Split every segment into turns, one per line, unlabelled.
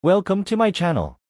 Welcome to my channel.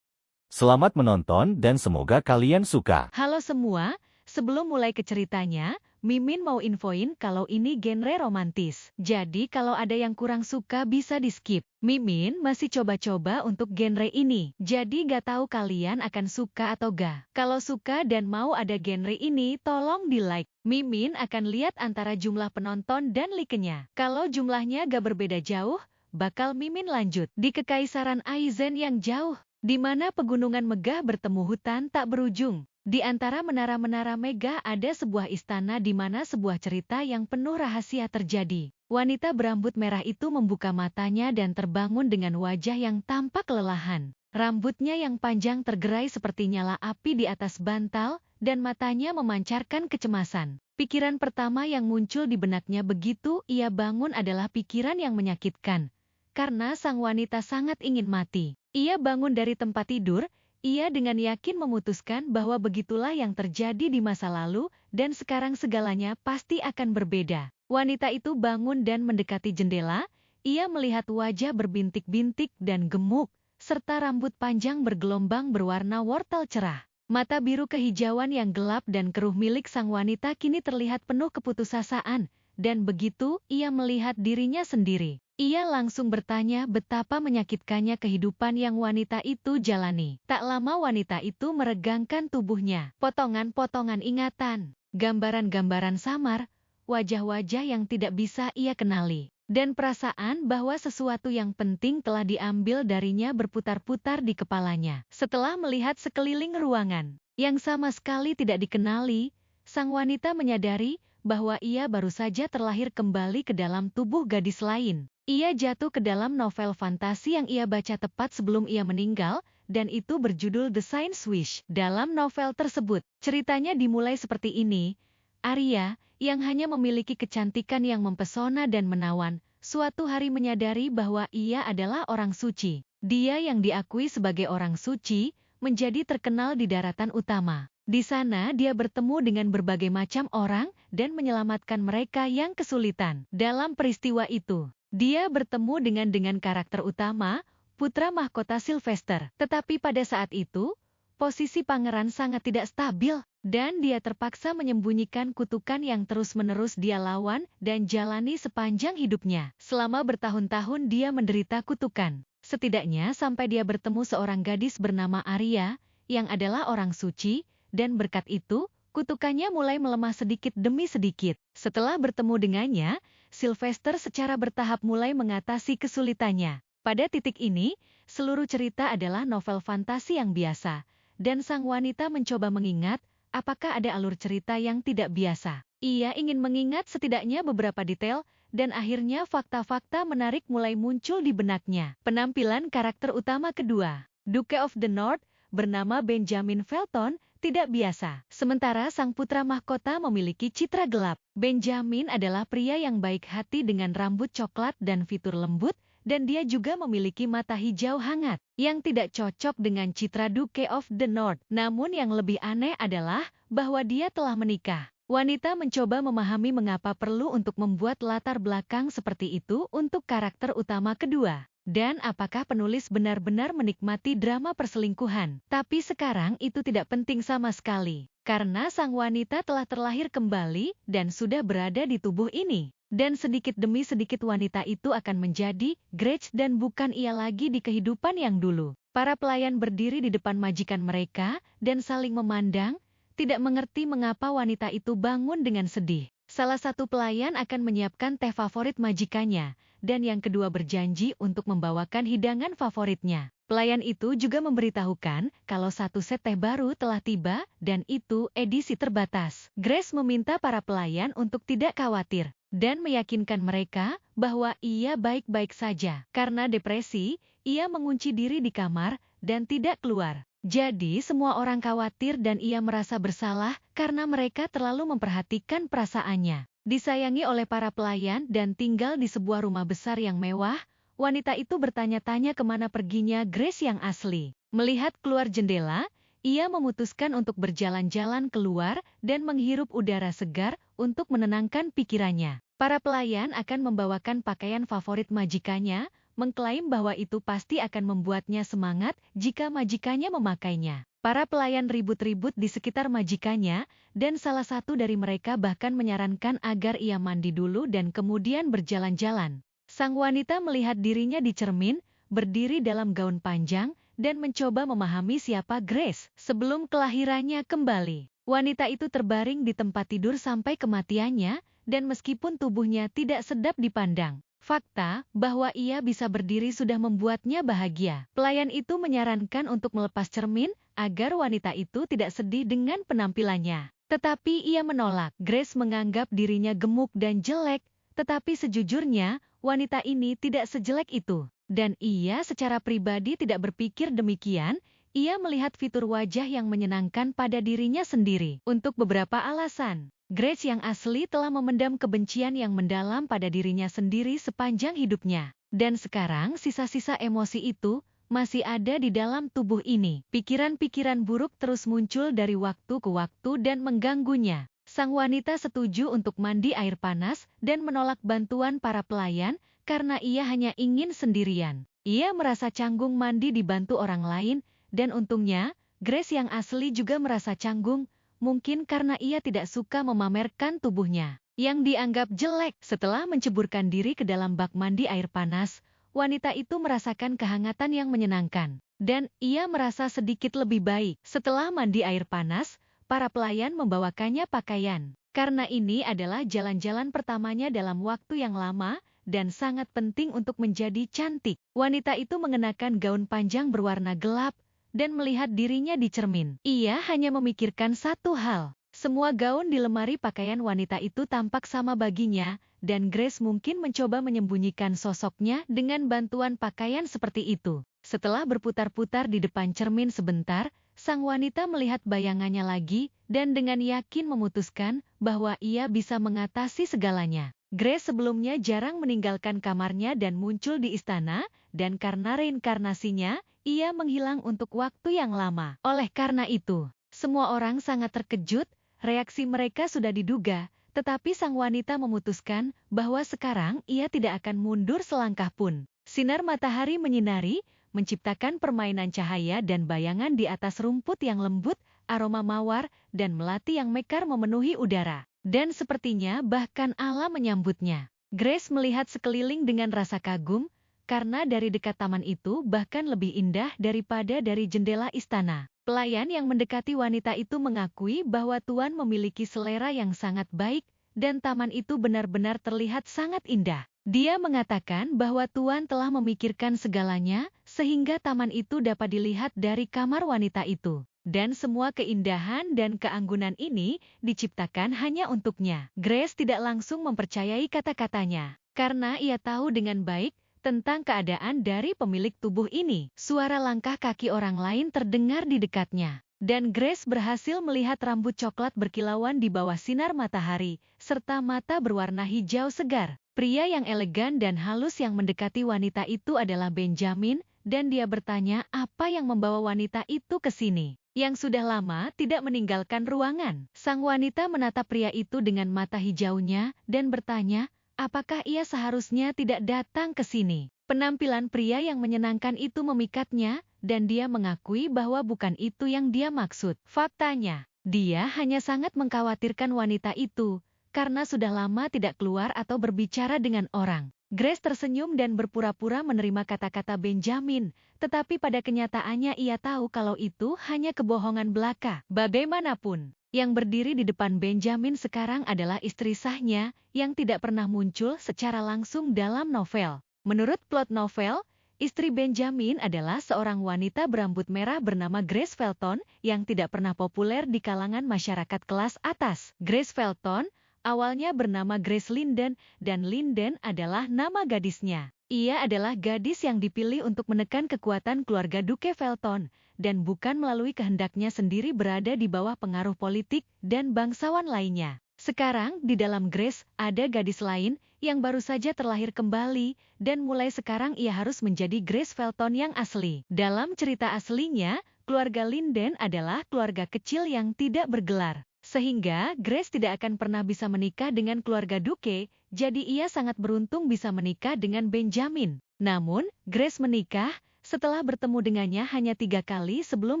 Selamat menonton dan semoga kalian suka.
Halo semua, sebelum mulai ke ceritanya, Mimin mau infoin kalau ini genre romantis. Jadi kalau ada yang kurang suka bisa di-skip. Mimin masih coba-coba untuk genre ini. Jadi gak tahu kalian akan suka atau gak. Kalau suka dan mau ada genre ini, tolong di-like. Mimin akan lihat antara jumlah penonton dan like-nya. Kalau jumlahnya gak berbeda jauh, bakal Mimin lanjut di Kekaisaran Aizen yang jauh, di mana pegunungan megah bertemu hutan tak berujung. Di antara menara-menara megah ada sebuah istana di mana sebuah cerita yang penuh rahasia terjadi. Wanita berambut merah itu membuka matanya dan terbangun dengan wajah yang tampak kelelahan. Rambutnya yang panjang tergerai seperti nyala api di atas bantal, dan matanya memancarkan kecemasan. Pikiran pertama yang muncul di benaknya begitu ia bangun adalah pikiran yang menyakitkan. Karena sang wanita sangat ingin mati. Ia bangun dari tempat tidur, ia dengan yakin memutuskan bahwa begitulah yang terjadi di masa lalu, dan sekarang segalanya pasti akan berbeda. Wanita itu bangun dan mendekati jendela, ia melihat wajah berbintik-bintik dan gemuk, serta rambut panjang bergelombang berwarna wortel cerah. Mata biru kehijauan yang gelap dan keruh milik sang wanita kini terlihat penuh keputusasaan, dan begitu ia melihat dirinya sendiri. Ia langsung bertanya betapa menyakitkannya kehidupan yang wanita itu jalani. Tak lama wanita itu meregangkan tubuhnya. Potongan-potongan ingatan, gambaran-gambaran samar, wajah-wajah yang tidak bisa ia kenali. Dan perasaan bahwa sesuatu yang penting telah diambil darinya berputar-putar di kepalanya. Setelah melihat sekeliling ruangan, yang sama sekali tidak dikenali, sang wanita menyadari bahwa ia baru saja terlahir kembali ke dalam tubuh gadis lain. Ia jatuh ke dalam novel fantasi yang ia baca tepat sebelum ia meninggal, dan itu berjudul The Science Wish. Dalam novel tersebut, ceritanya dimulai seperti ini. Arya, yang hanya memiliki kecantikan yang mempesona dan menawan, suatu hari menyadari bahwa ia adalah orang suci. Dia yang diakui sebagai orang suci, menjadi terkenal di daratan utama. Di sana dia bertemu dengan berbagai macam orang dan menyelamatkan mereka yang kesulitan. Dalam peristiwa itu, dia bertemu dengan karakter utama, putra mahkota Sylvester. Tetapi pada saat itu, posisi pangeran sangat tidak stabil, dan dia terpaksa menyembunyikan kutukan yang terus-menerus dia lawan dan jalani sepanjang hidupnya. Selama bertahun-tahun dia menderita kutukan. Setidaknya sampai dia bertemu seorang gadis bernama Arya, yang adalah orang suci, dan berkat itu, kutukannya mulai melemah sedikit demi sedikit. Setelah bertemu dengannya, Sylvester secara bertahap mulai mengatasi kesulitannya. Pada titik ini, seluruh cerita adalah novel fantasi yang biasa, dan sang wanita mencoba mengingat, apakah ada alur cerita yang tidak biasa. Ia ingin mengingat setidaknya beberapa detail, dan akhirnya fakta-fakta menarik mulai muncul di benaknya. Penampilan karakter utama kedua, Duke of the North, bernama Benjamin Felton, tidak biasa. Sementara sang putra mahkota memiliki citra gelap. Benjamin adalah pria yang baik hati dengan rambut coklat dan fitur lembut, dan dia juga memiliki mata hijau hangat, yang tidak cocok dengan citra Duke of the North. Namun yang lebih aneh adalah bahwa dia telah menikah. Wanita mencoba memahami mengapa perlu untuk membuat latar belakang seperti itu untuk karakter utama kedua. Dan apakah penulis benar-benar menikmati drama perselingkuhan? Tapi sekarang itu tidak penting sama sekali, karena sang wanita telah terlahir kembali dan sudah berada di tubuh ini. Dan sedikit demi sedikit wanita itu akan menjadi Grace dan bukan ia lagi di kehidupan yang dulu. Para pelayan berdiri di depan majikan mereka dan saling memandang, tidak mengerti mengapa wanita itu bangun dengan sedih. Salah satu pelayan akan menyiapkan teh favorit majikannya, dan yang kedua berjanji untuk membawakan hidangan favoritnya. Pelayan itu juga memberitahukan kalau satu set teh baru telah tiba, dan itu edisi terbatas. Grace meminta para pelayan untuk tidak khawatir, dan meyakinkan mereka bahwa ia baik-baik saja. Karena depresi, ia mengunci diri di kamar, dan tidak keluar. Jadi semua orang khawatir dan ia merasa bersalah karena mereka terlalu memperhatikan perasaannya. Disayangi oleh para pelayan dan tinggal di sebuah rumah besar yang mewah, wanita itu bertanya-tanya kemana perginya Grace yang asli. Melihat keluar jendela, ia memutuskan untuk berjalan-jalan keluar dan menghirup udara segar untuk menenangkan pikirannya. Para pelayan akan membawakan pakaian favorit majikannya, mengklaim bahwa itu pasti akan membuatnya semangat jika majikannya memakainya. Para pelayan ribut-ribut di sekitar majikannya, dan salah satu dari mereka bahkan menyarankan agar ia mandi dulu dan kemudian berjalan-jalan. Sang wanita melihat dirinya di cermin, berdiri dalam gaun panjang, dan mencoba memahami siapa Grace sebelum kelahirannya kembali. Wanita itu terbaring di tempat tidur sampai kematiannya, dan meskipun tubuhnya tidak sedap dipandang, fakta bahwa ia bisa berdiri sudah membuatnya bahagia. Pelayan itu menyarankan untuk melepas cermin, agar wanita itu tidak sedih dengan penampilannya. Tetapi ia menolak. Grace menganggap dirinya gemuk dan jelek, tetapi sejujurnya, wanita ini tidak sejelek itu. Dan ia secara pribadi tidak berpikir demikian, ia melihat fitur wajah yang menyenangkan pada dirinya sendiri. Untuk beberapa alasan, Grace yang asli telah memendam kebencian yang mendalam pada dirinya sendiri sepanjang hidupnya. Dan sekarang sisa-sisa emosi itu masih ada di dalam tubuh ini. Pikiran-pikiran buruk terus muncul dari waktu ke waktu dan mengganggunya. Sang wanita setuju untuk mandi air panas dan menolak bantuan para pelayan karena ia hanya ingin sendirian. Ia merasa canggung mandi dibantu orang lain, dan untungnya, Grace yang asli juga merasa canggung, mungkin karena ia tidak suka memamerkan tubuhnya yang dianggap jelek. Setelah menceburkan diri ke dalam bak mandi air panas, wanita itu merasakan kehangatan yang menyenangkan, dan ia merasa sedikit lebih baik. Setelah mandi air panas, para pelayan membawakannya pakaian. Karena ini adalah jalan-jalan pertamanya dalam waktu yang lama, dan sangat penting untuk menjadi cantik. Wanita itu mengenakan gaun panjang berwarna gelap, dan melihat dirinya di cermin. Ia hanya memikirkan satu hal. Semua gaun di lemari pakaian wanita itu tampak sama baginya, dan Grace mungkin mencoba menyembunyikan sosoknya dengan bantuan pakaian seperti itu. Setelah berputar-putar di depan cermin sebentar, sang wanita melihat bayangannya lagi, dan dengan yakin memutuskan bahwa ia bisa mengatasi segalanya. Grace sebelumnya jarang meninggalkan kamarnya dan muncul di istana, dan karena reinkarnasinya, ia menghilang untuk waktu yang lama. Oleh karena itu, semua orang sangat terkejut. Reaksi mereka sudah diduga, tetapi sang wanita memutuskan bahwa sekarang ia tidak akan mundur selangkah pun. Sinar matahari menyinari, menciptakan permainan cahaya dan bayangan di atas rumput yang lembut, aroma mawar, dan melati yang mekar memenuhi udara. Dan sepertinya bahkan Allah menyambutnya. Grace melihat sekeliling dengan rasa kagum, karena dari dekat taman itu bahkan lebih indah daripada dari jendela istana. Pelayan yang mendekati wanita itu mengakui bahwa Tuan memiliki selera yang sangat baik, dan taman itu benar-benar terlihat sangat indah. Dia mengatakan bahwa Tuan telah memikirkan segalanya, sehingga taman itu dapat dilihat dari kamar wanita itu. Dan semua keindahan dan keanggunan ini diciptakan hanya untuknya. Grace tidak langsung mempercayai kata-katanya, karena ia tahu dengan baik tentang keadaan dari pemilik tubuh ini. Suara langkah kaki orang lain terdengar di dekatnya, dan Grace berhasil melihat rambut coklat berkilauan di bawah sinar matahari, serta mata berwarna hijau segar. Pria yang elegan dan halus yang mendekati wanita itu adalah Benjamin, dan dia bertanya apa yang membawa wanita itu ke sini, yang sudah lama tidak meninggalkan ruangan. Sang wanita menatap pria itu dengan mata hijaunya, dan bertanya, apakah ia seharusnya tidak datang ke sini? Penampilan pria yang menyenangkan itu memikatnya, dan dia mengakui bahwa bukan itu yang dia maksud. Faktanya, dia hanya sangat mengkhawatirkan wanita itu, karena sudah lama tidak keluar atau berbicara dengan orang. Grace tersenyum dan berpura-pura menerima kata-kata Benjamin, tetapi pada kenyataannya ia tahu kalau itu hanya kebohongan belaka. Bagaimanapun, yang berdiri di depan Benjamin sekarang adalah istri sahnya, yang tidak pernah muncul secara langsung dalam novel. Menurut plot novel, istri Benjamin adalah seorang wanita berambut merah bernama Grace Felton, yang tidak pernah populer di kalangan masyarakat kelas atas. Grace Felton awalnya bernama Grace Linden, dan Linden adalah nama gadisnya. Ia adalah gadis yang dipilih untuk menekan kekuatan keluarga Duke Felton, dan bukan melalui kehendaknya sendiri berada di bawah pengaruh politik dan bangsawan lainnya. Sekarang, di dalam Grace, ada gadis lain, yang baru saja terlahir kembali, dan mulai sekarang ia harus menjadi Grace Felton yang asli. Dalam cerita aslinya, keluarga Linden adalah keluarga kecil yang tidak bergelar. Sehingga Grace tidak akan pernah bisa menikah dengan keluarga Duke, jadi ia sangat beruntung bisa menikah dengan Benjamin. Namun, Grace menikah setelah bertemu dengannya hanya 3 kali sebelum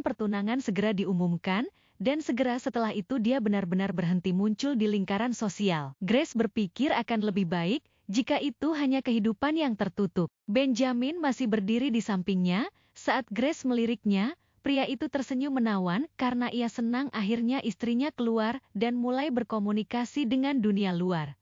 pertunangan segera diumumkan, dan segera setelah itu dia benar-benar berhenti muncul di lingkaran sosial. Grace berpikir akan lebih baik jika itu hanya kehidupan yang tertutup. Benjamin masih berdiri di sampingnya saat Grace meliriknya. Pria itu tersenyum menawan karena ia senang akhirnya istrinya keluar dan mulai berkomunikasi dengan dunia luar.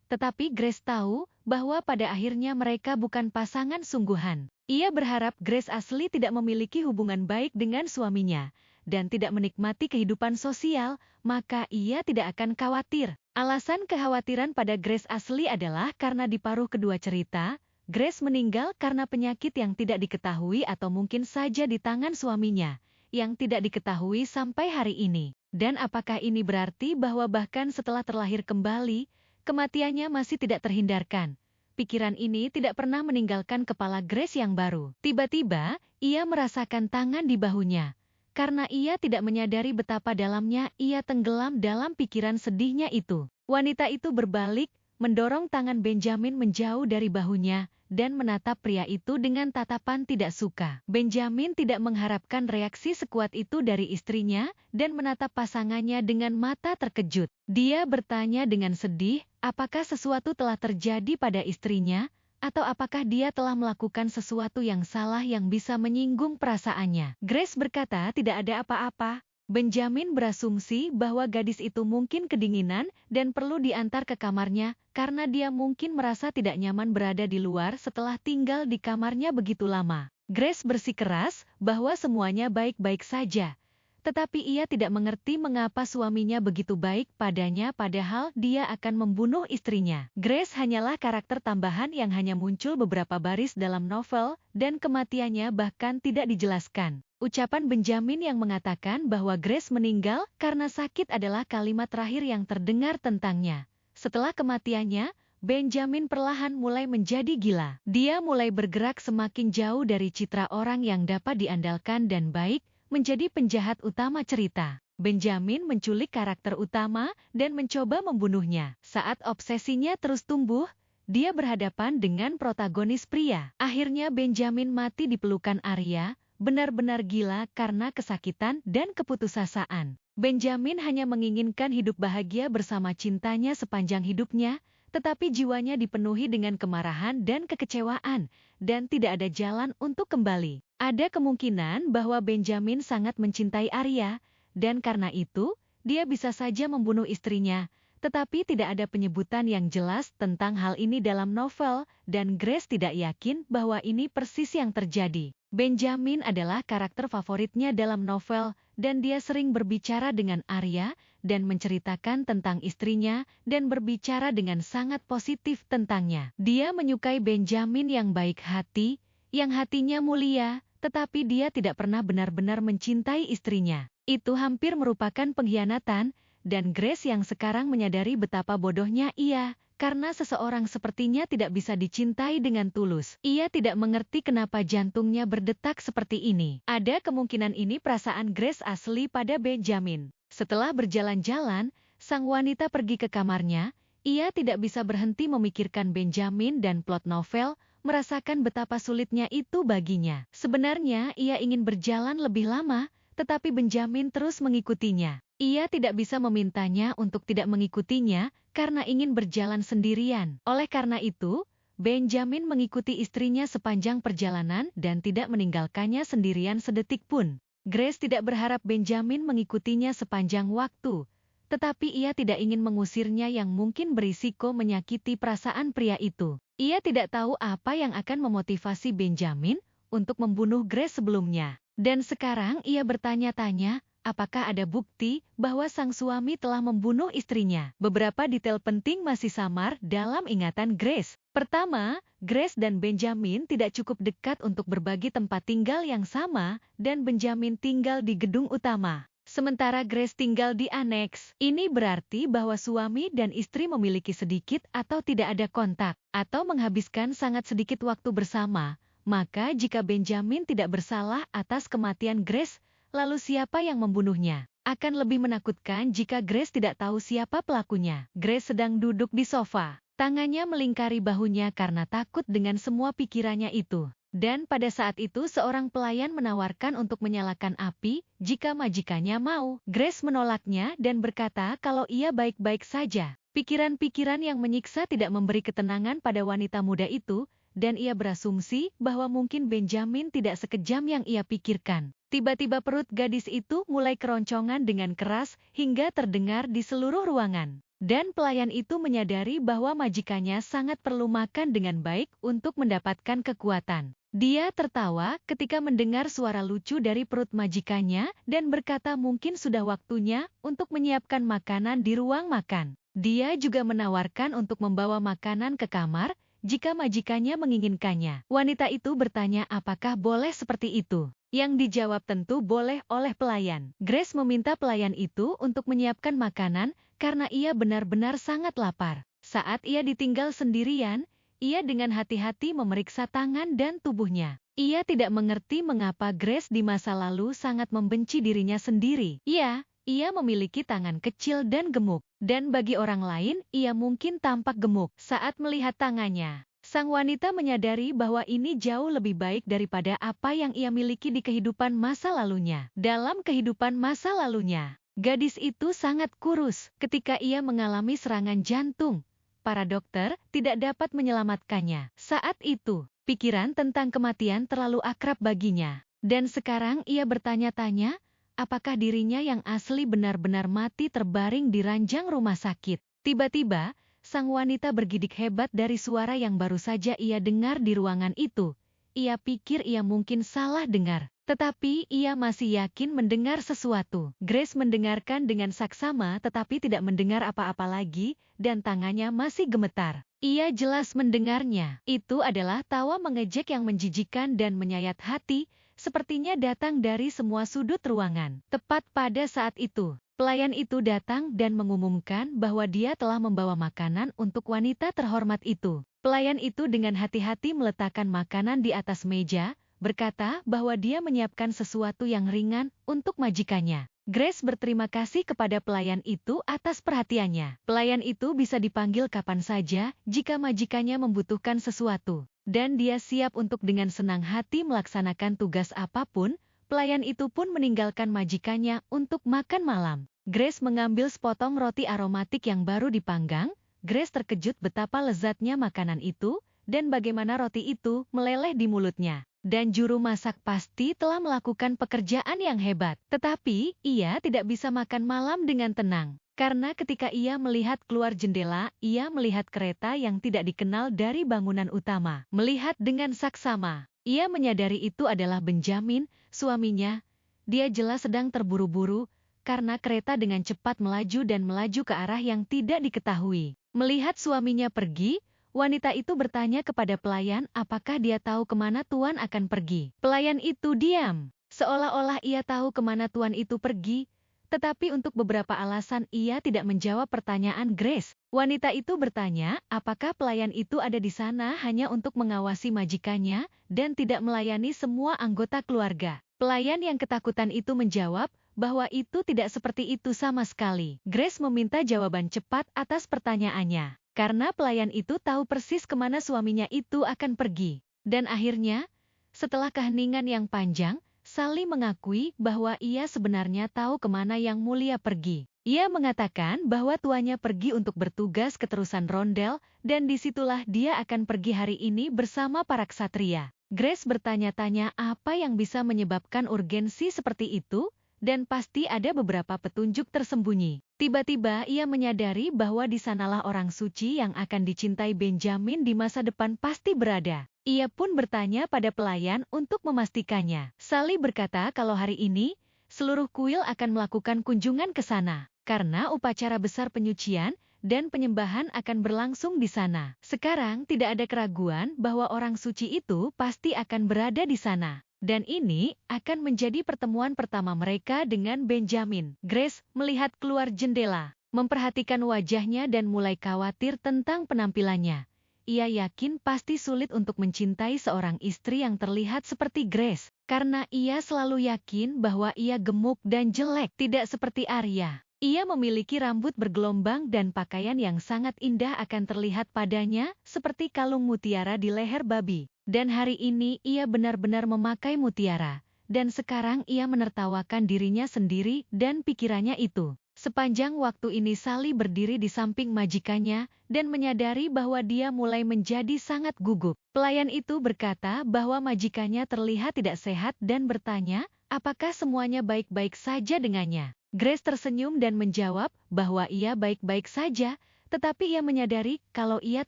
Tetapi Grace tahu bahwa pada akhirnya mereka bukan pasangan sungguhan. Ia berharap Grace asli tidak memiliki hubungan baik dengan suaminya dan tidak menikmati kehidupan sosial, maka ia tidak akan khawatir. Alasan kekhawatiran pada Grace asli adalah karena di paruh kedua cerita, Grace meninggal karena penyakit yang tidak diketahui atau mungkin saja di tangan suaminya, yang tidak diketahui sampai hari ini. Dan apakah ini berarti bahwa bahkan setelah terlahir kembali, kematiannya masih tidak terhindarkan? Pikiran ini tidak pernah meninggalkan kepala Grace yang baru. Tiba-tiba, ia merasakan tangan di bahunya. Karena ia tidak menyadari betapa dalamnya ia tenggelam dalam pikiran sedihnya itu. Wanita itu berbalik, mendorong tangan Benjamin menjauh dari bahunya, dan menatap pria itu dengan tatapan tidak suka. Benjamin tidak mengharapkan reaksi sekuat itu dari istrinya, dan menatap pasangannya dengan mata terkejut. Dia bertanya dengan sedih, apakah sesuatu telah terjadi pada istrinya, atau apakah dia telah melakukan sesuatu yang salah yang bisa menyinggung perasaannya. Grace berkata tidak ada apa-apa. Benjamin berasumsi bahwa gadis itu mungkin kedinginan dan perlu diantar ke kamarnya karena dia mungkin merasa tidak nyaman berada di luar setelah tinggal di kamarnya begitu lama. Grace bersikeras bahwa semuanya baik-baik saja. Tetapi ia tidak mengerti mengapa suaminya begitu baik padanya padahal dia akan membunuh istrinya. Grace hanyalah karakter tambahan yang hanya muncul beberapa baris dalam novel dan kematiannya bahkan tidak dijelaskan. Ucapan Benjamin yang mengatakan bahwa Grace meninggal karena sakit adalah kalimat terakhir yang terdengar tentangnya. Setelah kematiannya, Benjamin perlahan mulai menjadi gila. Dia mulai bergerak semakin jauh dari citra orang yang dapat diandalkan dan baik, menjadi penjahat utama cerita. Benjamin menculik karakter utama dan mencoba membunuhnya. Saat obsesinya terus tumbuh, dia berhadapan dengan protagonis pria. Akhirnya Benjamin mati di pelukan Arya, benar-benar gila karena kesakitan dan keputusasaan. Benjamin hanya menginginkan hidup bahagia bersama cintanya sepanjang hidupnya, tetapi jiwanya dipenuhi dengan kemarahan dan kekecewaan, dan tidak ada jalan untuk kembali. Ada kemungkinan bahwa Benjamin sangat mencintai Arya, dan karena itu, dia bisa saja membunuh istrinya, tetapi tidak ada penyebutan yang jelas tentang hal ini dalam novel, dan Grace tidak yakin bahwa ini persis yang terjadi. Benjamin adalah karakter favoritnya dalam novel, dan dia sering berbicara dengan Arya, dan menceritakan tentang istrinya, dan berbicara dengan sangat positif tentangnya. Dia menyukai Benjamin yang baik hati, yang hatinya mulia, tetapi dia tidak pernah benar-benar mencintai istrinya. Itu hampir merupakan pengkhianatan, dan Grace yang sekarang menyadari betapa bodohnya ia, karena seseorang sepertinya tidak bisa dicintai dengan tulus. Ia tidak mengerti kenapa jantungnya berdetak seperti ini. Ada kemungkinan ini perasaan Grace asli pada Benjamin. Setelah berjalan-jalan, sang wanita pergi ke kamarnya. Ia tidak bisa berhenti memikirkan Benjamin dan plot novel, merasakan betapa sulitnya itu baginya. Sebenarnya ia ingin berjalan lebih lama, tetapi Benjamin terus mengikutinya. Ia tidak bisa memintanya untuk tidak mengikutinya, karena ingin berjalan sendirian. Oleh karena itu, Benjamin mengikuti istrinya sepanjang perjalanan dan tidak meninggalkannya sendirian sedetik pun. Grace tidak berharap Benjamin mengikutinya sepanjang waktu, tetapi ia tidak ingin mengusirnya yang mungkin berisiko menyakiti perasaan pria itu. Ia tidak tahu apa yang akan memotivasi Benjamin untuk membunuh Grace sebelumnya. Dan sekarang ia bertanya-tanya, apakah ada bukti bahwa sang suami telah membunuh istrinya? Beberapa detail penting masih samar dalam ingatan Grace. Pertama, Grace dan Benjamin tidak cukup dekat untuk berbagi tempat tinggal yang sama, dan Benjamin tinggal di gedung utama. Sementara Grace tinggal di aneks. Ini berarti bahwa suami dan istri memiliki sedikit atau tidak ada kontak, atau menghabiskan sangat sedikit waktu bersama. Maka jika Benjamin tidak bersalah atas kematian Grace, lalu siapa yang membunuhnya? Akan lebih menakutkan jika Grace tidak tahu siapa pelakunya. Grace sedang duduk di sofa. Tangannya melingkari bahunya karena takut dengan semua pikirannya itu. Dan pada saat itu seorang pelayan menawarkan untuk menyalakan api jika majikannya mau. Grace menolaknya dan berkata kalau ia baik-baik saja. Pikiran-pikiran yang menyiksa tidak memberi ketenangan pada wanita muda itu, dan ia berasumsi bahwa mungkin Benjamin tidak sekejam yang ia pikirkan. Tiba-tiba perut gadis itu mulai keroncongan dengan keras hingga terdengar di seluruh ruangan. Dan pelayan itu menyadari bahwa majikannya sangat perlu makan dengan baik untuk mendapatkan kekuatan. Dia tertawa ketika mendengar suara lucu dari perut majikannya dan berkata mungkin sudah waktunya untuk menyiapkan makanan di ruang makan. Dia juga menawarkan untuk membawa makanan ke kamar jika majikannya menginginkannya. Wanita itu bertanya apakah boleh seperti itu. Yang dijawab tentu boleh oleh pelayan. Grace meminta pelayan itu untuk menyiapkan makanan karena ia benar-benar sangat lapar. Saat ia ditinggal sendirian, ia dengan hati-hati memeriksa tangan dan tubuhnya. Ia tidak mengerti mengapa Grace di masa lalu sangat membenci dirinya sendiri. Ia memiliki tangan kecil dan gemuk. Dan bagi orang lain, ia mungkin tampak gemuk saat melihat tangannya. Sang wanita menyadari bahwa ini jauh lebih baik daripada apa yang ia miliki di kehidupan masa lalunya. Dalam kehidupan masa lalunya, gadis itu sangat kurus. Ketika ia mengalami serangan jantung, para dokter tidak dapat menyelamatkannya. Saat itu, pikiran tentang kematian terlalu akrab baginya. Dan sekarang ia bertanya-tanya, apakah dirinya yang asli benar-benar mati terbaring di ranjang rumah sakit. Tiba-tiba, sang wanita bergidik hebat dari suara yang baru saja ia dengar di ruangan itu. Ia pikir ia mungkin salah dengar, tetapi ia masih yakin mendengar sesuatu. Grace mendengarkan dengan saksama tetapi tidak mendengar apa-apa lagi, dan tangannya masih gemetar. Ia jelas mendengarnya. Itu adalah tawa mengejek yang menjijikan dan menyayat hati, sepertinya datang dari semua sudut ruangan. Tepat pada saat itu, pelayan itu datang dan mengumumkan bahwa dia telah membawa makanan untuk wanita terhormat itu. Pelayan itu dengan hati-hati meletakkan makanan di atas meja, berkata bahwa dia menyiapkan sesuatu yang ringan untuk majikannya. Grace berterima kasih kepada pelayan itu atas perhatiannya. Pelayan itu bisa dipanggil kapan saja jika majikannya membutuhkan sesuatu. Dan dia siap untuk dengan senang hati melaksanakan tugas apapun. Pelayan itu pun meninggalkan majikannya untuk makan malam. Grace mengambil sepotong roti aromatik yang baru dipanggang. Grace terkejut betapa lezatnya makanan itu, dan bagaimana roti itu meleleh di mulutnya. Dan juru masak pasti telah melakukan pekerjaan yang hebat. Tetapi, ia tidak bisa makan malam dengan tenang. Karena ketika ia melihat keluar jendela, ia melihat kereta yang tidak dikenal dari bangunan utama. Melihat dengan saksama, ia menyadari itu adalah Benjamin, suaminya. Dia jelas sedang terburu-buru, karena kereta dengan cepat melaju dan melaju ke arah yang tidak diketahui. Melihat suaminya pergi, wanita itu bertanya kepada pelayan apakah dia tahu kemana tuan akan pergi. Pelayan itu diam, seolah-olah ia tahu kemana tuan itu pergi, tetapi untuk beberapa alasan ia tidak menjawab pertanyaan Grace. Wanita itu bertanya apakah pelayan itu ada di sana hanya untuk mengawasi majikannya dan tidak melayani semua anggota keluarga. Pelayan yang ketakutan itu menjawab bahwa itu tidak seperti itu sama sekali. Grace meminta jawaban cepat atas pertanyaannya, karena pelayan itu tahu persis kemana suaminya itu akan pergi. Dan akhirnya, setelah keheningan yang panjang, Sally mengakui bahwa ia sebenarnya tahu kemana Yang Mulia pergi. Ia mengatakan bahwa tuannya pergi untuk bertugas keterusan rondel, dan disitulah dia akan pergi hari ini bersama para ksatria. Grace bertanya-tanya apa yang bisa menyebabkan urgensi seperti itu, dan pasti ada beberapa petunjuk tersembunyi. Tiba-tiba ia menyadari bahwa di sanalah orang suci yang akan dicintai Benjamin di masa depan pasti berada. Ia pun bertanya pada pelayan untuk memastikannya. Sally berkata kalau hari ini, seluruh kuil akan melakukan kunjungan ke sana, karena upacara besar penyucian dan penyembahan akan berlangsung di sana. Sekarang tidak ada keraguan bahwa orang suci itu pasti akan berada di sana. Dan ini akan menjadi pertemuan pertama mereka dengan Benjamin. Grace melihat keluar jendela, memperhatikan wajahnya dan mulai khawatir tentang penampilannya. Ia yakin pasti sulit untuk mencintai seorang istri yang terlihat seperti Grace, karena ia selalu yakin bahwa ia gemuk dan jelek, tidak seperti Arya. Ia memiliki rambut bergelombang dan pakaian yang sangat indah akan terlihat padanya, seperti kalung mutiara di leher babi. Dan hari ini ia benar-benar memakai mutiara. Dan sekarang ia menertawakan dirinya sendiri dan pikirannya itu. Sepanjang waktu ini Sally berdiri di samping majikannya dan menyadari bahwa dia mulai menjadi sangat gugup. Pelayan itu berkata bahwa majikannya terlihat tidak sehat dan bertanya, apakah semuanya baik-baik saja dengannya. Grace tersenyum dan menjawab bahwa ia baik-baik saja, tetapi ia menyadari kalau ia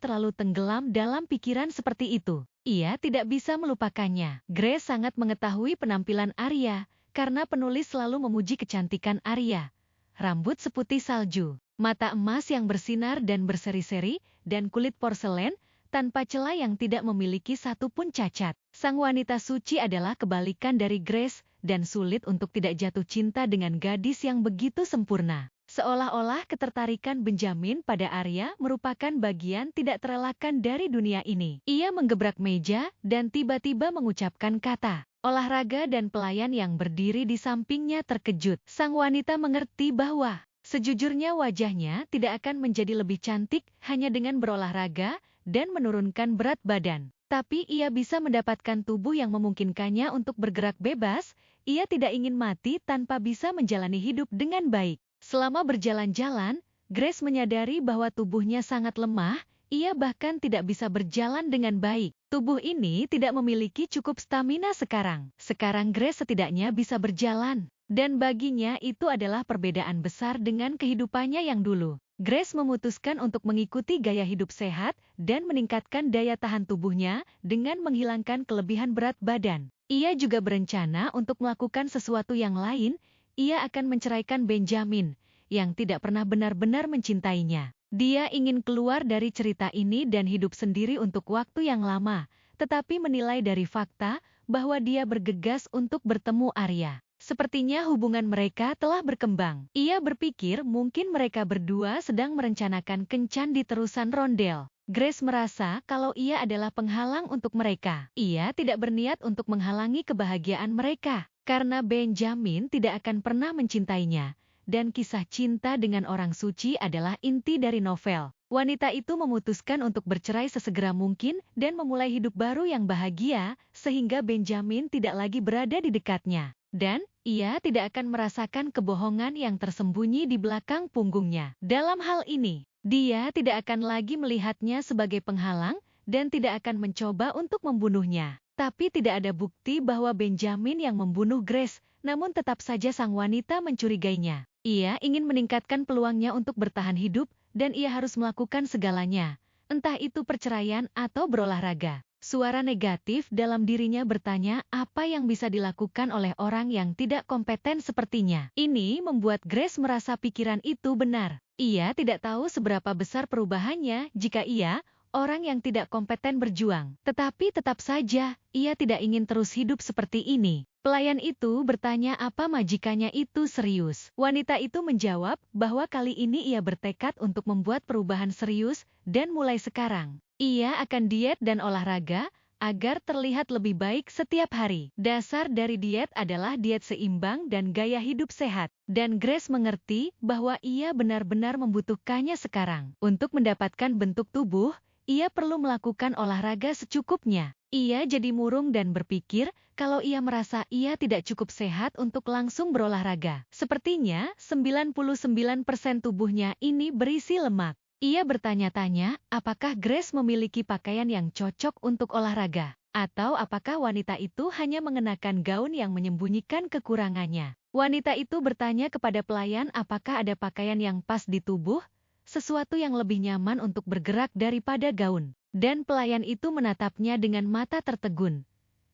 terlalu tenggelam dalam pikiran seperti itu. Ia tidak bisa melupakannya. Grace sangat mengetahui penampilan Arya, karena penulis selalu memuji kecantikan Arya. Rambut seputih salju, mata emas yang bersinar dan berseri-seri, dan kulit porselen, tanpa celah yang tidak memiliki satupun cacat. Sang wanita suci adalah kebalikan dari Grace, dan sulit untuk tidak jatuh cinta dengan gadis yang begitu sempurna. Seolah-olah ketertarikan Benjamin pada Arya merupakan bagian tidak terelakkan dari dunia ini. Ia menggebrak meja, dan tiba-tiba mengucapkan kata olahraga dan pelayan yang berdiri di sampingnya terkejut. Sang wanita mengerti bahwa sejujurnya wajahnya tidak akan menjadi lebih cantik hanya dengan berolahraga dan menurunkan berat badan. Tapi ia bisa mendapatkan tubuh yang memungkinkannya untuk bergerak bebas. Ia tidak ingin mati tanpa bisa menjalani hidup dengan baik. Selama berjalan-jalan, Grace menyadari bahwa tubuhnya sangat lemah. Ia bahkan tidak bisa berjalan dengan baik. Tubuh ini tidak memiliki cukup stamina sekarang. Sekarang Grace setidaknya bisa berjalan. Dan baginya itu adalah perbedaan besar dengan kehidupannya yang dulu. Grace memutuskan untuk mengikuti gaya hidup sehat dan meningkatkan daya tahan tubuhnya dengan menghilangkan kelebihan berat badan. Ia juga berencana untuk melakukan sesuatu yang lain. Ia akan menceraikan Benjamin, yang tidak pernah benar-benar mencintainya. Dia ingin keluar dari cerita ini dan hidup sendiri untuk waktu yang lama, tetapi menilai dari fakta bahwa dia bergegas untuk bertemu Arya. Sepertinya hubungan mereka telah berkembang. Ia berpikir mungkin mereka berdua sedang merencanakan kencan di terusan rondel. Grace merasa kalau ia adalah penghalang untuk mereka. Ia tidak berniat untuk menghalangi kebahagiaan mereka, karena Benjamin tidak akan pernah mencintainya. Dan kisah cinta dengan orang suci adalah inti dari novel. Wanita itu memutuskan untuk bercerai sesegera mungkin dan memulai hidup baru yang bahagia, sehingga Benjamin tidak lagi berada di dekatnya. Dan ia tidak akan merasakan kebohongan yang tersembunyi di belakang punggungnya. Dalam hal ini, dia tidak akan lagi melihatnya sebagai penghalang dan tidak akan mencoba untuk membunuhnya. Tapi tidak ada bukti bahwa Benjamin yang membunuh Grace, namun tetap saja sang wanita mencurigainya. Ia ingin meningkatkan peluangnya untuk bertahan hidup, dan ia harus melakukan segalanya, entah itu perceraian atau berolahraga. Suara negatif dalam dirinya bertanya apa yang bisa dilakukan oleh orang yang tidak kompeten sepertinya. Ini membuat Grace merasa pikiran itu benar. Ia tidak tahu seberapa besar perubahannya jika ia, orang yang tidak kompeten berjuang. Tetapi tetap saja, ia tidak ingin terus hidup seperti ini. Pelayan itu bertanya apa majikannya itu serius. Wanita itu menjawab bahwa kali ini ia bertekad untuk membuat perubahan serius, dan mulai sekarang, ia akan diet dan olahraga, agar terlihat lebih baik setiap hari. Dasar dari diet adalah diet seimbang dan gaya hidup sehat. Dan Grace mengerti bahwa ia benar-benar membutuhkannya sekarang. Untuk mendapatkan bentuk tubuh, ia perlu melakukan olahraga secukupnya. Ia jadi murung dan berpikir kalau ia merasa ia tidak cukup sehat untuk langsung berolahraga. Sepertinya 99% tubuhnya ini berisi lemak. Ia bertanya-tanya apakah Grace memiliki pakaian yang cocok untuk olahraga, atau apakah wanita itu hanya mengenakan gaun yang menyembunyikan kekurangannya. Wanita itu bertanya kepada pelayan apakah ada pakaian yang pas di tubuh, sesuatu yang lebih nyaman untuk bergerak daripada gaun. Dan pelayan itu menatapnya dengan mata tertegun.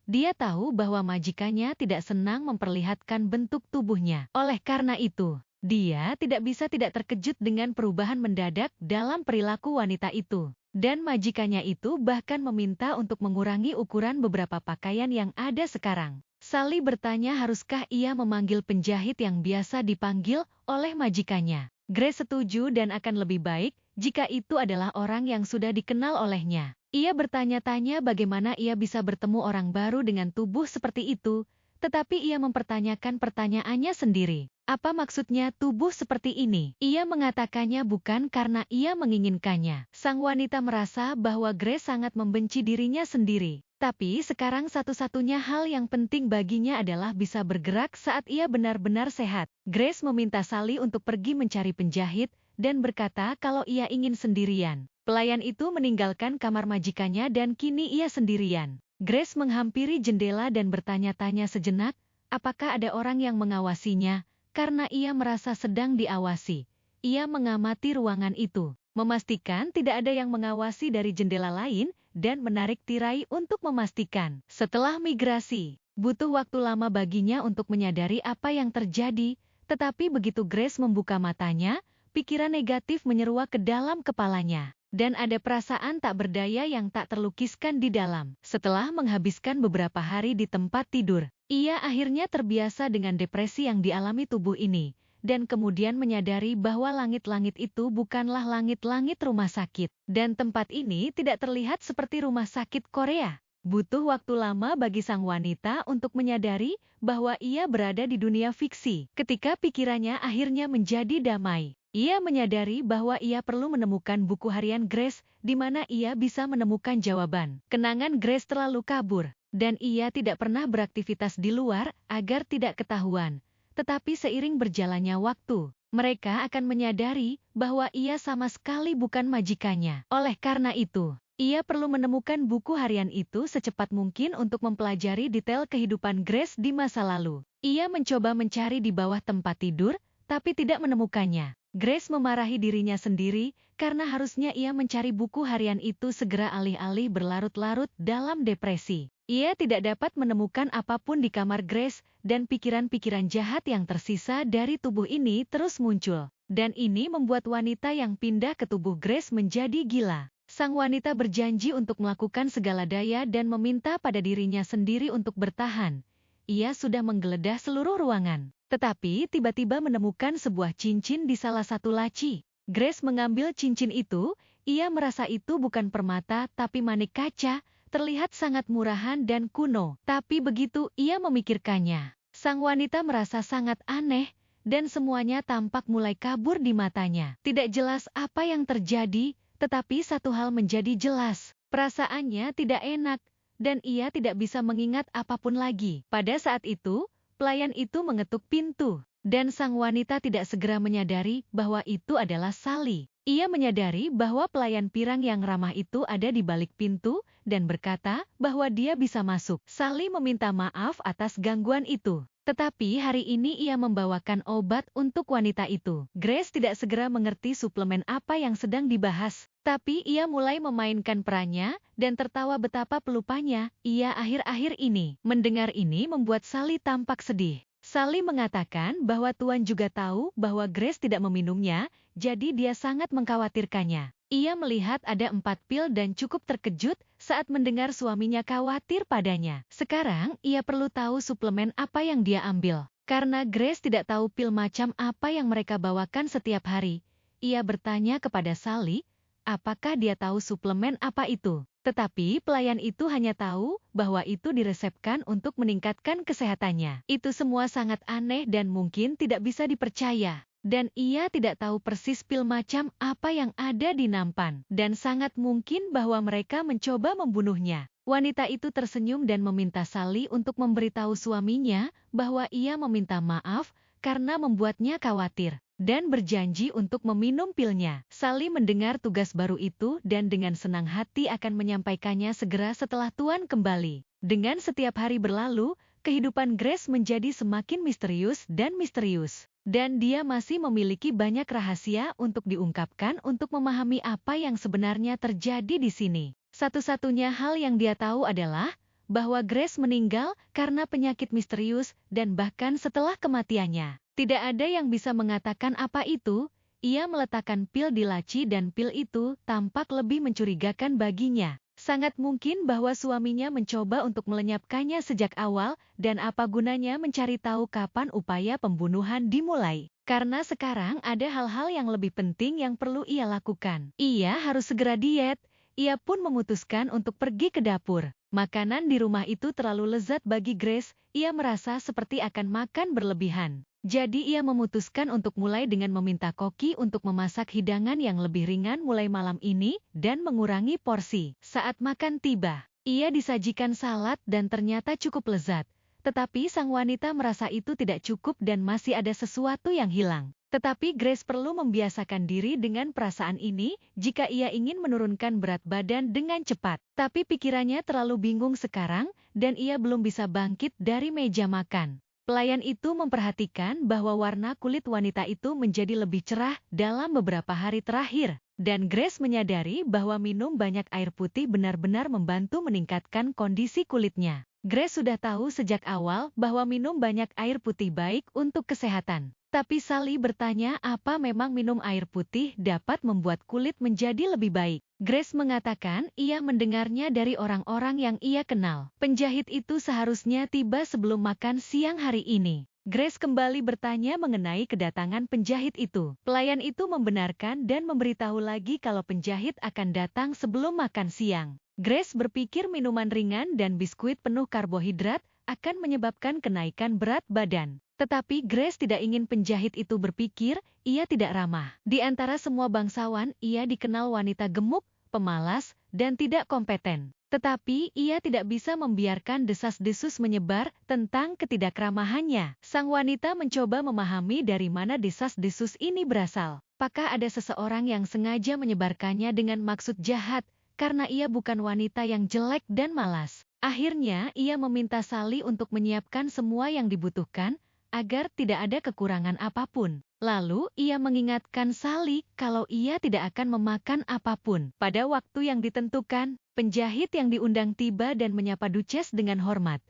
Dia tahu bahwa majikannya tidak senang memperlihatkan bentuk tubuhnya. Oleh karena itu, dia tidak bisa tidak terkejut dengan perubahan mendadak dalam perilaku wanita itu. Dan majikannya itu bahkan meminta untuk mengurangi ukuran beberapa pakaian yang ada sekarang. Sally bertanya haruskah ia memanggil penjahit yang biasa dipanggil oleh majikannya. Grace setuju dan akan lebih baik jika itu adalah orang yang sudah dikenal olehnya. Ia bertanya-tanya bagaimana ia bisa bertemu orang baru dengan tubuh seperti itu, tetapi ia mempertanyakan pertanyaannya sendiri. Apa maksudnya tubuh seperti ini? Ia mengatakannya bukan karena ia menginginkannya. Sang wanita merasa bahwa Grace sangat membenci dirinya sendiri. Tapi sekarang satu-satunya hal yang penting baginya adalah bisa bergerak saat ia benar-benar sehat. Grace meminta Sally untuk pergi mencari penjahit dan berkata kalau ia ingin sendirian. Pelayan itu meninggalkan kamar majikannya dan kini ia sendirian. Grace menghampiri jendela dan bertanya-tanya sejenak, apakah ada orang yang mengawasinya? Karena ia merasa sedang diawasi. Ia mengamati ruangan itu, memastikan tidak ada yang mengawasi dari jendela lain, dan menarik tirai untuk memastikan. Setelah migrasi, butuh waktu lama baginya untuk menyadari apa yang terjadi, tetapi begitu Grace membuka matanya, pikiran negatif menyeruak ke dalam kepalanya. Dan ada perasaan tak berdaya yang tak terlukiskan di dalam. Setelah menghabiskan beberapa hari di tempat tidur, ia akhirnya terbiasa dengan depresi yang dialami tubuh ini, dan kemudian menyadari bahwa langit-langit itu bukanlah langit-langit rumah sakit, dan tempat ini tidak terlihat seperti rumah sakit Korea. Butuh waktu lama bagi sang wanita untuk menyadari bahwa ia berada di dunia fiksi. Ketika pikirannya akhirnya menjadi damai, ia menyadari bahwa ia perlu menemukan buku harian Grace, di mana ia bisa menemukan jawaban. Kenangan Grace terlalu kabur, dan ia tidak pernah beraktivitas di luar agar tidak ketahuan. Tetapi seiring berjalannya waktu, mereka akan menyadari bahwa ia sama sekali bukan majikannya. Oleh karena itu, ia perlu menemukan buku harian itu secepat mungkin untuk mempelajari detail kehidupan Grace di masa lalu. Ia mencoba mencari di bawah tempat tidur, tapi tidak menemukannya. Grace memarahi dirinya sendiri, karena harusnya ia mencari buku harian itu segera alih-alih berlarut-larut dalam depresi. Ia tidak dapat menemukan apapun di kamar Grace, dan pikiran-pikiran jahat yang tersisa dari tubuh ini terus muncul. Dan ini membuat wanita yang pindah ke tubuh Grace menjadi gila. Sang wanita berjanji untuk melakukan segala daya dan meminta pada dirinya sendiri untuk bertahan. Ia sudah menggeledah seluruh ruangan, tetapi tiba-tiba menemukan sebuah cincin di salah satu laci. Grace mengambil cincin itu, ia merasa itu bukan permata tapi manik kaca, terlihat sangat murahan dan kuno. Tapi begitu ia memikirkannya, sang wanita merasa sangat aneh, dan semuanya tampak mulai kabur di matanya. Tidak jelas apa yang terjadi, tetapi satu hal menjadi jelas, perasaannya tidak enak, dan ia tidak bisa mengingat apapun lagi. Pada saat itu, pelayan itu mengetuk pintu, dan sang wanita tidak segera menyadari bahwa itu adalah Sally. Ia menyadari bahwa pelayan pirang yang ramah itu ada di balik pintu, dan berkata bahwa dia bisa masuk. Sally meminta maaf atas gangguan itu. Tetapi hari ini ia membawakan obat untuk wanita itu. Grace tidak segera mengerti suplemen apa yang sedang dibahas, tapi ia mulai memainkan perannya dan tertawa betapa pelupanya ia akhir-akhir ini. Mendengar ini membuat Sally tampak sedih. Sally mengatakan bahwa Tuan juga tahu bahwa Grace tidak meminumnya, jadi dia sangat mengkhawatirkannya. Ia melihat ada 4 pil dan cukup terkejut saat mendengar suaminya khawatir padanya. Sekarang, ia perlu tahu suplemen apa yang dia ambil. Karena Grace tidak tahu pil macam apa yang mereka bawakan setiap hari, ia bertanya kepada Sally, apakah dia tahu suplemen apa itu. Tetapi pelayan itu hanya tahu bahwa itu diresepkan untuk meningkatkan kesehatannya. Itu semua sangat aneh dan mungkin tidak bisa dipercaya. Dan ia tidak tahu persis pil macam apa yang ada di nampan. Dan sangat mungkin bahwa mereka mencoba membunuhnya. Wanita itu tersenyum dan meminta Sally untuk memberitahu suaminya bahwa ia meminta maaf karena membuatnya khawatir, dan berjanji untuk meminum pilnya. Sally mendengar tugas baru itu dan dengan senang hati akan menyampaikannya segera setelah Tuan kembali. Dengan setiap hari berlalu, kehidupan Grace menjadi semakin misterius dan misterius. Dan dia masih memiliki banyak rahasia untuk diungkapkan untuk memahami apa yang sebenarnya terjadi di sini. Satu-satunya hal yang dia tahu adalah bahwa Grace meninggal karena penyakit misterius dan bahkan setelah kematiannya. Tidak ada yang bisa mengatakan apa itu. Ia meletakkan pil di laci dan pil itu tampak lebih mencurigakan baginya. Sangat mungkin bahwa suaminya mencoba untuk melenyapkannya sejak awal, dan apa gunanya mencari tahu kapan upaya pembunuhan dimulai. Karena sekarang ada hal-hal yang lebih penting yang perlu ia lakukan. Ia harus segera diet. Ia pun memutuskan untuk pergi ke dapur. Makanan di rumah itu terlalu lezat bagi Grace, ia merasa seperti akan makan berlebihan. Jadi ia memutuskan untuk mulai dengan meminta koki untuk memasak hidangan yang lebih ringan mulai malam ini dan mengurangi porsi. Saat makan tiba, ia disajikan salad dan ternyata cukup lezat. Tetapi sang wanita merasa itu tidak cukup dan masih ada sesuatu yang hilang. Tetapi Grace perlu membiasakan diri dengan perasaan ini jika ia ingin menurunkan berat badan dengan cepat. Tapi pikirannya terlalu bingung sekarang dan ia belum bisa bangkit dari meja makan. Pelayan itu memperhatikan bahwa warna kulit wanita itu menjadi lebih cerah dalam beberapa hari terakhir. Dan Grace menyadari bahwa minum banyak air putih benar-benar membantu meningkatkan kondisi kulitnya. Grace sudah tahu sejak awal bahwa minum banyak air putih baik untuk kesehatan. Tapi Sally bertanya apa memang minum air putih dapat membuat kulit menjadi lebih baik. Grace mengatakan ia mendengarnya dari orang-orang yang ia kenal. Penjahit itu seharusnya tiba sebelum makan siang hari ini. Grace kembali bertanya mengenai kedatangan penjahit itu. Pelayan itu membenarkan dan memberitahu lagi kalau penjahit akan datang sebelum makan siang. Grace berpikir minuman ringan dan biskuit penuh karbohidrat akan menyebabkan kenaikan berat badan. Tetapi Grace tidak ingin penjahit itu berpikir ia tidak ramah. Di antara semua bangsawan, ia dikenal wanita gemuk, pemalas, dan tidak kompeten. Tetapi ia tidak bisa membiarkan desas-desus menyebar tentang ketidakramahannya. Sang wanita mencoba memahami dari mana desas-desus ini berasal. Apakah ada seseorang yang sengaja menyebarkannya dengan maksud jahat? Karena ia bukan wanita yang jelek dan malas. Akhirnya, ia meminta Sally untuk menyiapkan semua yang dibutuhkan, agar tidak ada kekurangan apapun. Lalu, ia mengingatkan Sally kalau ia tidak akan memakan apapun. Pada waktu yang ditentukan, penjahit yang diundang tiba dan menyapa Duchess dengan hormat.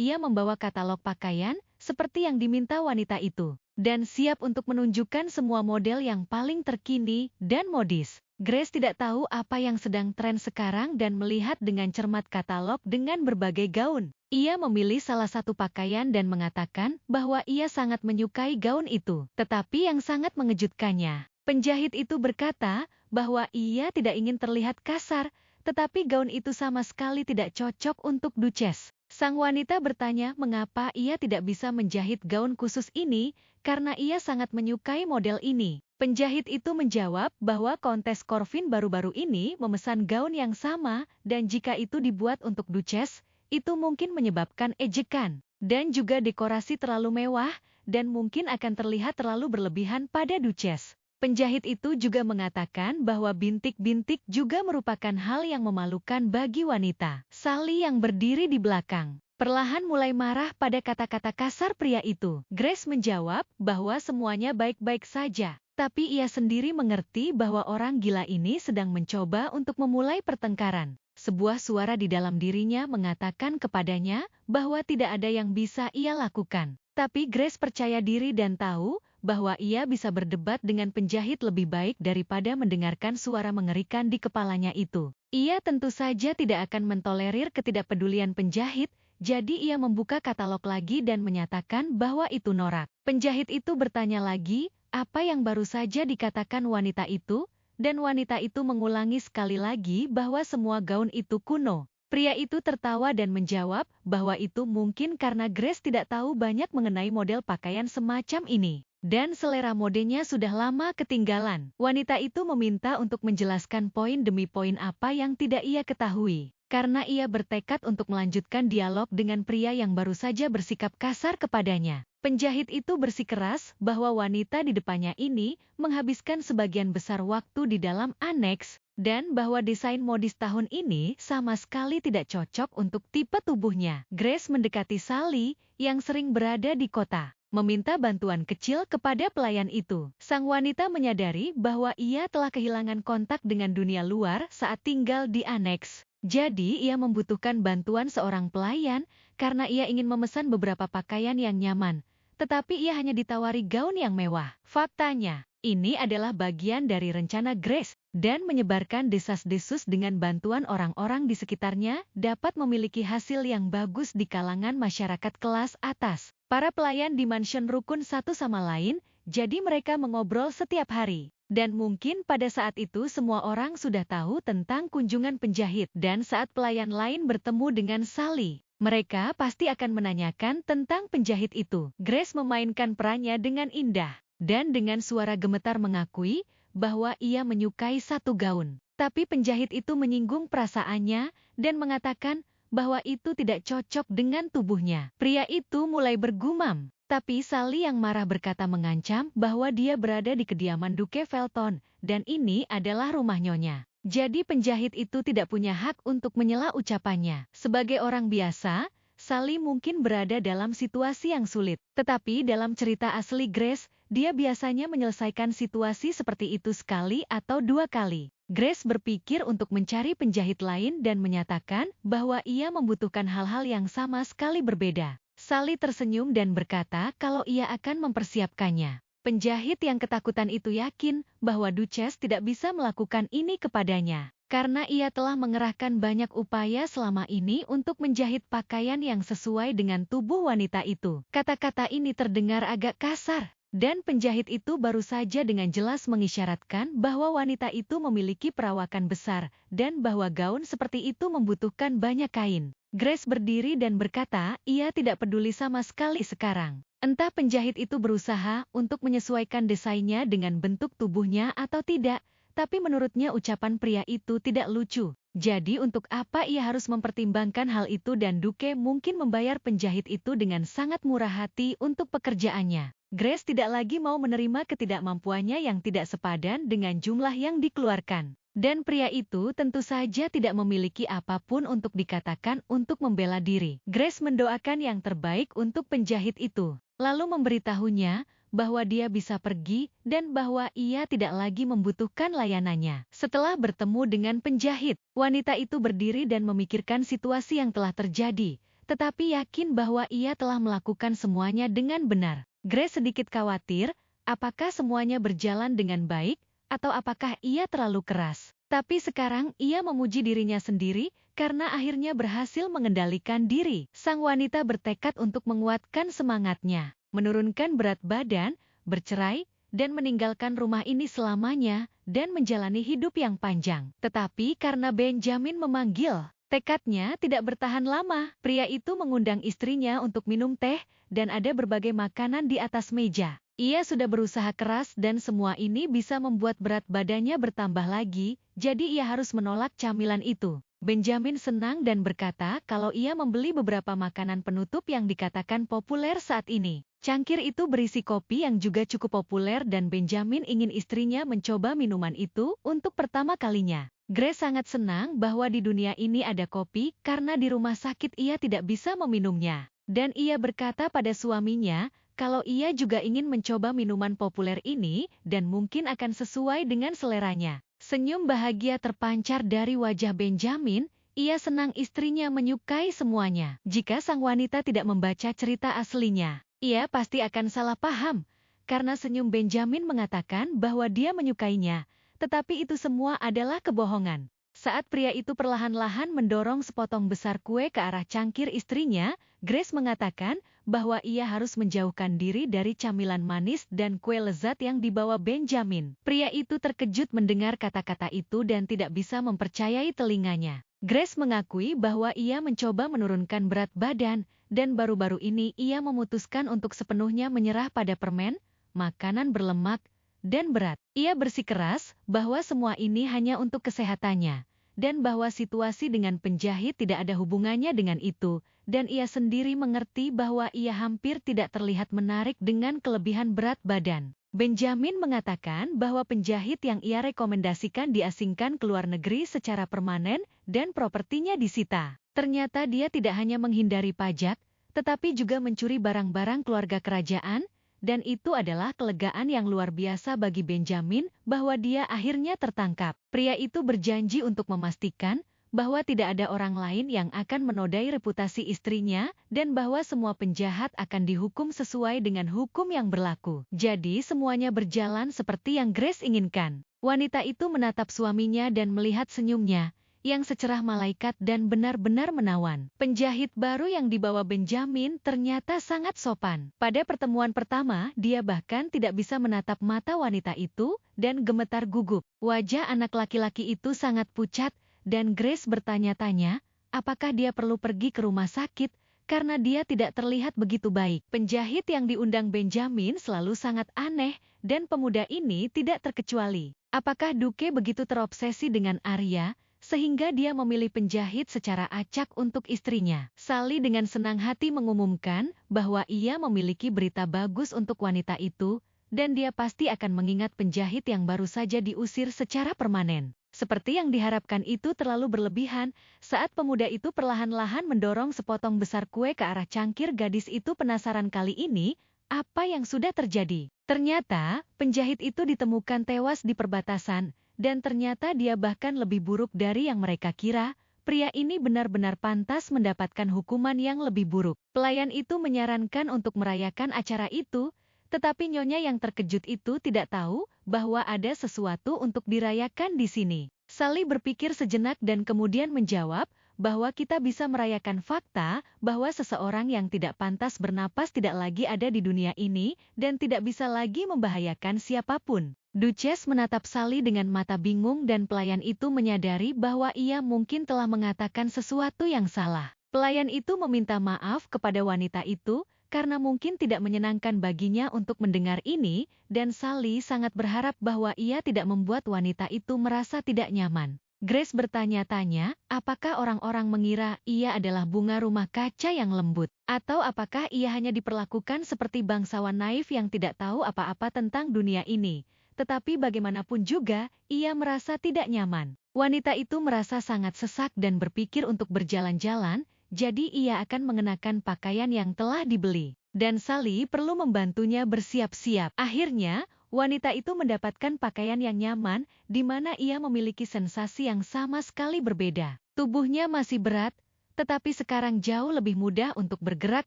Ia membawa katalog pakaian, seperti yang diminta wanita itu, dan siap untuk menunjukkan semua model yang paling terkini dan modis. Grace tidak tahu apa yang sedang tren sekarang dan melihat dengan cermat katalog dengan berbagai gaun. Ia memilih salah satu pakaian dan mengatakan bahwa ia sangat menyukai gaun itu. Tetapi yang sangat mengejutkannya, penjahit itu berkata bahwa ia tidak ingin terlihat kasar, tetapi gaun itu sama sekali tidak cocok untuk Duchess. Sang wanita bertanya mengapa ia tidak bisa menjahit gaun khusus ini, karena ia sangat menyukai model ini. Penjahit itu menjawab bahwa kontes Corvin baru-baru ini memesan gaun yang sama, dan jika itu dibuat untuk Duchess, itu mungkin menyebabkan ejekan. Dan juga dekorasi terlalu mewah, dan mungkin akan terlihat terlalu berlebihan pada Duchess. Penjahit itu juga mengatakan bahwa bintik-bintik juga merupakan hal yang memalukan bagi wanita. Sally yang berdiri di belakang perlahan mulai marah pada kata-kata kasar pria itu. Grace menjawab bahwa semuanya baik-baik saja. Tapi ia sendiri mengerti bahwa orang gila ini sedang mencoba untuk memulai pertengkaran. Sebuah suara di dalam dirinya mengatakan kepadanya bahwa tidak ada yang bisa ia lakukan. Tapi Grace percaya diri dan tahu bahwa ia bisa berdebat dengan penjahit lebih baik daripada mendengarkan suara mengerikan di kepalanya itu. Ia tentu saja tidak akan mentolerir ketidakpedulian penjahit, jadi ia membuka katalog lagi dan menyatakan bahwa itu norak. Penjahit itu bertanya lagi, apa yang baru saja dikatakan wanita itu? Dan wanita itu mengulangi sekali lagi bahwa semua gaun itu kuno. Pria itu tertawa dan menjawab bahwa itu mungkin karena Grace tidak tahu banyak mengenai model pakaian semacam ini. Dan selera modenya sudah lama ketinggalan. Wanita itu meminta untuk menjelaskan poin demi poin apa yang tidak ia ketahui. Karena ia bertekad untuk melanjutkan dialog dengan pria yang baru saja bersikap kasar kepadanya. Penjahit itu bersikeras bahwa wanita di depannya ini menghabiskan sebagian besar waktu di dalam aneks, dan bahwa desain modis tahun ini sama sekali tidak cocok untuk tipe tubuhnya. Grace mendekati Sally, yang sering berada di kota, meminta bantuan kecil kepada pelayan itu. Sang wanita menyadari bahwa ia telah kehilangan kontak dengan dunia luar saat tinggal di aneks. Jadi ia membutuhkan bantuan seorang pelayan karena ia ingin memesan beberapa pakaian yang nyaman. Tetapi ia hanya ditawari gaun yang mewah. Faktanya, ini adalah bagian dari rencana Grace, dan menyebarkan desas-desus dengan bantuan orang-orang di sekitarnya dapat memiliki hasil yang bagus di kalangan masyarakat kelas atas. Para pelayan di mansion rukun satu sama lain, jadi mereka mengobrol setiap hari. Dan mungkin pada saat itu semua orang sudah tahu tentang kunjungan penjahit. Dan saat pelayan lain bertemu dengan Sally, mereka pasti akan menanyakan tentang penjahit itu. Grace memainkan perannya dengan indah, dan dengan suara gemetar mengakui bahwa ia menyukai satu gaun. Tapi penjahit itu menyinggung perasaannya dan mengatakan bahwa itu tidak cocok dengan tubuhnya. Pria itu mulai bergumam. Tapi Sally yang marah berkata mengancam bahwa dia berada di kediaman Duke Felton, dan ini adalah rumah nyonya. Jadi penjahit itu tidak punya hak untuk menyela ucapannya. Sebagai orang biasa, Sally mungkin berada dalam situasi yang sulit. Tetapi dalam cerita asli Grace, dia biasanya menyelesaikan situasi seperti itu sekali atau dua kali. Grace berpikir untuk mencari penjahit lain dan menyatakan bahwa ia membutuhkan hal-hal yang sama sekali berbeda. Sally tersenyum dan berkata kalau ia akan mempersiapkannya. Penjahit yang ketakutan itu yakin bahwa Duchess tidak bisa melakukan ini kepadanya, karena ia telah mengerahkan banyak upaya selama ini untuk menjahit pakaian yang sesuai dengan tubuh wanita itu. Kata-kata ini terdengar agak kasar, dan penjahit itu baru saja dengan jelas mengisyaratkan bahwa wanita itu memiliki perawakan besar, dan bahwa gaun seperti itu membutuhkan banyak kain. Grace berdiri dan berkata, ia tidak peduli sama sekali sekarang. Entah penjahit itu berusaha untuk menyesuaikan desainnya dengan bentuk tubuhnya atau tidak, tapi menurutnya ucapan pria itu tidak lucu. Jadi untuk apa ia harus mempertimbangkan hal itu dan Duke mungkin membayar penjahit itu dengan sangat murah hati untuk pekerjaannya. Grace tidak lagi mau menerima ketidakmampuannya yang tidak sepadan dengan jumlah yang dikeluarkan. Dan pria itu tentu saja tidak memiliki apapun untuk dikatakan untuk membela diri. Grace mendoakan yang terbaik untuk penjahit itu, lalu memberitahunya bahwa dia bisa pergi dan bahwa ia tidak lagi membutuhkan layanannya. Setelah bertemu dengan penjahit, wanita itu berdiri dan memikirkan situasi yang telah terjadi, tetapi yakin bahwa ia telah melakukan semuanya dengan benar. Grace sedikit khawatir, apakah semuanya berjalan dengan baik, atau apakah ia terlalu keras. Tapi sekarang ia memuji dirinya sendiri karena akhirnya berhasil mengendalikan diri. Sang wanita bertekad untuk menguatkan semangatnya, menurunkan berat badan, bercerai, dan meninggalkan rumah ini selamanya, dan menjalani hidup yang panjang. Tetapi karena Benjamin memanggil, tekadnya tidak bertahan lama. Pria itu mengundang istrinya untuk minum teh, dan ada berbagai makanan di atas meja. Ia sudah berusaha keras dan semua ini bisa membuat berat badannya bertambah lagi, jadi ia harus menolak camilan itu. Benjamin senang dan berkata kalau ia membeli beberapa makanan penutup yang dikatakan populer saat ini. Cangkir itu berisi kopi yang juga cukup populer dan Benjamin ingin istrinya mencoba minuman itu untuk pertama kalinya. Grace sangat senang bahwa di dunia ini ada kopi karena di rumah sakit ia tidak bisa meminumnya. Dan ia berkata pada suaminya, kalau ia juga ingin mencoba minuman populer ini, dan mungkin akan sesuai dengan seleranya. Senyum bahagia terpancar dari wajah Benjamin, ia senang istrinya menyukai semuanya. Jika sang wanita tidak membaca cerita aslinya, ia pasti akan salah paham, karena senyum Benjamin mengatakan bahwa dia menyukainya, tetapi itu semua adalah kebohongan. Saat pria itu perlahan-lahan mendorong sepotong besar kue ke arah cangkir istrinya, Grace mengatakan bahwa ia harus menjauhkan diri dari camilan manis dan kue lezat yang dibawa Benjamin. Pria itu terkejut mendengar kata-kata itu dan tidak bisa mempercayai telinganya. Grace mengakui bahwa ia mencoba menurunkan berat badan, dan baru-baru ini ia memutuskan untuk sepenuhnya menyerah pada permen, makanan berlemak, dan berat. Ia bersikeras bahwa semua ini hanya untuk kesehatannya, dan bahwa situasi dengan penjahit tidak ada hubungannya dengan itu, dan ia sendiri mengerti bahwa ia hampir tidak terlihat menarik dengan kelebihan berat badan. Benjamin mengatakan bahwa penjahit yang ia rekomendasikan diasingkan ke luar negeri secara permanen dan propertinya disita. Ternyata dia tidak hanya menghindari pajak, tetapi juga mencuri barang-barang keluarga kerajaan, dan itu adalah kelegaan yang luar biasa bagi Benjamin bahwa dia akhirnya tertangkap. Pria itu berjanji untuk memastikan bahwa tidak ada orang lain yang akan menodai reputasi istrinya dan bahwa semua penjahat akan dihukum sesuai dengan hukum yang berlaku. Jadi semuanya berjalan seperti yang Grace inginkan. Wanita itu menatap suaminya dan melihat senyumnya. yang secerah malaikat dan benar-benar menawan. Penjahit baru yang dibawa Benjamin ternyata sangat sopan. Pada pertemuan pertama, dia bahkan tidak bisa menatap mata wanita itu dan gemetar gugup. Wajah anak laki-laki itu sangat pucat dan Grace bertanya-tanya, apakah dia perlu pergi ke rumah sakit karena dia tidak terlihat begitu baik. Penjahit yang diundang Benjamin selalu sangat aneh dan pemuda ini tidak terkecuali. Apakah Duke begitu terobsesi dengan Arya sehingga dia memilih penjahit secara acak untuk istrinya? Sally dengan senang hati mengumumkan bahwa ia memiliki berita bagus untuk wanita itu dan dia pasti akan mengingat penjahit yang baru saja diusir secara permanen. Seperti yang diharapkan itu terlalu berlebihan saat pemuda itu perlahan-lahan mendorong sepotong besar kue ke arah cangkir gadis itu. Penasaran kali ini apa yang sudah terjadi. Ternyata penjahit itu ditemukan tewas di perbatasan dan ternyata dia bahkan lebih buruk dari yang mereka kira. Pria ini benar-benar pantas mendapatkan hukuman yang lebih buruk. Pelayan itu menyarankan untuk merayakan acara itu, tetapi Nyonya yang terkejut itu tidak tahu bahwa ada sesuatu untuk dirayakan di sini. Sally berpikir sejenak dan kemudian menjawab bahwa kita bisa merayakan fakta bahwa seseorang yang tidak pantas bernapas tidak lagi ada di dunia ini dan tidak bisa lagi membahayakan siapapun. Duchess menatap Sally dengan mata bingung dan pelayan itu menyadari bahwa ia mungkin telah mengatakan sesuatu yang salah. Pelayan itu meminta maaf kepada wanita itu karena mungkin tidak menyenangkan baginya untuk mendengar ini, dan Sally sangat berharap bahwa ia tidak membuat wanita itu merasa tidak nyaman. Grace bertanya-tanya, apakah orang-orang mengira ia adalah bunga rumah kaca yang lembut? Atau apakah ia hanya diperlakukan seperti bangsawan naif yang tidak tahu apa-apa tentang dunia ini? Tetapi bagaimanapun juga, ia merasa tidak nyaman. Wanita itu merasa sangat sesak dan berpikir untuk berjalan-jalan, jadi ia akan mengenakan pakaian yang telah dibeli. Dan Sally perlu membantunya bersiap-siap. Akhirnya, wanita itu mendapatkan pakaian yang nyaman, di mana ia memiliki sensasi yang sama sekali berbeda. Tubuhnya masih berat, tetapi sekarang jauh lebih mudah untuk bergerak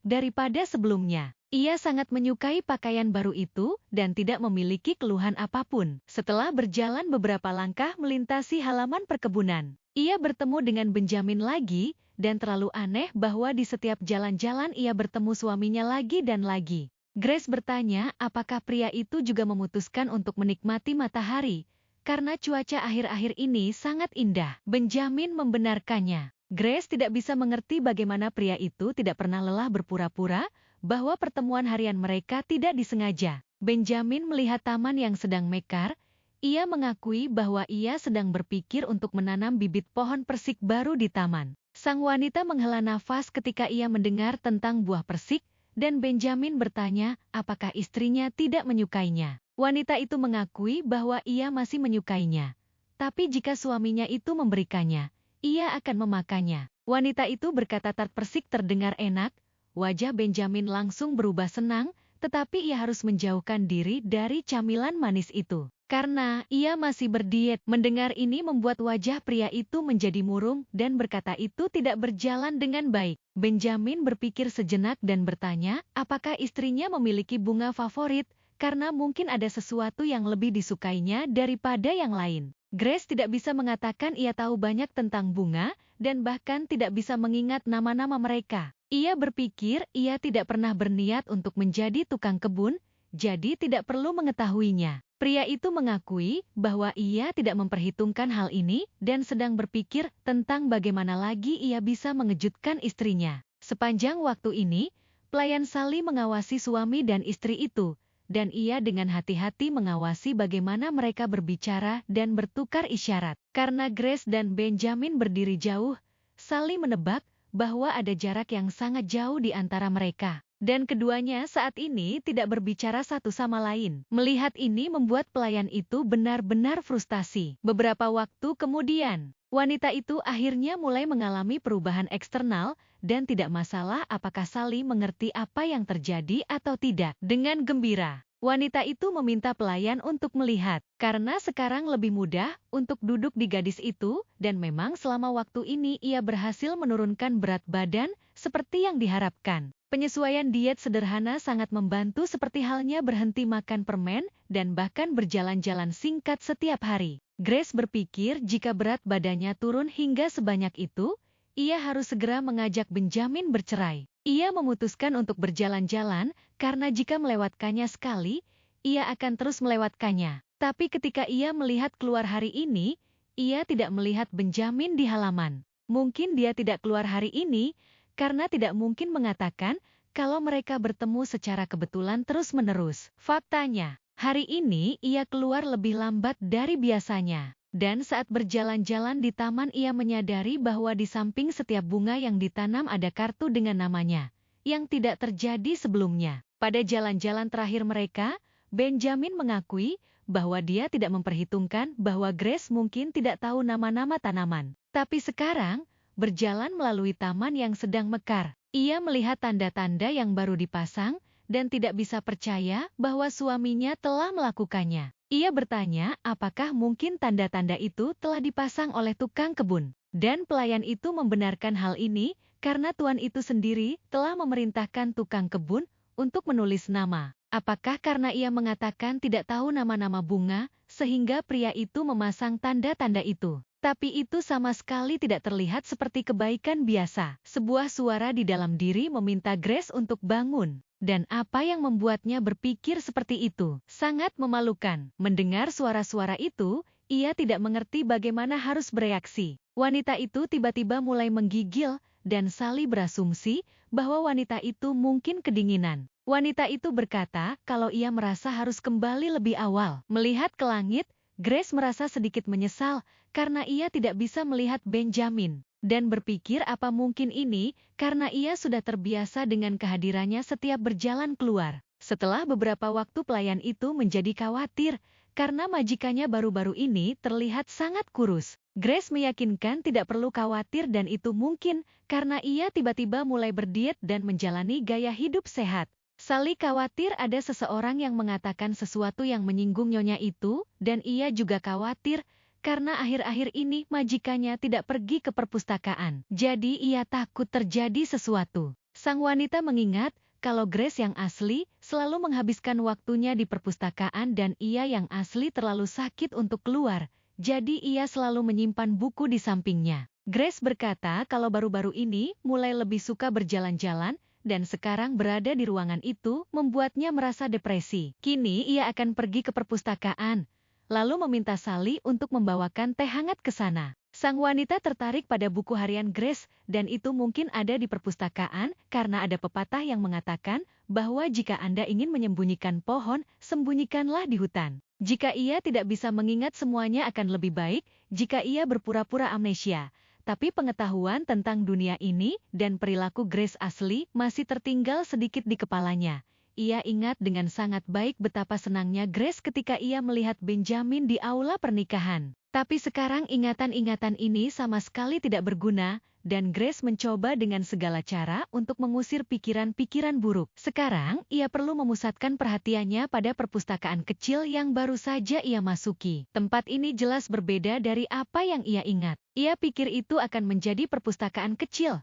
daripada sebelumnya. Ia sangat menyukai pakaian baru itu dan tidak memiliki keluhan apapun. Setelah berjalan beberapa langkah melintasi halaman perkebunan, ia bertemu dengan Benjamin lagi, dan terlalu aneh bahwa di setiap jalan-jalan ia bertemu suaminya lagi dan lagi. Grace bertanya apakah pria itu juga memutuskan untuk menikmati matahari, karena cuaca akhir-akhir ini sangat indah. Benjamin membenarkannya. Grace tidak bisa mengerti bagaimana pria itu tidak pernah lelah berpura-pura bahwa pertemuan harian mereka tidak disengaja. Benjamin melihat taman yang sedang mekar. Ia mengakui bahwa ia sedang berpikir untuk menanam bibit pohon persik baru di taman. Sang wanita menghela nafas ketika ia mendengar tentang buah persik, dan Benjamin bertanya apakah istrinya tidak menyukainya. Wanita itu mengakui bahwa ia masih menyukainya. Tapi jika suaminya itu memberikannya, ia akan memakannya. Wanita itu berkata tart persik terdengar enak. Wajah Benjamin langsung berubah senang, tetapi ia harus menjauhkan diri dari camilan manis itu. Karena ia masih berdiet. Mendengar ini membuat wajah pria itu menjadi murung dan berkata itu tidak berjalan dengan baik. Benjamin berpikir sejenak dan bertanya, apakah istrinya memiliki bunga favorit, karena mungkin ada sesuatu yang lebih disukainya daripada yang lain. Grace tidak bisa mengatakan ia tahu banyak tentang bunga, dan bahkan tidak bisa mengingat nama-nama mereka. Ia berpikir ia tidak pernah berniat untuk menjadi tukang kebun, jadi tidak perlu mengetahuinya. Pria itu mengakui bahwa ia tidak memperhitungkan hal ini dan sedang berpikir tentang bagaimana lagi ia bisa mengejutkan istrinya. Sepanjang waktu ini, pelayan Sally mengawasi suami dan istri itu, dan ia dengan hati-hati mengawasi bagaimana mereka berbicara dan bertukar isyarat. Karena Grace dan Benjamin berdiri jauh, Sally menebak bahwa ada jarak yang sangat jauh di antara mereka. Dan keduanya saat ini tidak berbicara satu sama lain. Melihat ini membuat pelayan itu benar-benar frustasi. Beberapa waktu kemudian, wanita itu akhirnya mulai mengalami perubahan eksternal, dan tidak masalah apakah Sally mengerti apa yang terjadi atau tidak. Dengan gembira, wanita itu meminta pelayan untuk melihat, karena sekarang lebih mudah untuk duduk di gadis itu, dan memang selama waktu ini ia berhasil menurunkan berat badan seperti yang diharapkan. Penyesuaian diet sederhana sangat membantu seperti halnya berhenti makan permen dan bahkan berjalan-jalan singkat setiap hari. Grace berpikir jika berat badannya turun hingga sebanyak itu, ia harus segera mengajak Benjamin bercerai. Ia memutuskan untuk berjalan-jalan karena jika melewatkannya sekali, ia akan terus melewatkannya. Tapi ketika ia melihat keluar hari ini, ia tidak melihat Benjamin di halaman. Mungkin dia tidak keluar hari ini karena tidak mungkin mengatakan kalau mereka bertemu secara kebetulan terus-menerus. Faktanya, hari ini ia keluar lebih lambat dari biasanya. Dan saat berjalan-jalan di taman ia menyadari bahwa di samping setiap bunga yang ditanam ada kartu dengan namanya, yang tidak terjadi sebelumnya. Pada jalan-jalan terakhir mereka, Benjamin mengakui bahwa dia tidak memperhitungkan bahwa Grace mungkin tidak tahu nama-nama tanaman. Tapi sekarang, berjalan melalui taman yang sedang mekar, ia melihat tanda-tanda yang baru dipasang dan tidak bisa percaya bahwa suaminya telah melakukannya. Ia bertanya apakah mungkin tanda-tanda itu telah dipasang oleh tukang kebun. Dan pelayan itu membenarkan hal ini karena tuan itu sendiri telah memerintahkan tukang kebun untuk menulis nama. Apakah karena ia mengatakan tidak tahu nama-nama bunga, sehingga pria itu memasang tanda-tanda itu? Tapi itu sama sekali tidak terlihat seperti kebaikan biasa. Sebuah suara di dalam diri meminta Grace untuk bangun. Dan apa yang membuatnya berpikir seperti itu? Sangat memalukan. Mendengar suara-suara itu, ia tidak mengerti bagaimana harus bereaksi. Wanita itu tiba-tiba mulai menggigil, dan Sally berasumsi bahwa wanita itu mungkin kedinginan. Wanita itu berkata kalau ia merasa harus kembali lebih awal. Melihat ke langit, Grace merasa sedikit menyesal karena ia tidak bisa melihat Benjamin. Dan berpikir apa mungkin ini karena ia sudah terbiasa dengan kehadirannya setiap berjalan keluar. Setelah beberapa waktu pelayan itu menjadi khawatir karena majikannya baru-baru ini terlihat sangat kurus. Grace meyakinkan tidak perlu khawatir dan itu mungkin karena ia tiba-tiba mulai berdiet dan menjalani gaya hidup sehat. Sally khawatir ada seseorang yang mengatakan sesuatu yang menyinggung nyonya itu, dan ia juga khawatir karena akhir-akhir ini majikannya tidak pergi ke perpustakaan. Jadi ia takut terjadi sesuatu. Sang wanita mengingat kalau Grace yang asli selalu menghabiskan waktunya di perpustakaan dan ia yang asli terlalu sakit untuk keluar, jadi ia selalu menyimpan buku di sampingnya. Grace berkata kalau baru-baru ini mulai lebih suka berjalan-jalan, dan sekarang berada di ruangan itu membuatnya merasa depresi. Kini ia akan pergi ke perpustakaan, lalu meminta Sally untuk membawakan teh hangat ke sana. Sang wanita tertarik pada buku harian Grace, dan itu mungkin ada di perpustakaan karena ada pepatah yang mengatakan bahwa jika Anda ingin menyembunyikan pohon, sembunyikanlah di hutan. Jika ia tidak bisa mengingat semuanya akan lebih baik jika ia berpura-pura amnesia. Tapi pengetahuan tentang dunia ini dan perilaku Grace asli masih tertinggal sedikit di kepalanya. Ia ingat dengan sangat baik betapa senangnya Grace ketika ia melihat Benjamin di aula pernikahan. Tapi sekarang ingatan-ingatan ini sama sekali tidak berguna, dan Grace mencoba dengan segala cara untuk mengusir pikiran-pikiran buruk. Sekarang, ia perlu memusatkan perhatiannya pada perpustakaan kecil yang baru saja ia masuki. Tempat ini jelas berbeda dari apa yang ia ingat. Ia pikir itu akan menjadi perpustakaan kecil.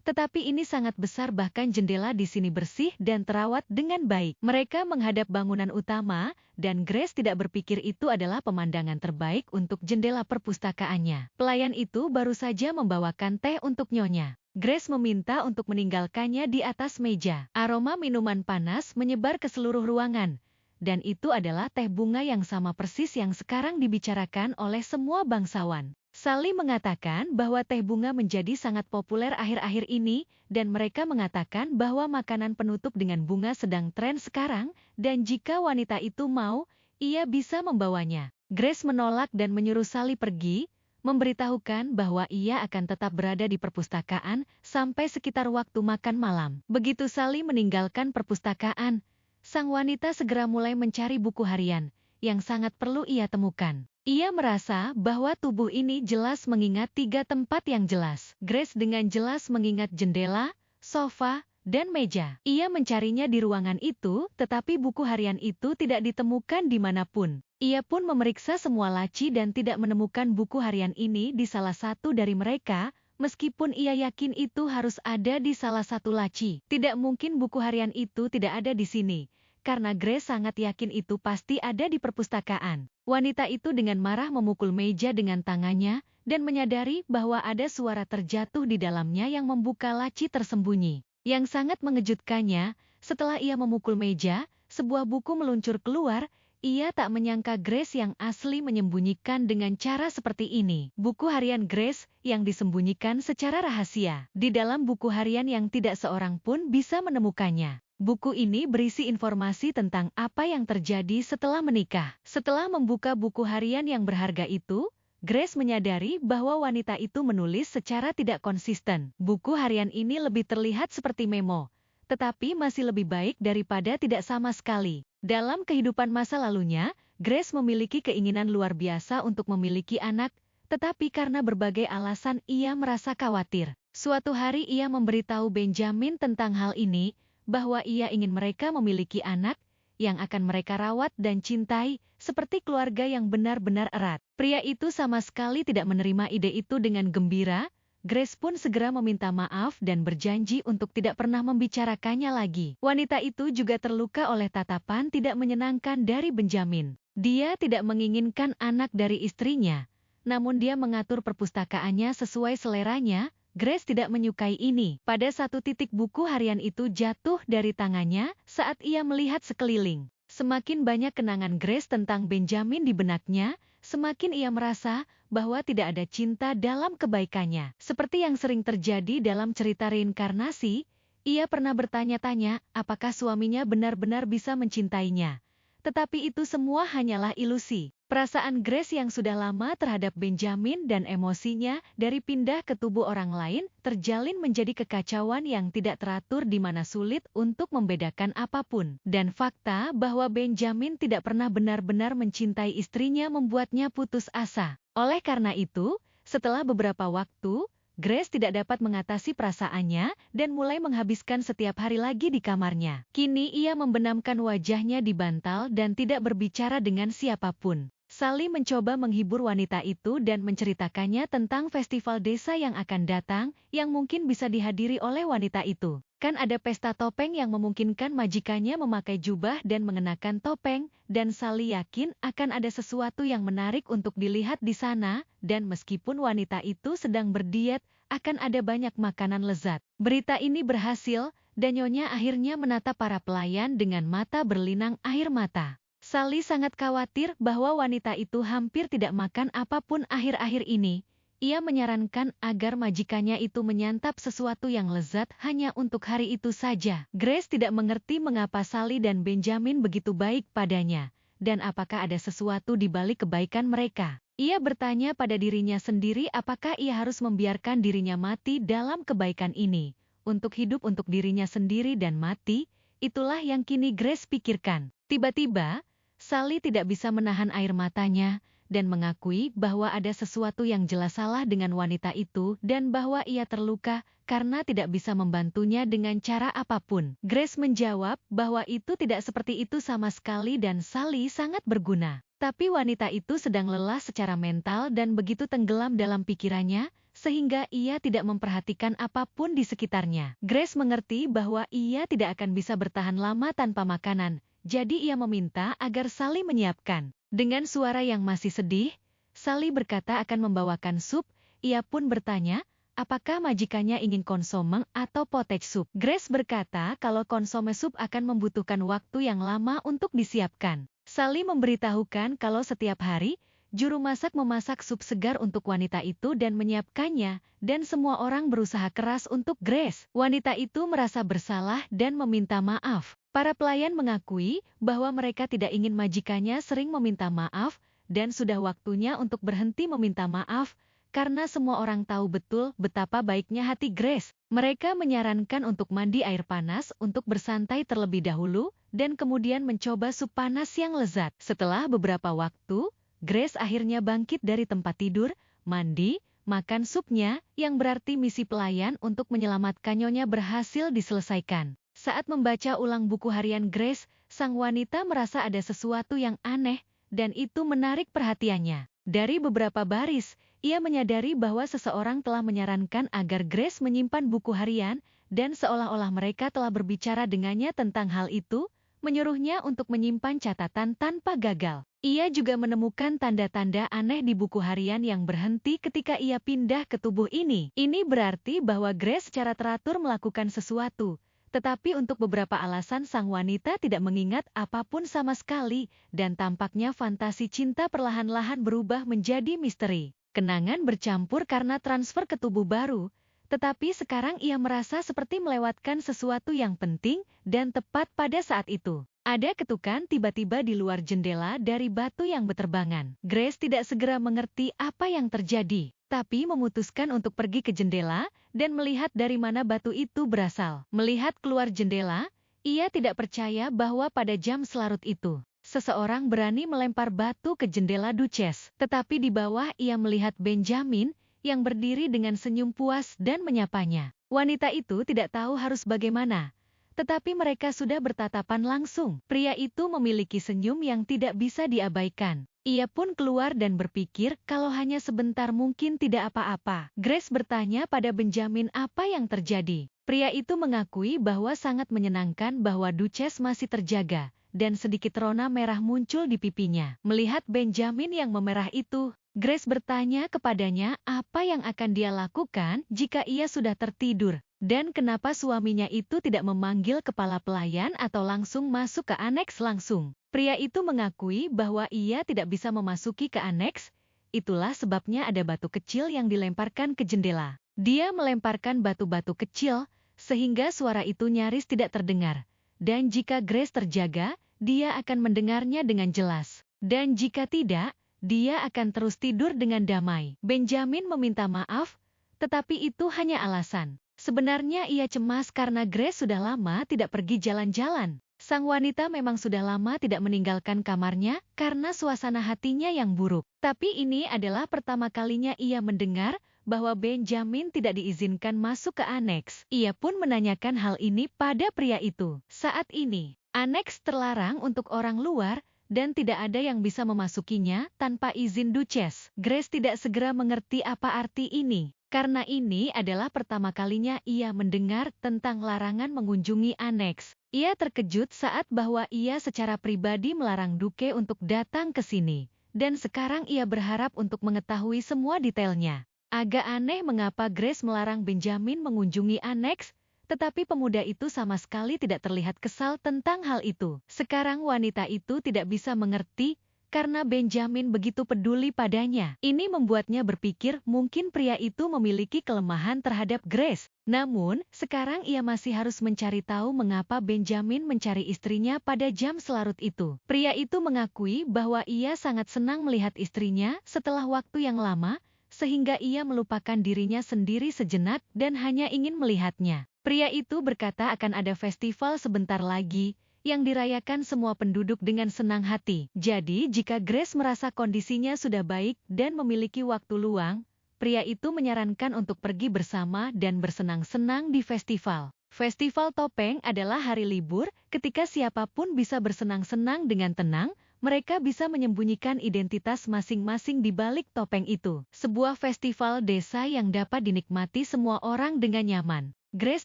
Tetapi ini sangat besar, bahkan jendela di sini bersih dan terawat dengan baik. Mereka menghadap bangunan utama, dan Grace tidak berpikir itu adalah pemandangan terbaik untuk jendela perpustakaannya. Pelayan itu baru saja membawakan teh untuk nyonya. Grace meminta untuk meninggalkannya di atas meja. Aroma minuman panas menyebar ke seluruh ruangan. Dan itu adalah teh bunga yang sama persis yang sekarang dibicarakan oleh semua bangsawan. Sally mengatakan bahwa teh bunga menjadi sangat populer akhir-akhir ini, dan mereka mengatakan bahwa makanan penutup dengan bunga sedang tren sekarang, dan jika wanita itu mau, ia bisa membawanya. Grace menolak dan menyuruh Sally pergi, memberitahukan bahwa ia akan tetap berada di perpustakaan sampai sekitar waktu makan malam. Begitu Sally meninggalkan perpustakaan, sang wanita segera mulai mencari buku harian, yang sangat perlu ia temukan. Ia merasa bahwa tubuh ini jelas mengingat 3 tempat yang jelas. Grace dengan jelas mengingat jendela, sofa, dan meja. Ia mencarinya di ruangan itu, tetapi buku harian itu tidak ditemukan dimanapun. Ia pun memeriksa semua laci dan tidak menemukan buku harian ini di salah satu dari mereka, meskipun ia yakin itu harus ada di salah satu laci. Tidak mungkin buku harian itu tidak ada di sini, karena Grace sangat yakin itu pasti ada di perpustakaan. Wanita itu dengan marah memukul meja dengan tangannya, dan menyadari bahwa ada suara terjatuh di dalamnya yang membuka laci tersembunyi. Yang sangat mengejutkannya, setelah ia memukul meja, sebuah buku meluncur keluar. Ia tak menyangka Grace yang asli menyembunyikan dengan cara seperti ini. Buku harian Grace yang disembunyikan secara rahasia. Di dalam buku harian yang tidak seorang pun bisa menemukannya. Buku ini berisi informasi tentang apa yang terjadi setelah menikah. Setelah membuka buku harian yang berharga itu, Grace menyadari bahwa wanita itu menulis secara tidak konsisten. Buku harian ini lebih terlihat seperti memo, tetapi masih lebih baik daripada tidak sama sekali. Dalam kehidupan masa lalunya, Grace memiliki keinginan luar biasa untuk memiliki anak, tetapi karena berbagai alasan ia merasa khawatir. Suatu hari ia memberitahu Benjamin tentang hal ini, bahwa ia ingin mereka memiliki anak, yang akan mereka rawat dan cintai, seperti keluarga yang benar-benar erat. Pria itu sama sekali tidak menerima ide itu dengan gembira. Grace pun segera meminta maaf dan berjanji untuk tidak pernah membicarakannya lagi. Wanita itu juga terluka oleh tatapan tidak menyenangkan dari Benjamin. Dia tidak menginginkan anak dari istrinya, namun dia mengatur perpustakaannya sesuai seleranya. Grace tidak menyukai ini. Pada satu titik buku harian itu jatuh dari tangannya saat ia melihat sekeliling. Semakin banyak kenangan Grace tentang Benjamin di benaknya, semakin ia merasa bahwa tidak ada cinta dalam kebaikannya. Seperti yang sering terjadi dalam cerita reinkarnasi, ia pernah bertanya-tanya apakah suaminya benar-benar bisa mencintainya. Tetapi itu semua hanyalah ilusi. Perasaan Grace yang sudah lama terhadap Benjamin dan emosinya dari pindah ke tubuh orang lain terjalin menjadi kekacauan yang tidak teratur di mana sulit untuk membedakan apapun. Dan fakta bahwa Benjamin tidak pernah benar-benar mencintai istrinya membuatnya putus asa. Oleh karena itu, setelah beberapa waktu, Grace tidak dapat mengatasi perasaannya dan mulai menghabiskan setiap hari lagi di kamarnya. Kini ia membenamkan wajahnya di bantal dan tidak berbicara dengan siapapun. Sally mencoba menghibur wanita itu dan menceritakannya tentang festival desa yang akan datang, yang mungkin bisa dihadiri oleh wanita itu. Kan ada pesta topeng yang memungkinkan majikannya memakai jubah dan mengenakan topeng, dan Sally yakin akan ada sesuatu yang menarik untuk dilihat di sana, dan meskipun wanita itu sedang berdiet, akan ada banyak makanan lezat. Berita ini berhasil, dan Nyonya akhirnya menatap para pelayan dengan mata berlinang air mata. Sally sangat khawatir bahwa wanita itu hampir tidak makan apapun akhir-akhir ini. Ia menyarankan agar majikannya itu menyantap sesuatu yang lezat hanya untuk hari itu saja. Grace tidak mengerti mengapa Sally dan Benjamin begitu baik padanya, dan apakah ada sesuatu di balik kebaikan mereka. Ia bertanya pada dirinya sendiri apakah ia harus membiarkan dirinya mati dalam kebaikan ini. Untuk hidup untuk dirinya sendiri dan mati, itulah yang kini Grace pikirkan. Tiba-tiba, Sally tidak bisa menahan air matanya, dan mengakui bahwa ada sesuatu yang jelas salah dengan wanita itu dan bahwa ia terluka karena tidak bisa membantunya dengan cara apapun. Grace menjawab bahwa itu tidak seperti itu sama sekali dan Sally sangat berguna. Tapi wanita itu sedang lelah secara mental dan begitu tenggelam dalam pikirannya, sehingga ia tidak memperhatikan apapun di sekitarnya. Grace mengerti bahwa ia tidak akan bisa bertahan lama tanpa makanan, jadi ia meminta agar Sally menyiapkan. Dengan suara yang masih sedih, Sally berkata akan membawakan sup. Ia pun bertanya, apakah majikannya ingin konsomeng atau potage soup. Grace berkata kalau konsome sup akan membutuhkan waktu yang lama untuk disiapkan. Sally memberitahukan kalau setiap hari, juru masak memasak sup segar untuk wanita itu dan menyiapkannya, dan semua orang berusaha keras untuk Grace. Wanita itu merasa bersalah dan meminta maaf. Para pelayan mengakui bahwa mereka tidak ingin majikannya sering meminta maaf, dan sudah waktunya untuk berhenti meminta maaf, karena semua orang tahu betul betapa baiknya hati Grace. Mereka menyarankan untuk mandi air panas untuk bersantai terlebih dahulu, dan kemudian mencoba sup panas yang lezat. Setelah beberapa waktu, Grace akhirnya bangkit dari tempat tidur, mandi, makan supnya, yang berarti misi pelayan untuk menyelamatkan Nyonya berhasil diselesaikan. Saat membaca ulang buku harian Grace, sang wanita merasa ada sesuatu yang aneh, dan itu menarik perhatiannya. Dari beberapa baris, ia menyadari bahwa seseorang telah menyarankan agar Grace menyimpan buku harian, dan seolah-olah mereka telah berbicara dengannya tentang hal itu, menyuruhnya untuk menyimpan catatan tanpa gagal. Ia juga menemukan tanda-tanda aneh di buku harian yang berhenti ketika ia pindah ke tubuh ini. Ini berarti bahwa Grace secara teratur melakukan sesuatu, tetapi untuk beberapa alasan sang wanita tidak mengingat apapun sama sekali, dan tampaknya fantasi cinta perlahan-lahan berubah menjadi misteri. Kenangan bercampur karena transfer ke tubuh baru, tetapi sekarang ia merasa seperti melewatkan sesuatu yang penting dan tepat pada saat itu. Ada ketukan tiba-tiba di luar jendela dari batu yang berterbangan. Grace tidak segera mengerti apa yang terjadi, tapi memutuskan untuk pergi ke jendela dan melihat dari mana batu itu berasal. Melihat keluar jendela, ia tidak percaya bahwa pada jam selarut itu, seseorang berani melempar batu ke jendela Duchess. Tetapi di bawah ia melihat Benjamin yang berdiri dengan senyum puas dan menyapanya. Wanita itu tidak tahu harus bagaimana, tetapi mereka sudah bertatapan langsung. Pria itu memiliki senyum yang tidak bisa diabaikan. Ia pun keluar dan berpikir kalau hanya sebentar mungkin tidak apa-apa. Grace bertanya pada Benjamin apa yang terjadi. Pria itu mengakui bahwa sangat menyenangkan bahwa Duchess masih terjaga, dan sedikit rona merah muncul di pipinya. Melihat Benjamin yang memerah itu, Grace bertanya kepadanya apa yang akan dia lakukan jika ia sudah tertidur, dan kenapa suaminya itu tidak memanggil kepala pelayan atau langsung masuk ke aneks langsung. Pria itu mengakui bahwa ia tidak bisa memasuki ke aneks, itulah sebabnya ada batu kecil yang dilemparkan ke jendela. Dia melemparkan batu-batu kecil, sehingga suara itu nyaris tidak terdengar, dan jika Grace terjaga, dia akan mendengarnya dengan jelas, dan jika tidak, dia akan terus tidur dengan damai. Benjamin meminta maaf, tetapi itu hanya alasan. Sebenarnya ia cemas karena Grace sudah lama tidak pergi jalan-jalan. Sang wanita memang sudah lama tidak meninggalkan kamarnya karena suasana hatinya yang buruk. Tapi ini adalah pertama kalinya ia mendengar bahwa Benjamin tidak diizinkan masuk ke aneks. Ia pun menanyakan hal ini pada pria itu. Saat ini, aneks terlarang untuk orang luar, dan tidak ada yang bisa memasukinya tanpa izin Duchess. Grace tidak segera mengerti apa arti ini, karena ini adalah pertama kalinya ia mendengar tentang larangan mengunjungi aneks. Ia terkejut saat bahwa ia secara pribadi melarang Duke untuk datang ke sini, dan sekarang ia berharap untuk mengetahui semua detailnya. Agak aneh mengapa Grace melarang Benjamin mengunjungi aneks, tetapi pemuda itu sama sekali tidak terlihat kesal tentang hal itu. Sekarang wanita itu tidak bisa mengerti karena Benjamin begitu peduli padanya. Ini membuatnya berpikir mungkin pria itu memiliki kelemahan terhadap Grace. Namun, sekarang ia masih harus mencari tahu mengapa Benjamin mencari istrinya pada jam selarut itu. Pria itu mengakui bahwa ia sangat senang melihat istrinya setelah waktu yang lama, sehingga ia melupakan dirinya sendiri sejenak dan hanya ingin melihatnya. Pria itu berkata akan ada festival sebentar lagi, yang dirayakan semua penduduk dengan senang hati. Jadi, jika Grace merasa kondisinya sudah baik dan memiliki waktu luang, pria itu menyarankan untuk pergi bersama dan bersenang-senang di festival. Festival topeng adalah hari libur, ketika siapapun bisa bersenang-senang dengan tenang. Mereka bisa menyembunyikan identitas masing-masing di balik topeng itu. Sebuah festival desa yang dapat dinikmati semua orang dengan nyaman. Grace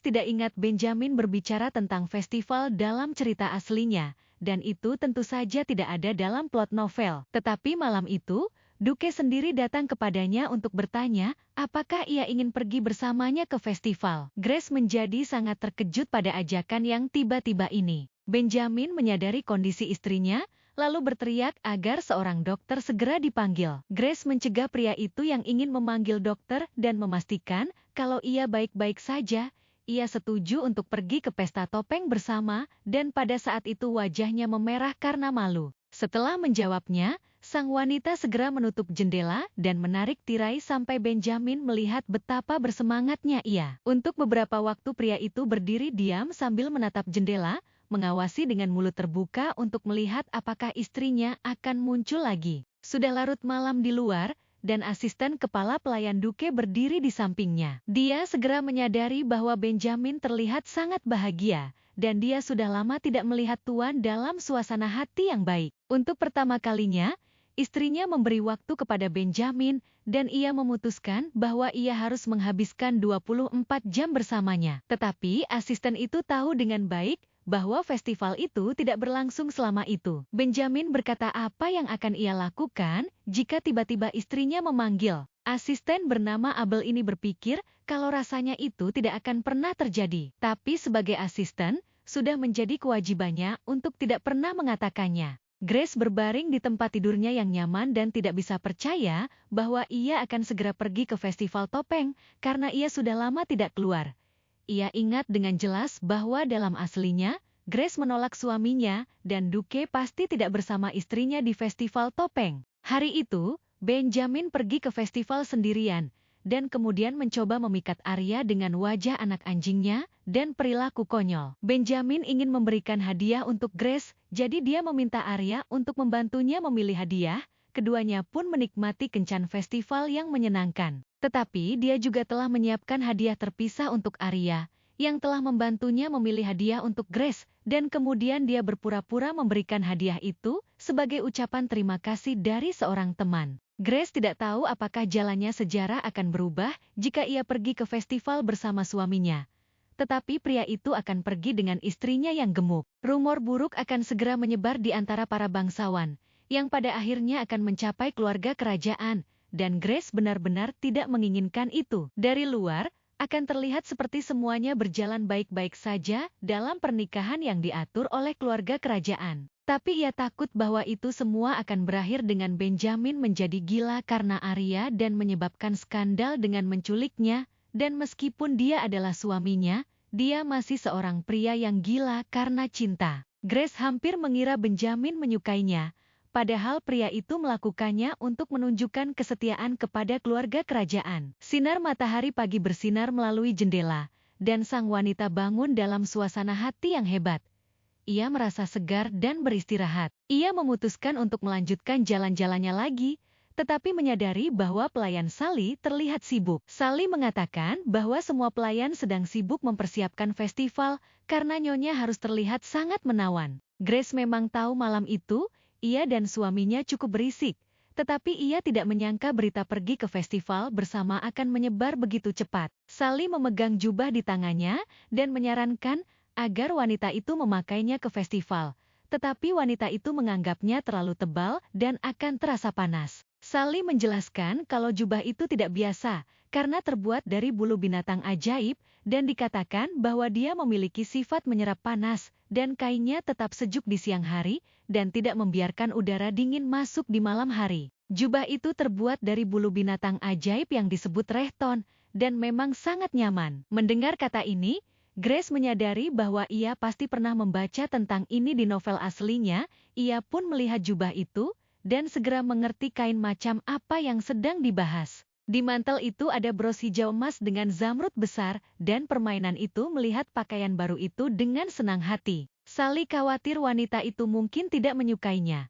tidak ingat Benjamin berbicara tentang festival dalam cerita aslinya, dan itu tentu saja tidak ada dalam plot novel. Tetapi malam itu, Duke sendiri datang kepadanya untuk bertanya, apakah ia ingin pergi bersamanya ke festival. Grace menjadi sangat terkejut pada ajakan yang tiba-tiba ini. Benjamin menyadari kondisi istrinya, lalu berteriak agar seorang dokter segera dipanggil. Grace mencegah pria itu yang ingin memanggil dokter dan memastikan kalau ia baik-baik saja. Ia setuju untuk pergi ke pesta topeng bersama, dan pada saat itu wajahnya memerah karena malu. Setelah menjawabnya, sang wanita segera menutup jendela dan menarik tirai sampai Benjamin melihat betapa bersemangatnya ia. Untuk beberapa waktu pria itu berdiri diam sambil menatap jendela, mengawasi dengan mulut terbuka untuk melihat apakah istrinya akan muncul lagi. Sudah larut malam di luar, dan asisten kepala pelayan Duke berdiri di sampingnya. Dia segera menyadari bahwa Benjamin terlihat sangat bahagia, dan dia sudah lama tidak melihat tuan dalam suasana hati yang baik. Untuk pertama kalinya, istrinya memberi waktu kepada Benjamin, dan ia memutuskan bahwa ia harus menghabiskan 24 jam bersamanya. Tetapi asisten itu tahu dengan baik bahwa festival itu tidak berlangsung selama itu. Benjamin berkata apa yang akan ia lakukan jika tiba-tiba istrinya memanggil. Asisten bernama Abel ini berpikir kalau rasanya itu tidak akan pernah terjadi. Tapi sebagai asisten, sudah menjadi kewajibannya untuk tidak pernah mengatakannya. Grace berbaring di tempat tidurnya yang nyaman dan tidak bisa percaya bahwa ia akan segera pergi ke festival topeng karena ia sudah lama tidak keluar. Ia ingat dengan jelas bahwa dalam aslinya, Grace menolak suaminya dan Duke pasti tidak bersama istrinya di festival topeng. Hari itu, Benjamin pergi ke festival sendirian, dan kemudian mencoba memikat Arya dengan wajah anak anjingnya dan perilaku konyol. Benjamin ingin memberikan hadiah untuk Grace, jadi dia meminta Arya untuk membantunya memilih hadiah. Keduanya pun menikmati kencan festival yang menyenangkan. Tetapi dia juga telah menyiapkan hadiah terpisah untuk Arya, yang telah membantunya memilih hadiah untuk Grace, dan kemudian dia berpura-pura memberikan hadiah itu sebagai ucapan terima kasih dari seorang teman. Grace tidak tahu apakah jalannya sejarah akan berubah jika ia pergi ke festival bersama suaminya. Tetapi pria itu akan pergi dengan istrinya yang gemuk. Rumor buruk akan segera menyebar di antara para bangsawan, yang pada akhirnya akan mencapai keluarga kerajaan, dan Grace benar-benar tidak menginginkan itu. Dari luar, akan terlihat seperti semuanya berjalan baik-baik saja dalam pernikahan yang diatur oleh keluarga kerajaan. Tapi ia takut bahwa itu semua akan berakhir dengan Benjamin menjadi gila karena Arya dan menyebabkan skandal dengan menculiknya, dan meskipun dia adalah suaminya, dia masih seorang pria yang gila karena cinta. Grace hampir mengira Benjamin menyukainya, padahal pria itu melakukannya untuk menunjukkan kesetiaan kepada keluarga kerajaan. Sinar matahari pagi bersinar melalui jendela, dan sang wanita bangun dalam suasana hati yang hebat. Ia merasa segar dan beristirahat. Ia memutuskan untuk melanjutkan jalan-jalannya lagi, tetapi menyadari bahwa pelayan Sally terlihat sibuk. Sally mengatakan bahwa semua pelayan sedang sibuk mempersiapkan festival karena nyonya harus terlihat sangat menawan. Grace memang tahu malam itu, ia dan suaminya cukup berisik, tetapi ia tidak menyangka berita pergi ke festival bersama akan menyebar begitu cepat. Sally memegang jubah di tangannya dan menyarankan agar wanita itu memakainya ke festival, tetapi wanita itu menganggapnya terlalu tebal dan akan terasa panas. Sally menjelaskan kalau jubah itu tidak biasa, karena terbuat dari bulu binatang ajaib, dan dikatakan bahwa dia memiliki sifat menyerap panas, dan kainnya tetap sejuk di siang hari, dan tidak membiarkan udara dingin masuk di malam hari. Jubah itu terbuat dari bulu binatang ajaib yang disebut rehton, dan memang sangat nyaman. Mendengar kata ini, Grace menyadari bahwa ia pasti pernah membaca tentang ini di novel aslinya. Ia pun melihat jubah itu, dan segera mengerti kain macam apa yang sedang dibahas. Di mantel itu ada bros hijau emas dengan zamrud besar, dan permainan itu melihat pakaian baru itu dengan senang hati. Sally khawatir wanita itu mungkin tidak menyukainya.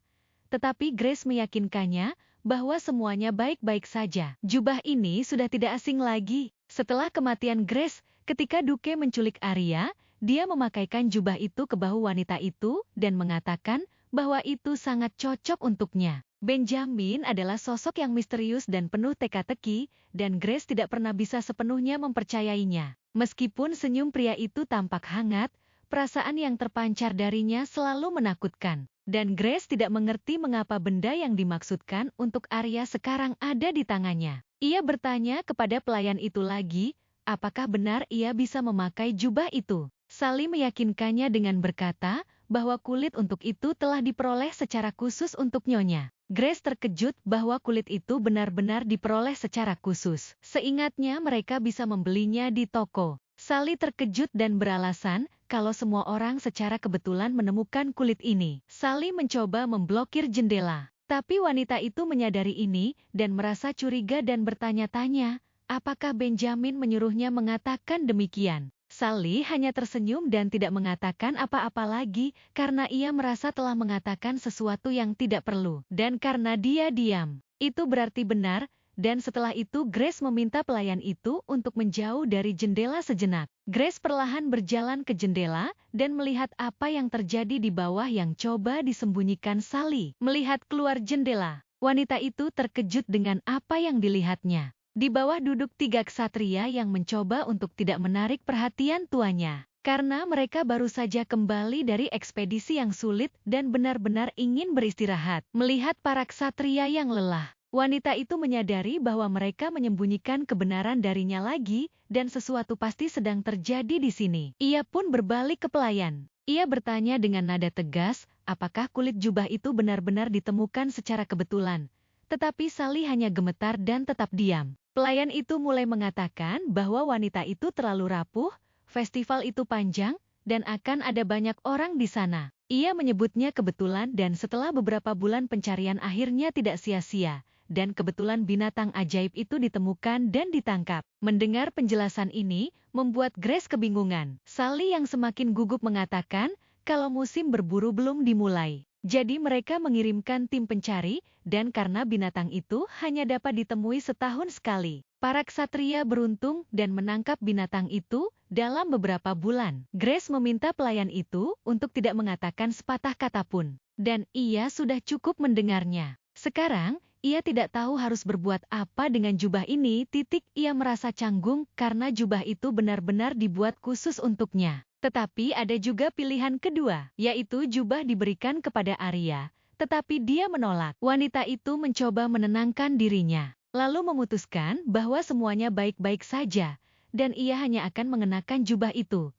Tetapi Grace meyakinkannya bahwa semuanya baik-baik saja. Jubah ini sudah tidak asing lagi. Setelah kematian Grace, ketika Duke menculik Arya, dia memakaikan jubah itu ke bahu wanita itu, dan mengatakan bahwa itu sangat cocok untuknya. Benjamin adalah sosok yang misterius dan penuh teka-teki, dan Grace tidak pernah bisa sepenuhnya mempercayainya. Meskipun senyum pria itu tampak hangat, perasaan yang terpancar darinya selalu menakutkan. Dan Grace tidak mengerti mengapa benda yang dimaksudkan untuk Arya sekarang ada di tangannya. Ia bertanya kepada pelayan itu lagi, apakah benar ia bisa memakai jubah itu. Sally meyakinkannya dengan berkata bahwa kulit untuk itu telah diperoleh secara khusus untuk nyonya. Grace terkejut bahwa kulit itu benar-benar diperoleh secara khusus. Seingatnya mereka bisa membelinya di toko. Sally terkejut dan beralasan kalau semua orang secara kebetulan menemukan kulit ini. Sally mencoba memblokir jendela. Tapi wanita itu menyadari ini dan merasa curiga dan bertanya-tanya, apakah Benjamin menyuruhnya mengatakan demikian. Sally hanya tersenyum dan tidak mengatakan apa-apa lagi karena ia merasa telah mengatakan sesuatu yang tidak perlu. Dan karena dia diam, itu berarti benar, dan setelah itu Grace meminta pelayan itu untuk menjauh dari jendela sejenak. Grace perlahan berjalan ke jendela dan melihat apa yang terjadi di bawah yang coba disembunyikan Sally. Melihat keluar jendela, Wanita itu terkejut dengan apa yang dilihatnya. Di bawah duduk 3 ksatria yang mencoba untuk tidak menarik perhatian tuannya. Karena mereka baru saja kembali dari ekspedisi yang sulit dan benar-benar ingin beristirahat. Melihat para ksatria yang lelah, wanita itu menyadari bahwa mereka menyembunyikan kebenaran darinya lagi dan sesuatu pasti sedang terjadi di sini. Ia pun berbalik ke pelayan. Ia bertanya dengan nada tegas, apakah kulit jubah itu benar-benar ditemukan secara kebetulan. Tetapi Sally hanya gemetar dan tetap diam. Pelayan itu mulai mengatakan bahwa wanita itu terlalu rapuh, festival itu panjang, dan akan ada banyak orang di sana. Ia menyebutnya kebetulan dan setelah beberapa bulan pencarian akhirnya tidak sia-sia, dan kebetulan binatang ajaib itu ditemukan dan ditangkap. Mendengar penjelasan ini, membuat Grace kebingungan. Sally yang semakin gugup mengatakan, kalau musim berburu belum dimulai. Jadi mereka mengirimkan tim pencari, dan karena binatang itu hanya dapat ditemui setahun sekali. Para ksatria beruntung dan menangkap binatang itu dalam beberapa bulan. Grace meminta pelayan itu untuk tidak mengatakan sepatah kata pun. Dan ia sudah cukup mendengarnya. Sekarang, ia tidak tahu harus berbuat apa dengan jubah ini. Ia merasa canggung karena jubah itu benar-benar dibuat khusus untuknya. Tetapi ada juga pilihan kedua, yaitu jubah diberikan kepada Arya. Tetapi dia menolak. Wanita itu mencoba menenangkan dirinya, lalu memutuskan bahwa semuanya baik-baik saja, dan ia hanya akan mengenakan jubah itu.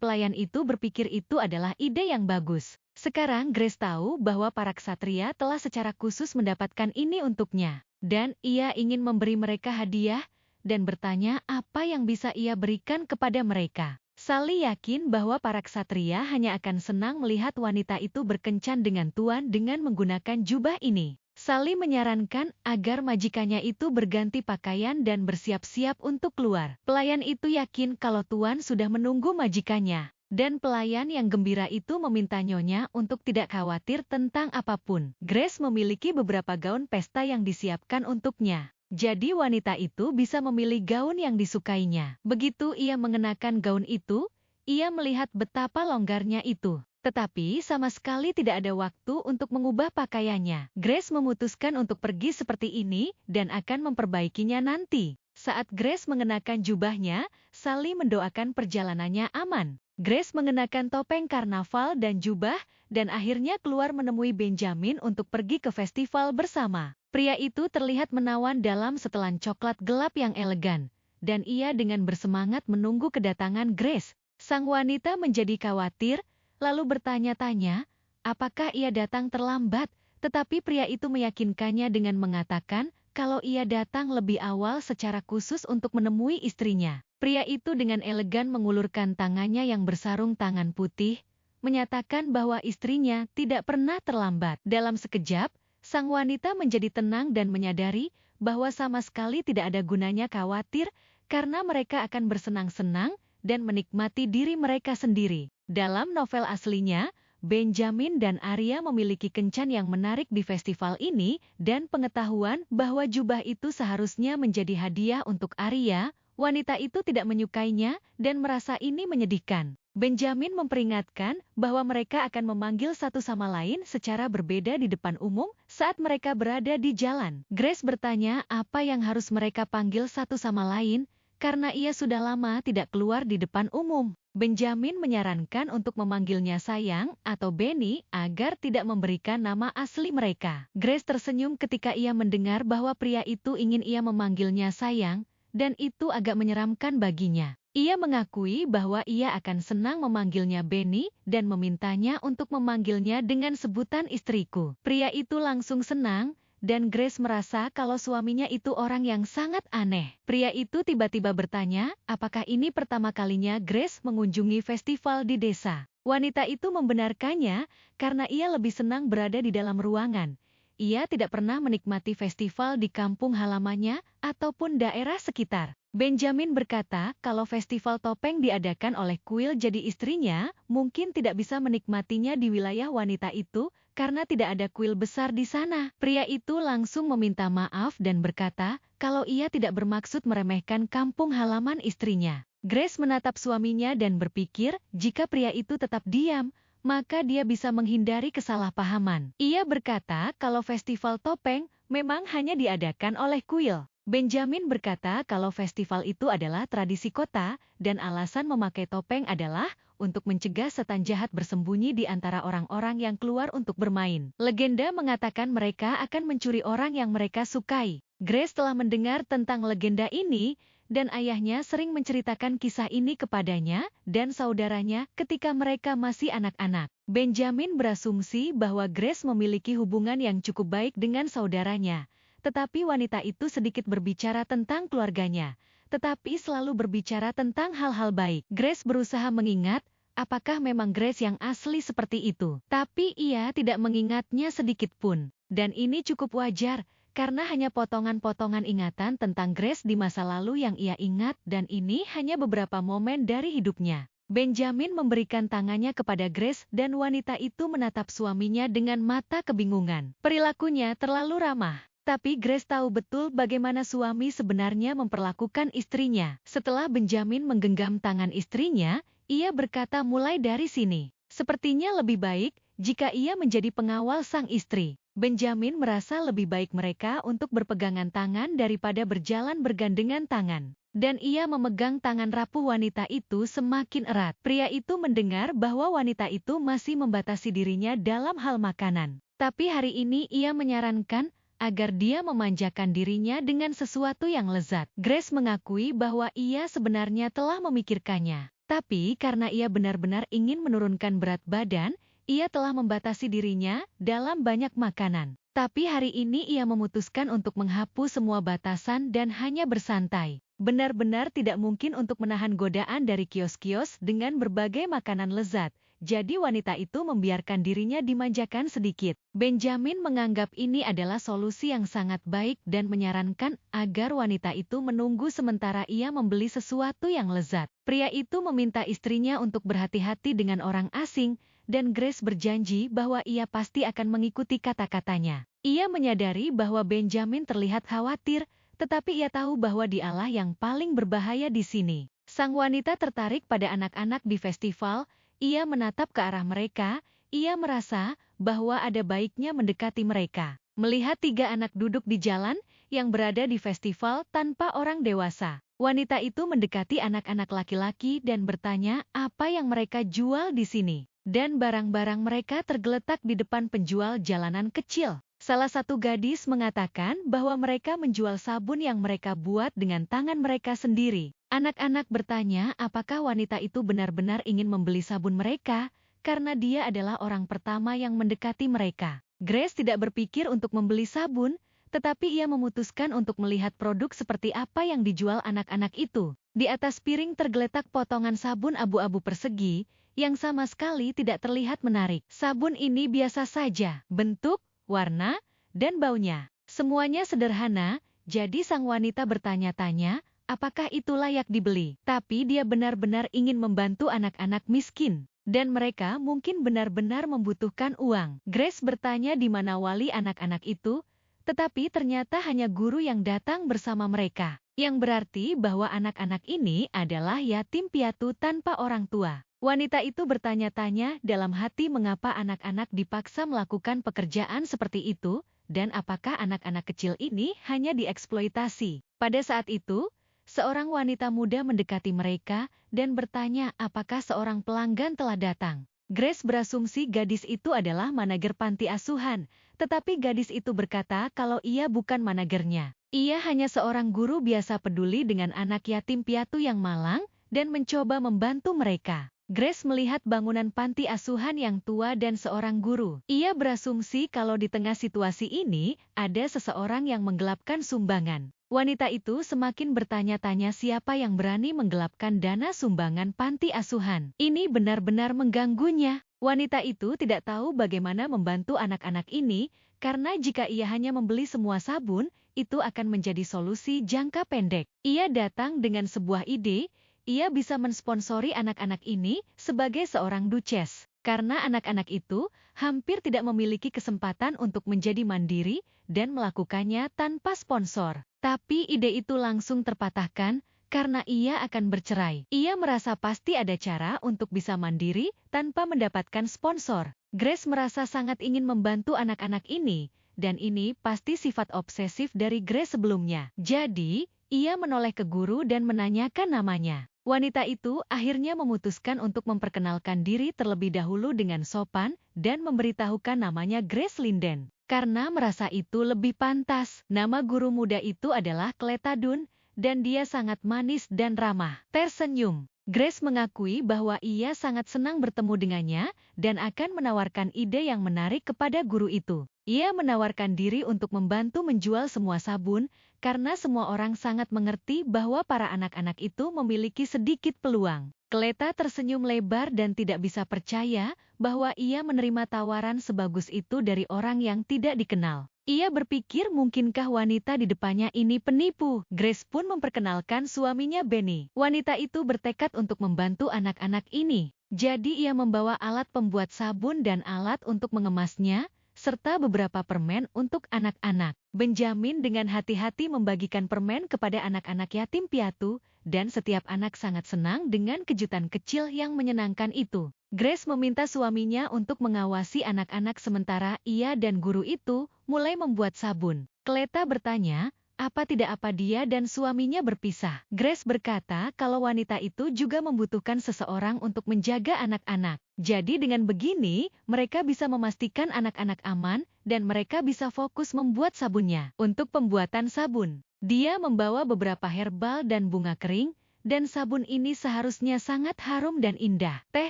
Pelayan itu berpikir itu adalah ide yang bagus. Sekarang Grace tahu bahwa para ksatria telah secara khusus mendapatkan ini untuknya, dan ia ingin memberi mereka hadiah, dan bertanya apa yang bisa ia berikan kepada mereka. Sally yakin bahwa para ksatria hanya akan senang melihat wanita itu berkencan dengan tuan dengan menggunakan jubah ini. Sally menyarankan agar majikannya itu berganti pakaian dan bersiap-siap untuk keluar. Pelayan itu yakin kalau tuan sudah menunggu majikannya. Dan pelayan yang gembira itu meminta nyonya untuk tidak khawatir tentang apapun. Grace memiliki beberapa gaun pesta yang disiapkan untuknya. Jadi wanita itu bisa memilih gaun yang disukainya. Begitu ia mengenakan gaun itu, ia melihat betapa longgarnya itu. Tetapi sama sekali tidak ada waktu untuk mengubah pakaiannya. Grace memutuskan untuk pergi seperti ini dan akan memperbaikinya nanti. Saat Grace mengenakan jubahnya, Sally mendoakan perjalanannya aman. Grace mengenakan topeng karnaval dan jubah, dan akhirnya keluar menemui Benjamin untuk pergi ke festival bersama. Pria itu terlihat menawan dalam setelan coklat gelap yang elegan, dan ia dengan bersemangat menunggu kedatangan Grace. Sang wanita menjadi khawatir, lalu bertanya-tanya, apakah ia datang terlambat, tetapi pria itu meyakinkannya dengan mengatakan kalau ia datang lebih awal secara khusus untuk menemui istrinya. Pria itu dengan elegan mengulurkan tangannya yang bersarung tangan putih, menyatakan bahwa istrinya tidak pernah terlambat. Dalam sekejap, sang wanita menjadi tenang dan menyadari bahwa sama sekali tidak ada gunanya khawatir karena mereka akan bersenang-senang dan menikmati diri mereka sendiri. Dalam novel aslinya, Benjamin dan Arya memiliki kencan yang menarik di festival ini dan pengetahuan bahwa jubah itu seharusnya menjadi hadiah untuk Arya. Wanita itu tidak menyukainya dan merasa ini menyedihkan. Benjamin memperingatkan bahwa mereka akan memanggil satu sama lain secara berbeda di depan umum saat mereka berada di jalan. Grace bertanya apa yang harus mereka panggil satu sama lain, karena ia sudah lama tidak keluar di depan umum. Benjamin menyarankan untuk memanggilnya sayang atau Benny agar tidak memberikan nama asli mereka. Grace tersenyum ketika ia mendengar bahwa pria itu ingin ia memanggilnya sayang, dan itu agak menyeramkan baginya. Ia mengakui bahwa ia akan senang memanggilnya Benny dan memintanya untuk memanggilnya dengan sebutan istriku. Pria itu langsung senang, dan Grace merasa kalau suaminya itu orang yang sangat aneh. Pria itu tiba-tiba bertanya, apakah ini pertama kalinya Grace mengunjungi festival di desa? Wanita itu membenarkannya, karena ia lebih senang berada di dalam ruangan. Ia tidak pernah menikmati festival di kampung halamannya ataupun daerah sekitar. Benjamin berkata kalau festival topeng diadakan oleh kuil jadi istrinya, mungkin tidak bisa menikmatinya di wilayah wanita itu, karena tidak ada kuil besar di sana. Pria itu langsung meminta maaf dan berkata kalau ia tidak bermaksud meremehkan kampung halaman istrinya. Grace menatap suaminya dan berpikir jika pria itu tetap diam, maka dia bisa menghindari kesalahpahaman. Ia berkata kalau festival topeng memang hanya diadakan oleh kuil. Benjamin berkata kalau festival itu adalah tradisi kota, dan alasan memakai topeng adalah untuk mencegah setan jahat bersembunyi di antara orang-orang yang keluar untuk bermain. Legenda mengatakan mereka akan mencuri orang yang mereka sukai. Grace telah mendengar tentang legenda ini, dan ayahnya sering menceritakan kisah ini kepadanya dan saudaranya ketika mereka masih anak-anak. Benjamin berasumsi bahwa Grace memiliki hubungan yang cukup baik dengan saudaranya, tetapi wanita itu sedikit berbicara tentang keluarganya, tetapi selalu berbicara tentang hal-hal baik. Grace berusaha mengingat, apakah memang Grace yang asli seperti itu, tapi ia tidak mengingatnya sedikit pun. Dan ini cukup wajar, karena hanya potongan-potongan ingatan tentang Grace di masa lalu yang ia ingat, dan ini hanya beberapa momen dari hidupnya. Benjamin memberikan tangannya kepada Grace dan wanita itu menatap suaminya dengan mata kebingungan. Perilakunya terlalu ramah. Tapi Grace tahu betul bagaimana suami sebenarnya memperlakukan istrinya. Setelah Benjamin menggenggam tangan istrinya, ia berkata mulai dari sini. Sepertinya lebih baik jika ia menjadi pengawal sang istri. Benjamin merasa lebih baik mereka untuk berpegangan tangan daripada berjalan bergandengan tangan. Dan ia memegang tangan rapuh wanita itu semakin erat. Pria itu mendengar bahwa wanita itu masih membatasi dirinya dalam hal makanan. Tapi hari ini ia menyarankan agar dia memanjakan dirinya dengan sesuatu yang lezat. Grace mengakui bahwa ia sebenarnya telah memikirkannya. Tapi karena ia benar-benar ingin menurunkan berat badan, ia telah membatasi dirinya dalam banyak makanan. Tapi hari ini ia memutuskan untuk menghapus semua batasan dan hanya bersantai. Benar-benar tidak mungkin untuk menahan godaan dari kios-kios dengan berbagai makanan lezat. Jadi wanita itu membiarkan dirinya dimanjakan sedikit. Benjamin menganggap ini adalah solusi yang sangat baik dan menyarankan agar wanita itu menunggu sementara ia membeli sesuatu yang lezat. Pria itu meminta istrinya untuk berhati-hati dengan orang asing, dan Grace berjanji bahwa ia pasti akan mengikuti kata-katanya. Ia menyadari bahwa Benjamin terlihat khawatir, tetapi ia tahu bahwa dialah yang paling berbahaya di sini. Sang wanita tertarik pada anak-anak di festival. Ia menatap ke arah mereka, ia merasa bahwa ada baiknya mendekati mereka. Melihat 3 anak duduk di jalan yang berada di festival tanpa orang dewasa. Wanita itu mendekati anak-anak laki-laki dan bertanya apa yang mereka jual di sini. Dan barang-barang mereka tergeletak di depan penjual jalanan kecil. Salah satu gadis mengatakan bahwa mereka menjual sabun yang mereka buat dengan tangan mereka sendiri. Anak-anak bertanya apakah wanita itu benar-benar ingin membeli sabun mereka, karena dia adalah orang pertama yang mendekati mereka. Grace tidak berpikir untuk membeli sabun, tetapi ia memutuskan untuk melihat produk seperti apa yang dijual anak-anak itu. Di atas piring tergeletak potongan sabun abu-abu persegi, yang sama sekali tidak terlihat menarik. Sabun ini biasa saja, bentuk, warna, dan baunya. Semuanya sederhana, jadi sang wanita bertanya-tanya, apakah itu layak dibeli? Tapi dia benar-benar ingin membantu anak-anak miskin, dan mereka mungkin benar-benar membutuhkan uang. Grace bertanya di mana wali anak-anak itu, tetapi ternyata hanya guru yang datang bersama mereka, yang berarti bahwa anak-anak ini adalah yatim piatu tanpa orang tua. Wanita itu bertanya-tanya dalam hati mengapa anak-anak dipaksa melakukan pekerjaan seperti itu, dan apakah anak-anak kecil ini hanya dieksploitasi. Pada saat itu, seorang wanita muda mendekati mereka dan bertanya apakah seorang pelanggan telah datang. Grace berasumsi gadis itu adalah manajer panti asuhan, tetapi gadis itu berkata kalau ia bukan manajernya. Ia hanya seorang guru biasa peduli dengan anak yatim piatu yang malang dan mencoba membantu mereka. Grace melihat bangunan panti asuhan yang tua dan seorang guru. Ia berasumsi kalau di tengah situasi ini, ada seseorang yang menggelapkan sumbangan. Wanita itu semakin bertanya-tanya siapa yang berani menggelapkan dana sumbangan panti asuhan. Ini benar-benar mengganggunya. Wanita itu tidak tahu bagaimana membantu anak-anak ini, karena jika ia hanya membeli semua sabun, itu akan menjadi solusi jangka pendek. Ia datang dengan sebuah ide. Ia bisa mensponsori anak-anak ini sebagai seorang duces. Karena anak-anak itu hampir tidak memiliki kesempatan untuk menjadi mandiri dan melakukannya tanpa sponsor. Tapi ide itu langsung terpatahkan karena ia akan bercerai. Ia merasa pasti ada cara untuk bisa mandiri tanpa mendapatkan sponsor. Grace merasa sangat ingin membantu anak-anak ini, dan ini pasti sifat obsesif dari Grace sebelumnya. Jadi, ia menoleh ke guru dan menanyakan namanya. Wanita itu akhirnya memutuskan untuk memperkenalkan diri terlebih dahulu dengan sopan dan memberitahukan namanya Grace Linden. Karena merasa itu lebih pantas, nama guru muda itu adalah Cleta Dunn, dan dia sangat manis dan ramah. Tersenyum. Grace mengakui bahwa ia sangat senang bertemu dengannya dan akan menawarkan ide yang menarik kepada guru itu. Ia menawarkan diri untuk membantu menjual semua sabun karena semua orang sangat mengerti bahwa para anak-anak itu memiliki sedikit peluang. Cleta tersenyum lebar dan tidak bisa percaya bahwa ia menerima tawaran sebagus itu dari orang yang tidak dikenal. Ia berpikir mungkinkah wanita di depannya ini penipu. Grace pun memperkenalkan suaminya Benny. Wanita itu bertekad untuk membantu anak-anak ini. Jadi ia membawa alat pembuat sabun dan alat untuk mengemasnya, serta beberapa permen untuk anak-anak. Benjamin dengan hati-hati membagikan permen kepada anak-anak yatim piatu, dan setiap anak sangat senang dengan kejutan kecil yang menyenangkan itu. Grace meminta suaminya untuk mengawasi anak-anak sementara ia dan guru itu mulai membuat sabun. Cleta bertanya, apa dia dan suaminya berpisah. Grace berkata kalau wanita itu juga membutuhkan seseorang untuk menjaga anak-anak. Jadi dengan begini, mereka bisa memastikan anak-anak aman dan mereka bisa fokus membuat sabunnya. Untuk pembuatan sabun, dia membawa beberapa herbal dan bunga kering, dan sabun ini seharusnya sangat harum dan indah. Teh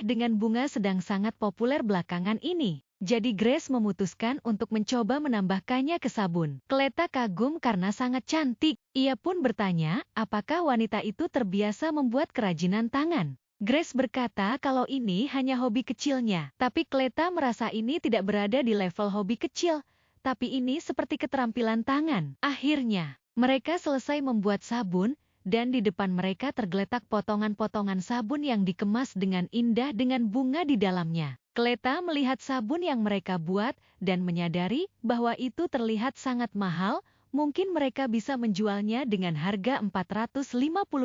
dengan bunga sedang sangat populer belakangan ini. Jadi Grace memutuskan untuk mencoba menambahkannya ke sabun. Cleta kagum karena sangat cantik. Ia pun bertanya, apakah wanita itu terbiasa membuat kerajinan tangan. Grace berkata kalau ini hanya hobi kecilnya. Tapi Cleta merasa ini tidak berada di level hobi kecil. Tapi ini seperti keterampilan tangan. Akhirnya, mereka selesai membuat sabun, dan di depan mereka tergeletak potongan-potongan sabun yang dikemas dengan indah dengan bunga di dalamnya. Cleta melihat sabun yang mereka buat dan menyadari bahwa itu terlihat sangat mahal, mungkin mereka bisa menjualnya dengan harga 450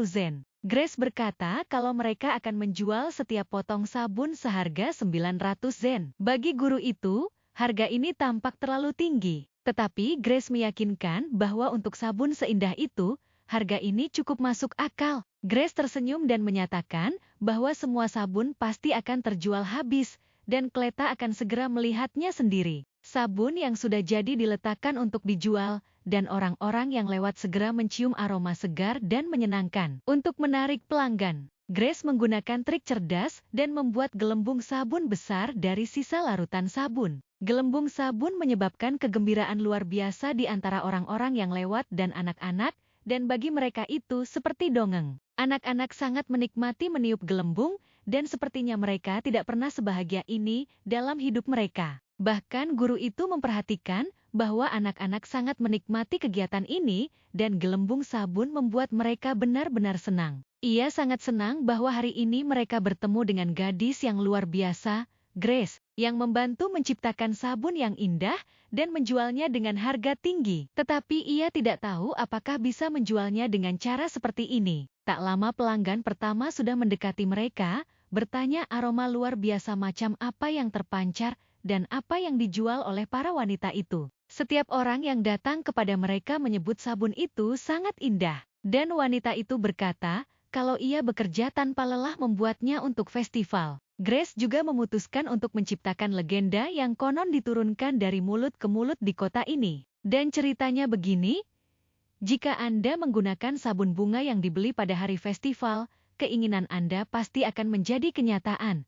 zen. Grace berkata kalau mereka akan menjual setiap potong sabun seharga 900 zen. Bagi guru itu, harga ini tampak terlalu tinggi. Tetapi Grace meyakinkan bahwa untuk sabun seindah itu, harga ini cukup masuk akal. Grace tersenyum dan menyatakan bahwa semua sabun pasti akan terjual habis, dan Cleta akan segera melihatnya sendiri. Sabun yang sudah jadi diletakkan untuk dijual, dan orang-orang yang lewat segera mencium aroma segar dan menyenangkan. Untuk menarik pelanggan, Grace menggunakan trik cerdas dan membuat gelembung sabun besar dari sisa larutan sabun. Gelembung sabun menyebabkan kegembiraan luar biasa di antara orang-orang yang lewat dan anak-anak, dan bagi mereka itu seperti dongeng. Anak-anak sangat menikmati meniup gelembung, dan sepertinya mereka tidak pernah sebahagia ini dalam hidup mereka. Bahkan guru itu memperhatikan bahwa anak-anak sangat menikmati kegiatan ini, dan gelembung sabun membuat mereka benar-benar senang. Ia sangat senang bahwa hari ini mereka bertemu dengan gadis yang luar biasa, Grace, yang membantu menciptakan sabun yang indah dan menjualnya dengan harga tinggi. Tetapi ia tidak tahu apakah bisa menjualnya dengan cara seperti ini. Tak lama pelanggan pertama sudah mendekati mereka, bertanya aroma luar biasa macam apa yang terpancar dan apa yang dijual oleh para wanita itu. Setiap orang yang datang kepada mereka menyebut sabun itu sangat indah. Dan wanita itu berkata, kalau ia bekerja tanpa lelah membuatnya untuk festival. Grace juga memutuskan untuk menciptakan legenda yang konon diturunkan dari mulut ke mulut di kota ini. Dan ceritanya begini, jika Anda menggunakan sabun bunga yang dibeli pada hari festival, keinginan Anda pasti akan menjadi kenyataan.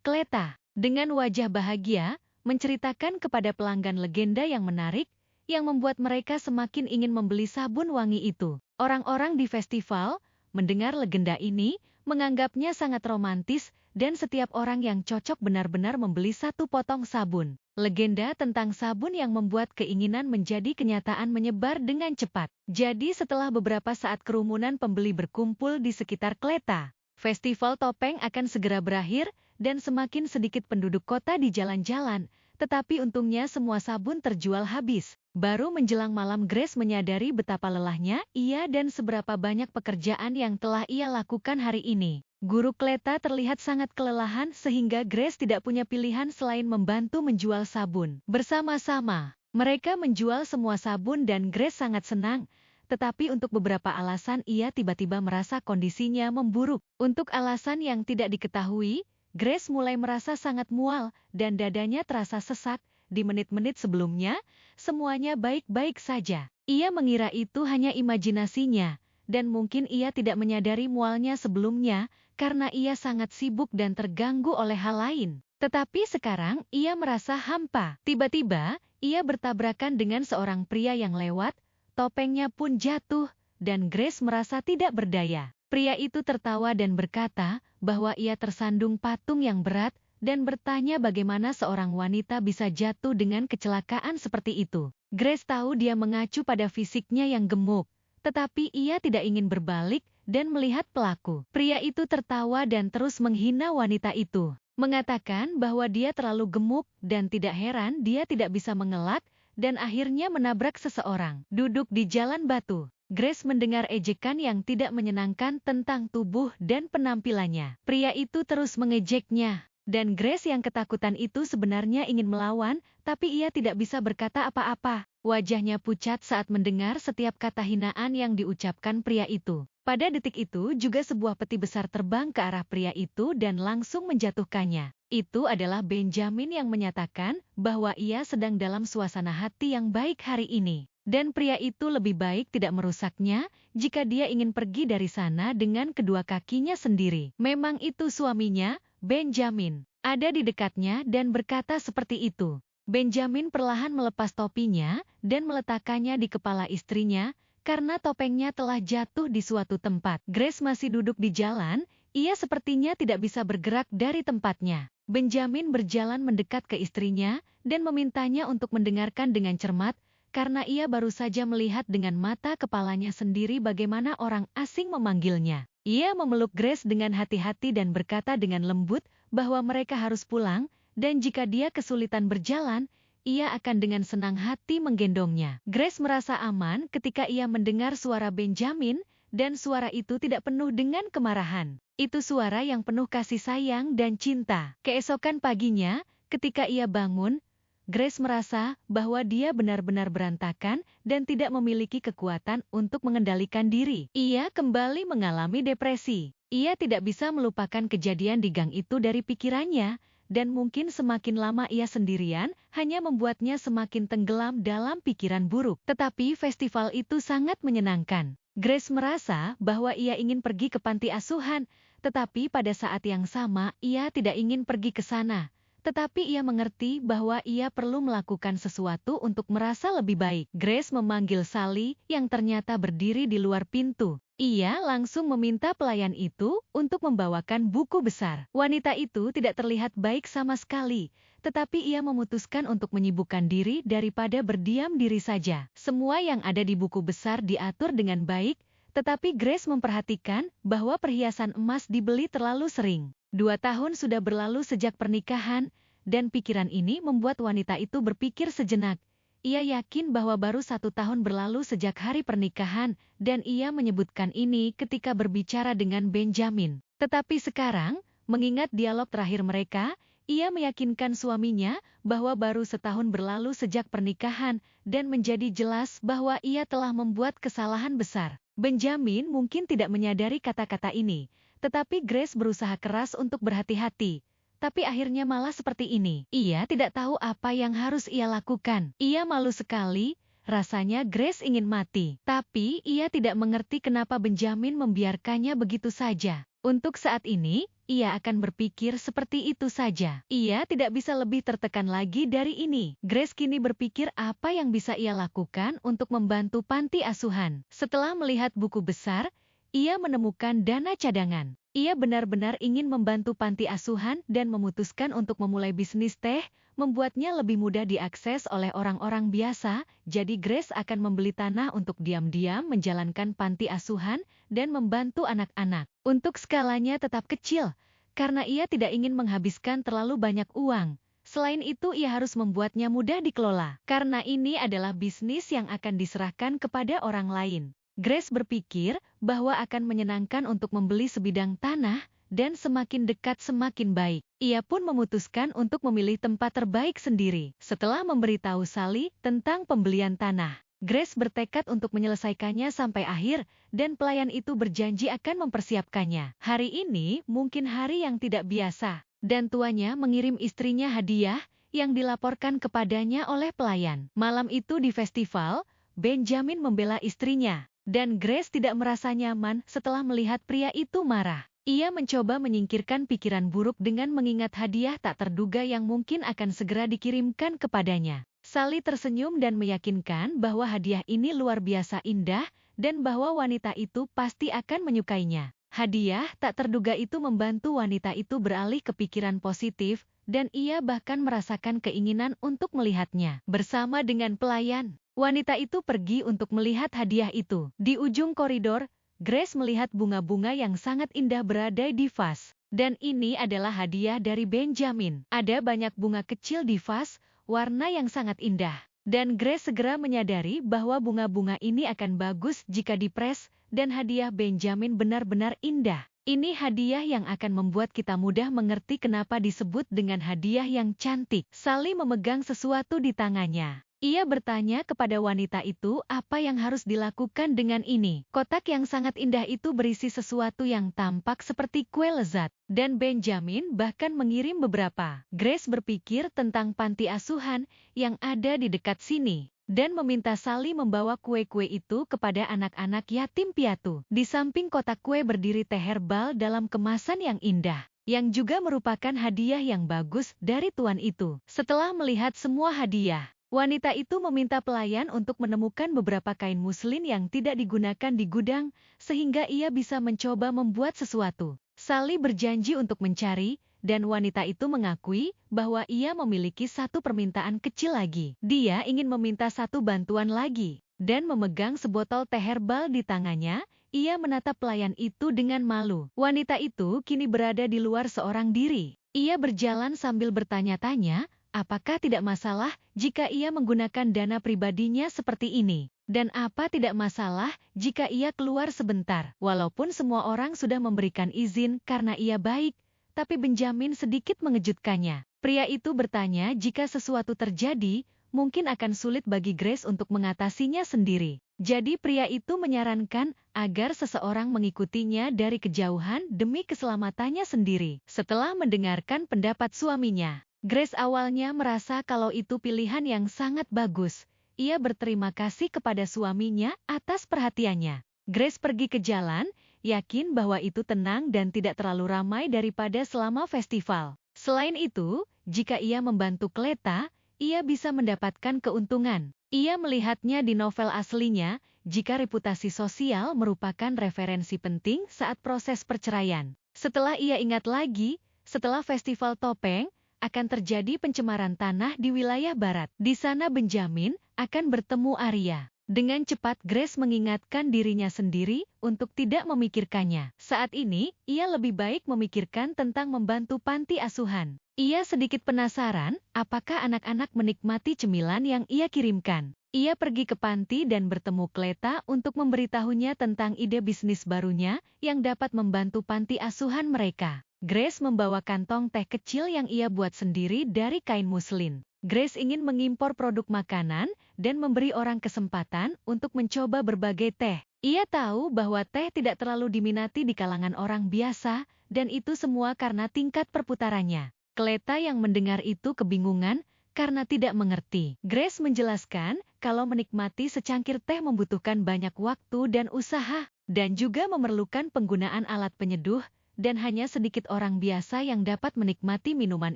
Cleta, dengan wajah bahagia, menceritakan kepada pelanggan legenda yang menarik, yang membuat mereka semakin ingin membeli sabun wangi itu. Orang-orang di festival mendengar legenda ini, menganggapnya sangat romantis, dan setiap orang yang cocok benar-benar membeli satu potong sabun. Legenda tentang sabun yang membuat keinginan menjadi kenyataan menyebar dengan cepat. Jadi setelah beberapa saat kerumunan pembeli berkumpul di sekitar Cleta, festival topeng akan segera berakhir, dan semakin sedikit penduduk kota di jalan-jalan, tetapi untungnya semua sabun terjual habis. Baru menjelang malam Grace menyadari betapa lelahnya ia dan seberapa banyak pekerjaan yang telah ia lakukan hari ini. Guru Cleta terlihat sangat kelelahan sehingga Grace tidak punya pilihan selain membantu menjual sabun. Bersama-sama, Mereka menjual semua sabun dan Grace sangat senang. Tetapi untuk beberapa alasan ia tiba-tiba merasa kondisinya memburuk. Untuk alasan yang tidak diketahui, Grace mulai merasa sangat mual dan dadanya terasa sesak. Di menit-menit sebelumnya, semuanya baik-baik saja. Ia mengira itu hanya imajinasinya, dan mungkin ia tidak menyadari mualnya sebelumnya karena ia sangat sibuk dan terganggu oleh hal lain. Tetapi sekarang ia merasa hampa. Tiba-tiba, ia bertabrakan dengan seorang pria yang lewat, topengnya pun jatuh, dan Grace merasa tidak berdaya. Pria itu tertawa dan berkata bahwa ia tersandung patung yang berat, dan bertanya bagaimana seorang wanita bisa jatuh dengan kecelakaan seperti itu. Grace tahu dia mengacu pada fisiknya yang gemuk, tetapi ia tidak ingin berbalik dan melihat pelaku. Pria itu tertawa dan terus menghina wanita itu, mengatakan bahwa dia terlalu gemuk dan tidak heran dia tidak bisa mengelak, dan akhirnya menabrak seseorang. Duduk di jalan batu, Grace mendengar ejekan yang tidak menyenangkan tentang tubuh dan penampilannya. Pria itu terus mengejeknya, dan Grace yang ketakutan itu sebenarnya ingin melawan, tapi ia tidak bisa berkata apa-apa. Wajahnya pucat saat mendengar setiap kata hinaan yang diucapkan pria itu. Pada detik itu juga sebuah peti besar terbang ke arah pria itu dan langsung menjatuhkannya. Itu adalah Benjamin yang menyatakan bahwa ia sedang dalam suasana hati yang baik hari ini. Dan pria itu lebih baik tidak merusaknya jika dia ingin pergi dari sana dengan kedua kakinya sendiri. Memang itu suaminya, Benjamin, ada di dekatnya dan berkata seperti itu. Benjamin perlahan melepas topinya dan meletakkannya di kepala istrinya karena topengnya telah jatuh di suatu tempat. Grace masih duduk di jalan, ia sepertinya tidak bisa bergerak dari tempatnya. Benjamin berjalan mendekat ke istrinya dan memintanya untuk mendengarkan dengan cermat, karena ia baru saja melihat dengan mata kepalanya sendiri bagaimana orang asing memanggilnya. Ia memeluk Grace dengan hati-hati dan berkata dengan lembut bahwa mereka harus pulang, dan jika dia kesulitan berjalan, ia akan dengan senang hati menggendongnya. Grace merasa aman ketika ia mendengar suara Benjamin, dan suara itu tidak penuh dengan kemarahan. Itu suara yang penuh kasih sayang dan cinta. Keesokan paginya, ketika ia bangun, Grace merasa bahwa dia benar-benar berantakan dan tidak memiliki kekuatan untuk mengendalikan diri. Ia kembali mengalami depresi. Ia tidak bisa melupakan kejadian di gang itu dari pikirannya, dan mungkin semakin lama ia sendirian, hanya membuatnya semakin tenggelam dalam pikiran buruk. Tetapi festival itu sangat menyenangkan. Grace merasa bahwa ia ingin pergi ke panti asuhan, tetapi pada saat yang sama ia tidak ingin pergi ke sana. Tetapi ia mengerti bahwa ia perlu melakukan sesuatu untuk merasa lebih baik. Grace memanggil Sally yang ternyata berdiri di luar pintu. Ia langsung meminta pelayan itu untuk membawakan buku besar. Wanita itu tidak terlihat baik sama sekali, tetapi ia memutuskan untuk menyibukkan diri daripada berdiam diri saja. Semua yang ada di buku besar diatur dengan baik, tetapi Grace memperhatikan bahwa perhiasan emas dibeli terlalu sering. 2 tahun sudah berlalu sejak pernikahan, dan pikiran ini membuat wanita itu berpikir sejenak. Ia yakin bahwa baru 1 tahun berlalu sejak hari pernikahan, dan ia menyebutkan ini ketika berbicara dengan Benjamin. Tetapi sekarang, mengingat dialog terakhir mereka, ia meyakinkan suaminya bahwa baru setahun berlalu sejak pernikahan, dan menjadi jelas bahwa ia telah membuat kesalahan besar. Benjamin mungkin tidak menyadari kata-kata ini, tetapi Grace berusaha keras untuk berhati-hati. Tapi akhirnya malah seperti ini. Ia tidak tahu apa yang harus ia lakukan. Ia malu sekali, rasanya Grace ingin mati. Tapi ia tidak mengerti kenapa Benjamin membiarkannya begitu saja. Untuk saat ini, ia akan berpikir seperti itu saja. Ia tidak bisa lebih tertekan lagi dari ini. Grace kini berpikir apa yang bisa ia lakukan untuk membantu panti asuhan. Setelah melihat buku besar, ia menemukan dana cadangan. Ia benar-benar ingin membantu panti asuhan dan memutuskan untuk memulai bisnis teh, membuatnya lebih mudah diakses oleh orang-orang biasa, jadi Grace akan membeli tanah untuk diam-diam menjalankan panti asuhan dan membantu anak-anak. Untuk skalanya tetap kecil, karena ia tidak ingin menghabiskan terlalu banyak uang. Selain itu ia harus membuatnya mudah dikelola, karena ini adalah bisnis yang akan diserahkan kepada orang lain. Grace berpikir bahwa akan menyenangkan untuk membeli sebidang tanah dan semakin dekat semakin baik. Ia pun memutuskan untuk memilih tempat terbaik sendiri. Setelah memberitahu Sally tentang pembelian tanah, Grace bertekad untuk menyelesaikannya sampai akhir, dan pelayan itu berjanji akan mempersiapkannya. Hari ini mungkin hari yang tidak biasa, dan tuannya mengirim istrinya hadiah yang dilaporkan kepadanya oleh pelayan. Malam itu di festival, Benjamin membela istrinya, dan Grace tidak merasa nyaman setelah melihat pria itu marah. Ia mencoba menyingkirkan pikiran buruk dengan mengingat hadiah tak terduga yang mungkin akan segera dikirimkan kepadanya. Sally tersenyum dan meyakinkan bahwa hadiah ini luar biasa indah dan bahwa wanita itu pasti akan menyukainya. Hadiah tak terduga itu membantu wanita itu beralih ke pikiran positif, dan ia bahkan merasakan keinginan untuk melihatnya. Bersama dengan pelayan, wanita itu pergi untuk melihat hadiah itu. Di ujung koridor, Grace melihat bunga-bunga yang sangat indah berada di vas. Dan ini adalah hadiah dari Benjamin. Ada banyak bunga kecil di vas, warna yang sangat indah. Dan Grace segera menyadari bahwa bunga-bunga ini akan bagus jika dipres, dan hadiah Benjamin benar-benar indah. Ini hadiah yang akan membuat kita mudah mengerti kenapa disebut dengan hadiah yang cantik. Sally memegang sesuatu di tangannya. Ia bertanya kepada wanita itu apa yang harus dilakukan dengan ini. Kotak yang sangat indah itu berisi sesuatu yang tampak seperti kue lezat, dan Benjamin bahkan mengirim beberapa. Grace berpikir tentang panti asuhan yang ada di dekat sini, dan meminta Sally membawa kue-kue itu kepada anak-anak yatim piatu. Di samping kotak kue berdiri teh herbal dalam kemasan yang indah, yang juga merupakan hadiah yang bagus dari tuan itu. Setelah melihat semua hadiah, wanita itu meminta pelayan untuk menemukan beberapa kain muslin yang tidak digunakan di gudang, sehingga ia bisa mencoba membuat sesuatu. Sally berjanji untuk mencari, dan wanita itu mengakui bahwa ia memiliki satu permintaan kecil lagi. Dia ingin meminta satu bantuan lagi, dan memegang sebotol teh herbal di tangannya. Ia menatap pelayan itu dengan malu. Wanita itu kini berada di luar seorang diri. Ia berjalan sambil bertanya-tanya, apakah tidak masalah jika ia menggunakan dana pribadinya seperti ini? Dan apa tidak masalah jika ia keluar sebentar? Walaupun semua orang sudah memberikan izin karena ia baik, tapi Benjamin sedikit mengejutkannya. Pria itu bertanya jika sesuatu terjadi, mungkin akan sulit bagi Grace untuk mengatasinya sendiri. Jadi pria itu menyarankan agar seseorang mengikutinya dari kejauhan demi keselamatannya sendiri. Setelah mendengarkan pendapat suaminya, Grace awalnya merasa kalau itu pilihan yang sangat bagus. Ia berterima kasih kepada suaminya atas perhatiannya. Grace pergi ke jalan, yakin bahwa itu tenang dan tidak terlalu ramai daripada selama festival. Selain itu, jika ia membantu Cleta, ia bisa mendapatkan keuntungan. Ia melihatnya di novel aslinya, jika reputasi sosial merupakan referensi penting saat proses perceraian. Setelah ia ingat lagi, setelah festival topeng, akan terjadi pencemaran tanah di wilayah barat. Di sana Benjamin akan bertemu Arya. Dengan cepat Grace mengingatkan dirinya sendiri untuk tidak memikirkannya. Saat ini, ia lebih baik memikirkan tentang membantu panti asuhan. Ia sedikit penasaran, apakah anak-anak menikmati cemilan yang ia kirimkan. Ia pergi ke panti dan bertemu Cleta untuk memberitahunya tentang ide bisnis barunya yang dapat membantu panti asuhan mereka. Grace membawa kantong teh kecil yang ia buat sendiri dari kain muslin. Grace ingin mengimpor produk makanan dan memberi orang kesempatan untuk mencoba berbagai teh. Ia tahu bahwa teh tidak terlalu diminati di kalangan orang biasa, dan itu semua karena tingkat perputarannya. Cleta yang mendengar itu kebingungan karena tidak mengerti. Grace menjelaskan kalau menikmati secangkir teh membutuhkan banyak waktu dan usaha, dan juga memerlukan penggunaan alat penyeduh, dan hanya sedikit orang biasa yang dapat menikmati minuman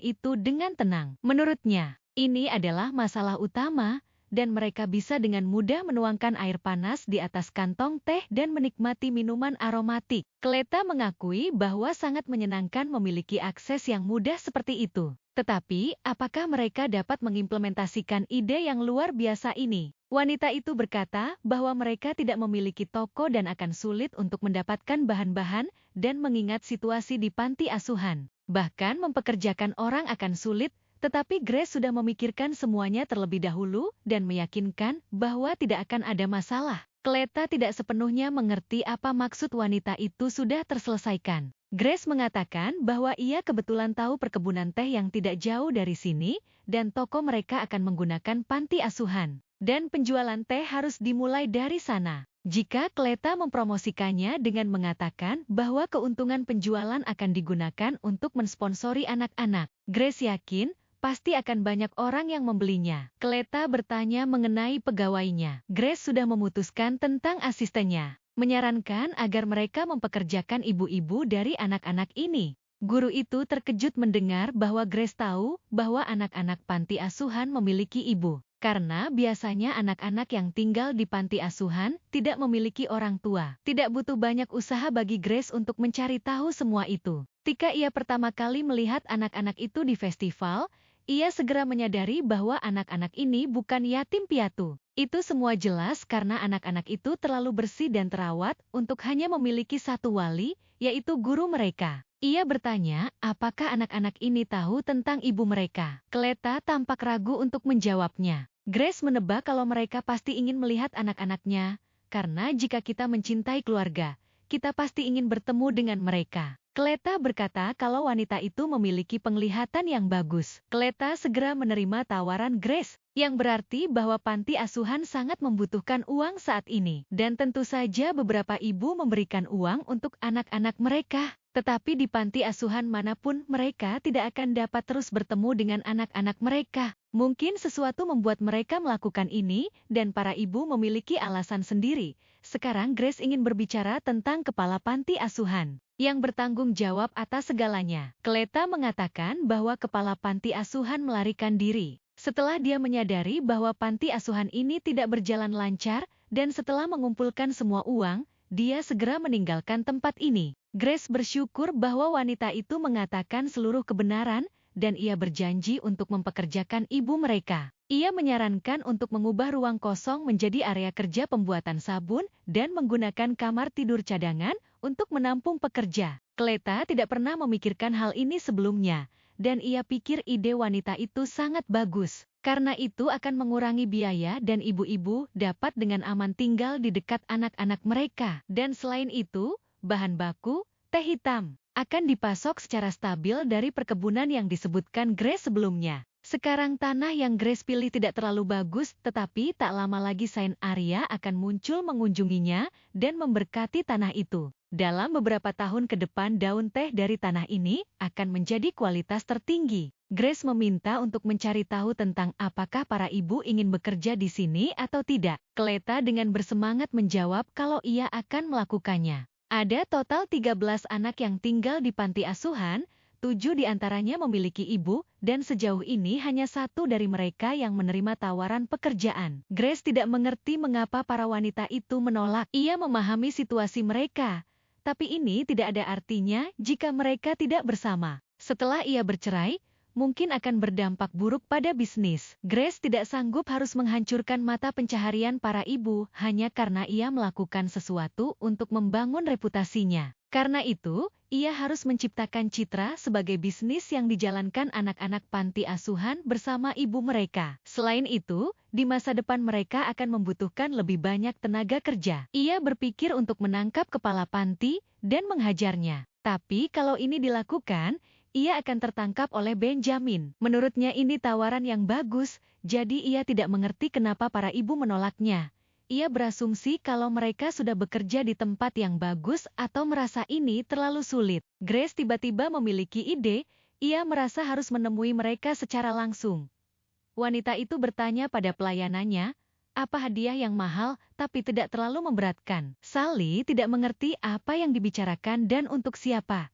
itu dengan tenang. Menurutnya, ini adalah masalah utama, dan mereka bisa dengan mudah menuangkan air panas di atas kantong teh dan menikmati minuman aromatik. Cleta mengakui bahwa sangat menyenangkan memiliki akses yang mudah seperti itu. Tetapi, apakah mereka dapat mengimplementasikan ide yang luar biasa ini? Wanita itu berkata bahwa mereka tidak memiliki toko dan akan sulit untuk mendapatkan bahan-bahan dan mengingat situasi di panti asuhan. Bahkan mempekerjakan orang akan sulit, tetapi Grace sudah memikirkan semuanya terlebih dahulu dan meyakinkan bahwa tidak akan ada masalah. Cleta tidak sepenuhnya mengerti apa maksud wanita itu sudah terselesaikan. Grace mengatakan bahwa ia kebetulan tahu perkebunan teh yang tidak jauh dari sini, dan toko mereka akan menggunakan panti asuhan. Dan penjualan teh harus dimulai dari sana. Jika Cleta mempromosikannya dengan mengatakan bahwa keuntungan penjualan akan digunakan untuk mensponsori anak-anak, Grace yakin pasti akan banyak orang yang membelinya. Cleta bertanya mengenai pegawainya. Grace sudah memutuskan tentang asistennya, menyarankan agar mereka mempekerjakan ibu-ibu dari anak-anak ini. Guru itu terkejut mendengar bahwa Grace tahu bahwa anak-anak panti asuhan memiliki ibu. Karena biasanya anak-anak yang tinggal di panti asuhan tidak memiliki orang tua. Tidak butuh banyak usaha bagi Grace untuk mencari tahu semua itu. Ketika ia pertama kali melihat anak-anak itu di festival, ia segera menyadari bahwa anak-anak ini bukan yatim piatu. Itu semua jelas karena anak-anak itu terlalu bersih dan terawat untuk hanya memiliki satu wali, yaitu guru mereka. Ia bertanya, apakah anak-anak ini tahu tentang ibu mereka? Cleta tampak ragu untuk menjawabnya. Grace menebak kalau mereka pasti ingin melihat anak-anaknya, karena jika kita mencintai keluarga, kita pasti ingin bertemu dengan mereka. Cleta berkata kalau wanita itu memiliki penglihatan yang bagus. Cleta segera menerima tawaran Grace, yang berarti bahwa panti asuhan sangat membutuhkan uang saat ini. Dan tentu saja beberapa ibu memberikan uang untuk anak-anak mereka. Tetapi di panti asuhan manapun mereka tidak akan dapat terus bertemu dengan anak-anak mereka. Mungkin sesuatu membuat mereka melakukan ini, dan para ibu memiliki alasan sendiri. Sekarang Grace ingin berbicara tentang kepala panti asuhan yang bertanggung jawab atas segalanya. Cleta mengatakan bahwa kepala panti asuhan melarikan diri. Setelah dia menyadari bahwa panti asuhan ini tidak berjalan lancar, dan setelah mengumpulkan semua uang, dia segera meninggalkan tempat ini. Grace bersyukur bahwa wanita itu mengatakan seluruh kebenaran, dan ia berjanji untuk mempekerjakan ibu mereka. Ia menyarankan untuk mengubah ruang kosong menjadi area kerja pembuatan sabun, dan menggunakan kamar tidur cadangan untuk menampung pekerja. Cleta tidak pernah memikirkan hal ini sebelumnya, dan ia pikir ide wanita itu sangat bagus. Karena itu akan mengurangi biaya dan ibu-ibu dapat dengan aman tinggal di dekat anak-anak mereka. Dan selain itu, bahan baku, teh hitam, akan dipasok secara stabil dari perkebunan yang disebutkan Grace sebelumnya. Sekarang tanah yang Grace pilih tidak terlalu bagus, tetapi tak lama lagi Saint Arya akan muncul mengunjunginya dan memberkati tanah itu. Dalam beberapa tahun ke depan daun teh dari tanah ini akan menjadi kualitas tertinggi. Grace meminta untuk mencari tahu tentang apakah para ibu ingin bekerja di sini atau tidak. Cleta dengan bersemangat menjawab kalau ia akan melakukannya. Ada total 13 anak yang tinggal di panti asuhan, 7 diantaranya memiliki ibu, dan sejauh ini hanya 1 dari mereka yang menerima tawaran pekerjaan. Grace tidak mengerti mengapa para wanita itu menolak. Ia memahami situasi mereka, tapi ini tidak ada artinya jika mereka tidak bersama. Setelah ia bercerai, mungkin akan berdampak buruk pada bisnis. Grace tidak sanggup harus menghancurkan mata pencaharian para ibu hanya karena ia melakukan sesuatu untuk membangun reputasinya. Karena itu, ia harus menciptakan citra sebagai bisnis yang dijalankan anak-anak panti asuhan bersama ibu mereka. Selain itu, di masa depan mereka akan membutuhkan lebih banyak tenaga kerja. Ia berpikir untuk menangkap kepala panti dan menghajarnya. Tapi kalau ini dilakukan, ia akan tertangkap oleh Benjamin. Menurutnya ini tawaran yang bagus, jadi ia tidak mengerti kenapa para ibu menolaknya. Ia berasumsi kalau mereka sudah bekerja di tempat yang bagus atau merasa ini terlalu sulit. Grace tiba-tiba memiliki ide, ia merasa harus menemui mereka secara langsung. Wanita itu bertanya pada pelayanannya, apa hadiah yang mahal tapi tidak terlalu memberatkan. Sally tidak mengerti apa yang dibicarakan dan untuk siapa.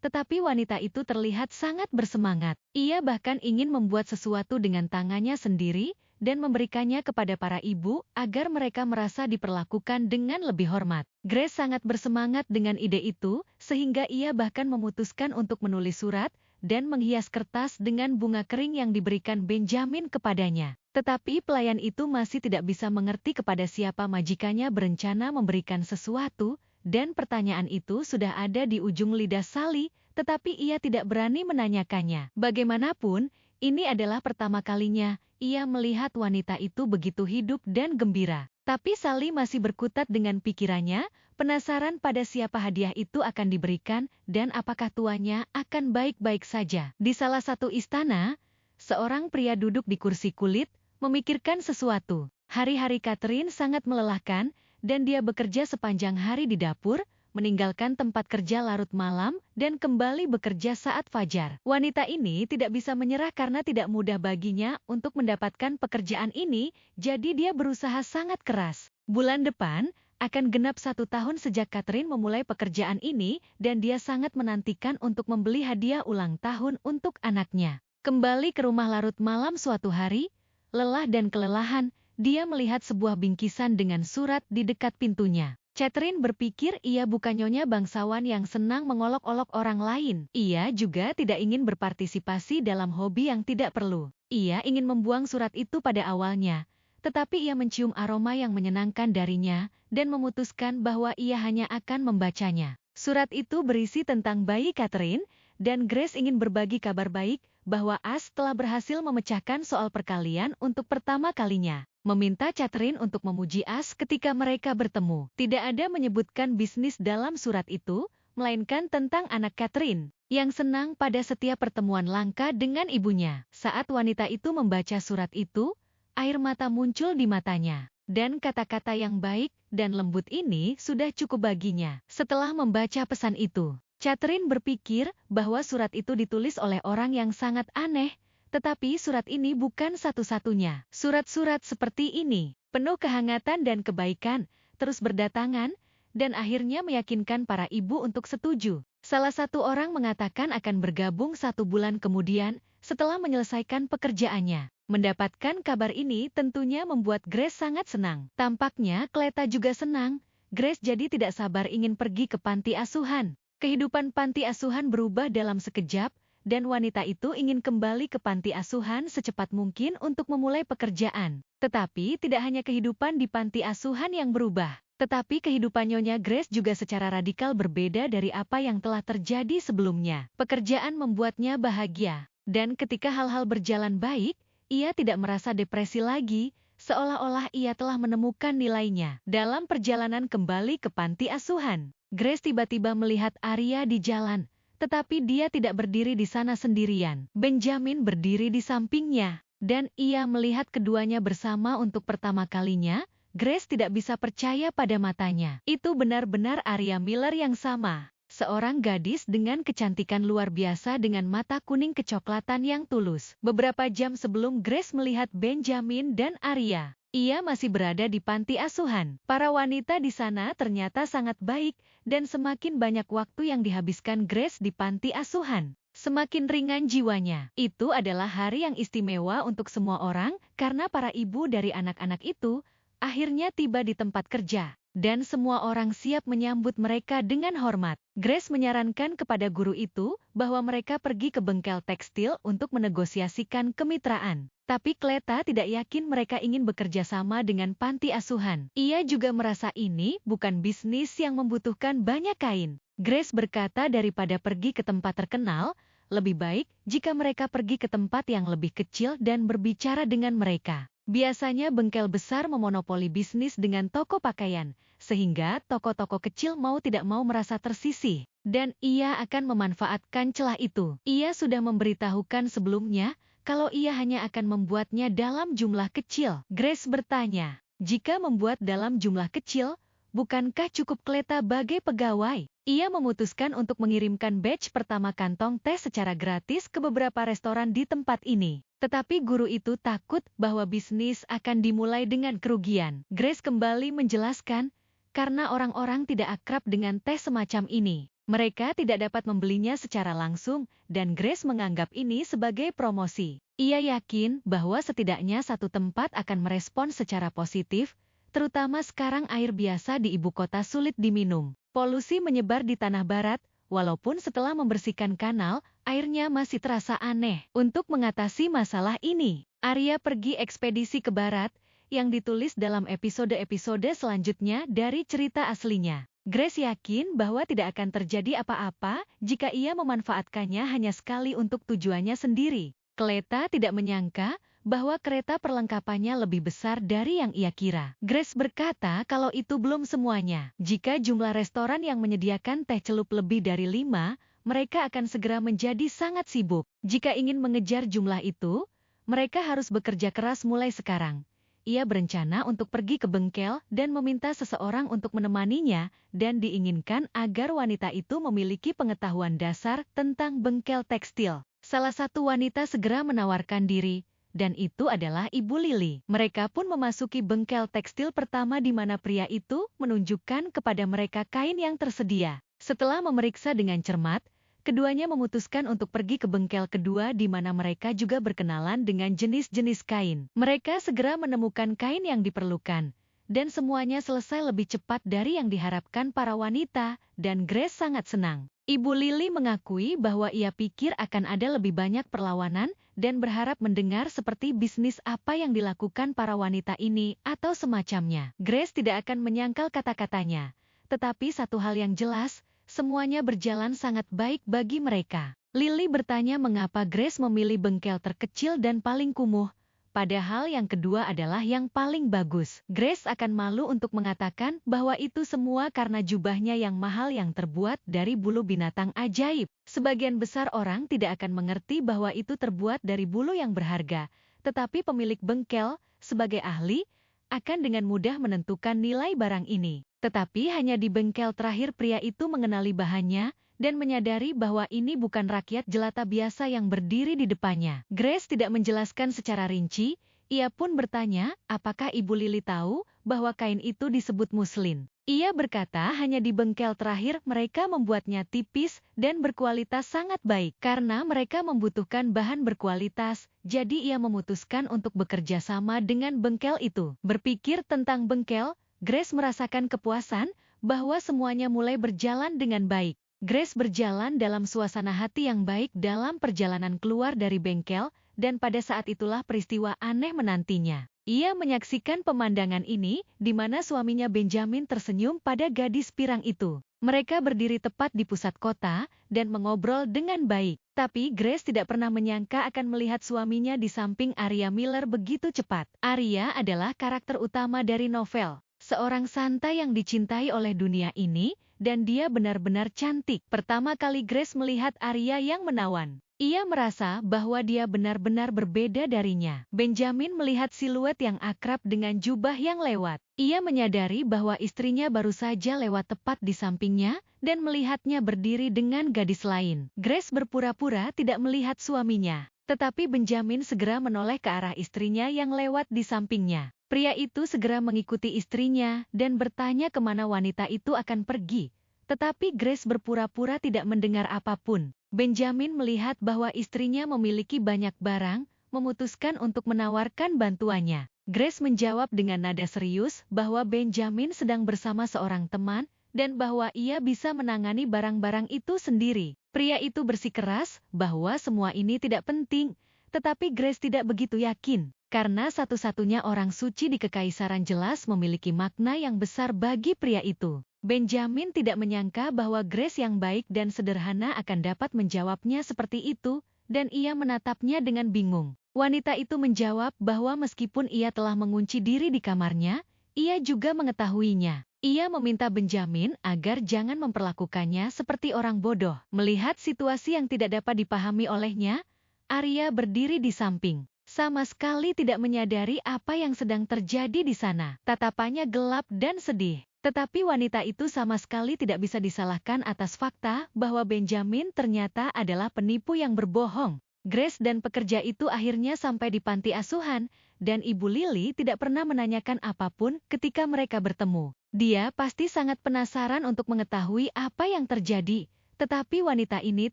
Tetapi wanita itu terlihat sangat bersemangat. Ia bahkan ingin membuat sesuatu dengan tangannya sendiri dan memberikannya kepada para ibu agar mereka merasa diperlakukan dengan lebih hormat. Grace sangat bersemangat dengan ide itu, sehingga ia bahkan memutuskan untuk menulis surat dan menghias kertas dengan bunga kering yang diberikan Benjamin kepadanya. Tetapi pelayan itu masih tidak bisa mengerti kepada siapa majikannya berencana memberikan sesuatu, dan pertanyaan itu sudah ada di ujung lidah Sally, tetapi ia tidak berani menanyakannya. Bagaimanapun, ini adalah pertama kalinya ia melihat wanita itu begitu hidup dan gembira. Tapi Sally masih berkutat dengan pikirannya, penasaran pada siapa hadiah itu akan diberikan dan apakah tuannya akan baik-baik saja. Di salah satu istana, seorang pria duduk di kursi kulit, memikirkan sesuatu. Hari-hari Catherine sangat melelahkan, dan dia bekerja sepanjang hari di dapur, meninggalkan tempat kerja larut malam, dan kembali bekerja saat fajar. Wanita ini tidak bisa menyerah karena tidak mudah baginya untuk mendapatkan pekerjaan ini, jadi dia berusaha sangat keras. Bulan depan, akan genap 1 tahun sejak Catherine memulai pekerjaan ini, dan dia sangat menantikan untuk membeli hadiah ulang tahun untuk anaknya. Kembali ke rumah larut malam suatu hari, lelah dan kelelahan, dia melihat sebuah bingkisan dengan surat di dekat pintunya. Catherine berpikir ia bukan nyonya bangsawan yang senang mengolok-olok orang lain. Ia juga tidak ingin berpartisipasi dalam hobi yang tidak perlu. Ia ingin membuang surat itu pada awalnya, tetapi ia mencium aroma yang menyenangkan darinya, dan memutuskan bahwa ia hanya akan membacanya. Surat itu berisi tentang bayi Catherine, dan Grace ingin berbagi kabar baik, bahwa As telah berhasil memecahkan soal perkalian untuk pertama kalinya. Meminta Catherine untuk memuji As ketika mereka bertemu. Tidak ada menyebutkan bisnis dalam surat itu, melainkan tentang anak Catherine, yang senang pada setiap pertemuan langka dengan ibunya. Saat wanita itu membaca surat itu, air mata muncul di matanya. Dan kata-kata yang baik dan lembut ini sudah cukup baginya. Setelah membaca pesan itu, Catherine berpikir bahwa surat itu ditulis oleh orang yang sangat aneh, tetapi surat ini bukan satu-satunya. Surat-surat seperti ini, penuh kehangatan dan kebaikan, terus berdatangan, dan akhirnya meyakinkan para ibu untuk setuju. Salah satu orang mengatakan akan bergabung 1 bulan kemudian, setelah menyelesaikan pekerjaannya. Mendapatkan kabar ini tentunya membuat Grace sangat senang. Tampaknya Cleta juga senang. Grace jadi tidak sabar ingin pergi ke panti asuhan. Kehidupan panti asuhan berubah dalam sekejap, dan wanita itu ingin kembali ke panti asuhan secepat mungkin untuk memulai pekerjaan. Tetapi tidak hanya kehidupan di panti asuhan yang berubah, tetapi kehidupan Nyonya Grace juga secara radikal berbeda dari apa yang telah terjadi sebelumnya. Pekerjaan membuatnya bahagia, dan ketika hal-hal berjalan baik, ia tidak merasa depresi lagi, seolah-olah ia telah menemukan nilainya. Dalam perjalanan kembali ke panti asuhan, Grace tiba-tiba melihat Arya di jalan, tetapi dia tidak berdiri di sana sendirian. Benjamin berdiri di sampingnya, dan ia melihat keduanya bersama untuk pertama kalinya. Grace tidak bisa percaya pada matanya. Itu benar-benar Arya Miller yang sama. Seorang gadis dengan kecantikan luar biasa dengan mata kuning kecoklatan yang tulus. Beberapa jam sebelum Grace melihat Benjamin dan Arya, ia masih berada di panti asuhan. Para wanita di sana ternyata sangat baik, dan semakin banyak waktu yang dihabiskan Grace di panti asuhan, semakin ringan jiwanya. Itu adalah hari yang istimewa untuk semua orang, karena para ibu dari anak-anak itu akhirnya tiba di tempat kerja, dan semua orang siap menyambut mereka dengan hormat. Grace menyarankan kepada guru itu bahwa mereka pergi ke bengkel tekstil untuk menegosiasikan kemitraan. Tapi Cleta tidak yakin mereka ingin bekerja sama dengan panti asuhan. Ia juga merasa ini bukan bisnis yang membutuhkan banyak kain. Grace berkata daripada pergi ke tempat terkenal, lebih baik jika mereka pergi ke tempat yang lebih kecil dan berbicara dengan mereka. Biasanya bengkel besar memonopoli bisnis dengan toko pakaian, sehingga toko-toko kecil mau tidak mau merasa tersisih, dan ia akan memanfaatkan celah itu. Ia sudah memberitahukan sebelumnya kalau ia hanya akan membuatnya dalam jumlah kecil. Grace bertanya, jika membuat dalam jumlah kecil, bukankah cukup Cleta bagai pegawai? Ia memutuskan untuk mengirimkan batch pertama kantong teh secara gratis ke beberapa restoran di tempat ini. Tetapi guru itu takut bahwa bisnis akan dimulai dengan kerugian. Grace kembali menjelaskan, karena orang-orang tidak akrab dengan teh semacam ini, mereka tidak dapat membelinya secara langsung, dan Grace menganggap ini sebagai promosi. Ia yakin bahwa setidaknya satu tempat akan merespons secara positif, terutama sekarang air biasa di ibu kota sulit diminum. Polusi menyebar di tanah barat, walaupun setelah membersihkan kanal, airnya masih terasa aneh. Untuk mengatasi masalah ini, Arya pergi ekspedisi ke barat, yang ditulis dalam episode-episode selanjutnya dari cerita aslinya. Grace yakin bahwa tidak akan terjadi apa-apa jika ia memanfaatkannya hanya sekali untuk tujuannya sendiri. Cleta tidak menyangka bahwa kereta perlengkapannya lebih besar dari yang ia kira. Grace berkata kalau itu belum semuanya. Jika jumlah restoran yang menyediakan teh celup lebih dari 5, mereka akan segera menjadi sangat sibuk. Jika ingin mengejar jumlah itu, mereka harus bekerja keras mulai sekarang. Ia berencana untuk pergi ke bengkel dan meminta seseorang untuk menemaninya, dan diinginkan agar wanita itu memiliki pengetahuan dasar tentang bengkel tekstil. Salah satu wanita segera menawarkan diri, dan itu adalah Ibu Lily. Mereka pun memasuki bengkel tekstil pertama di mana pria itu menunjukkan kepada mereka kain yang tersedia. Setelah memeriksa dengan cermat, keduanya memutuskan untuk pergi ke bengkel kedua di mana mereka juga berkenalan dengan jenis-jenis kain. Mereka segera menemukan kain yang diperlukan, dan semuanya selesai lebih cepat dari yang diharapkan para wanita, dan Grace sangat senang. Ibu Lily mengakui bahwa ia pikir akan ada lebih banyak perlawanan dan berharap mendengar seperti bisnis apa yang dilakukan para wanita ini atau semacamnya. Grace tidak akan menyangkal kata-katanya, tetapi satu hal yang jelas, semuanya berjalan sangat baik bagi mereka. Lily bertanya mengapa Grace memilih bengkel terkecil dan paling kumuh, padahal yang kedua adalah yang paling bagus. Grace akan malu untuk mengatakan bahwa itu semua karena jubahnya yang mahal yang terbuat dari bulu binatang ajaib. Sebagian besar orang tidak akan mengerti bahwa itu terbuat dari bulu yang berharga, tetapi pemilik bengkel, sebagai ahli, akan dengan mudah menentukan nilai barang ini. Tetapi hanya di bengkel terakhir pria itu mengenali bahannya dan menyadari bahwa ini bukan rakyat jelata biasa yang berdiri di depannya. Grace tidak menjelaskan secara rinci, ia pun bertanya, apakah Ibu Lily tahu bahwa kain itu disebut muslin? Ia berkata hanya di bengkel terakhir mereka membuatnya tipis dan berkualitas sangat baik. Karena mereka membutuhkan bahan berkualitas, jadi ia memutuskan untuk bekerja sama dengan bengkel itu. Berpikir tentang bengkel, Grace merasakan kepuasan bahwa semuanya mulai berjalan dengan baik. Grace berjalan dalam suasana hati yang baik dalam perjalanan keluar dari bengkel, dan pada saat itulah peristiwa aneh menantinya. Ia menyaksikan pemandangan ini, di mana suaminya Benjamin tersenyum pada gadis pirang itu. Mereka berdiri tepat di pusat kota, dan mengobrol dengan baik. Tapi Grace tidak pernah menyangka akan melihat suaminya di samping Arya Miller begitu cepat. Arya adalah karakter utama dari novel. Seorang santai yang dicintai oleh dunia ini, dan dia benar-benar cantik. Pertama kali Grace melihat Arya yang menawan, ia merasa bahwa dia benar-benar berbeda darinya. Benjamin melihat siluet yang akrab dengan jubah yang lewat. Ia menyadari bahwa istrinya baru saja lewat tepat di sampingnya, dan melihatnya berdiri dengan gadis lain. Grace berpura-pura tidak melihat suaminya, tetapi Benjamin segera menoleh ke arah istrinya yang lewat di sampingnya. Pria itu segera mengikuti istrinya dan bertanya kemana wanita itu akan pergi. Tetapi Grace berpura-pura tidak mendengar apapun. Benjamin melihat bahwa istrinya memiliki banyak barang, memutuskan untuk menawarkan bantuannya. Grace menjawab dengan nada serius bahwa Benjamin sedang bersama seorang teman, dan bahwa ia bisa menangani barang-barang itu sendiri. Pria itu bersikeras bahwa semua ini tidak penting, tetapi Grace tidak begitu yakin. Karena satu-satunya orang suci di kekaisaran jelas memiliki makna yang besar bagi pria itu. Benjamin tidak menyangka bahwa Grace yang baik dan sederhana akan dapat menjawabnya seperti itu, dan ia menatapnya dengan bingung. Wanita itu menjawab bahwa meskipun ia telah mengunci diri di kamarnya, ia juga mengetahuinya. Ia meminta Benjamin agar jangan memperlakukannya seperti orang bodoh. Melihat situasi yang tidak dapat dipahami olehnya, Arya berdiri di samping. Sama sekali tidak menyadari apa yang sedang terjadi di sana. Tatapannya gelap dan sedih. Tetapi wanita itu sama sekali tidak bisa disalahkan atas fakta bahwa Benjamin ternyata adalah penipu yang berbohong. Grace dan pekerja itu akhirnya sampai di panti asuhan, dan Ibu Lily tidak pernah menanyakan apapun ketika mereka bertemu. Dia pasti sangat penasaran untuk mengetahui apa yang terjadi. Tetapi wanita ini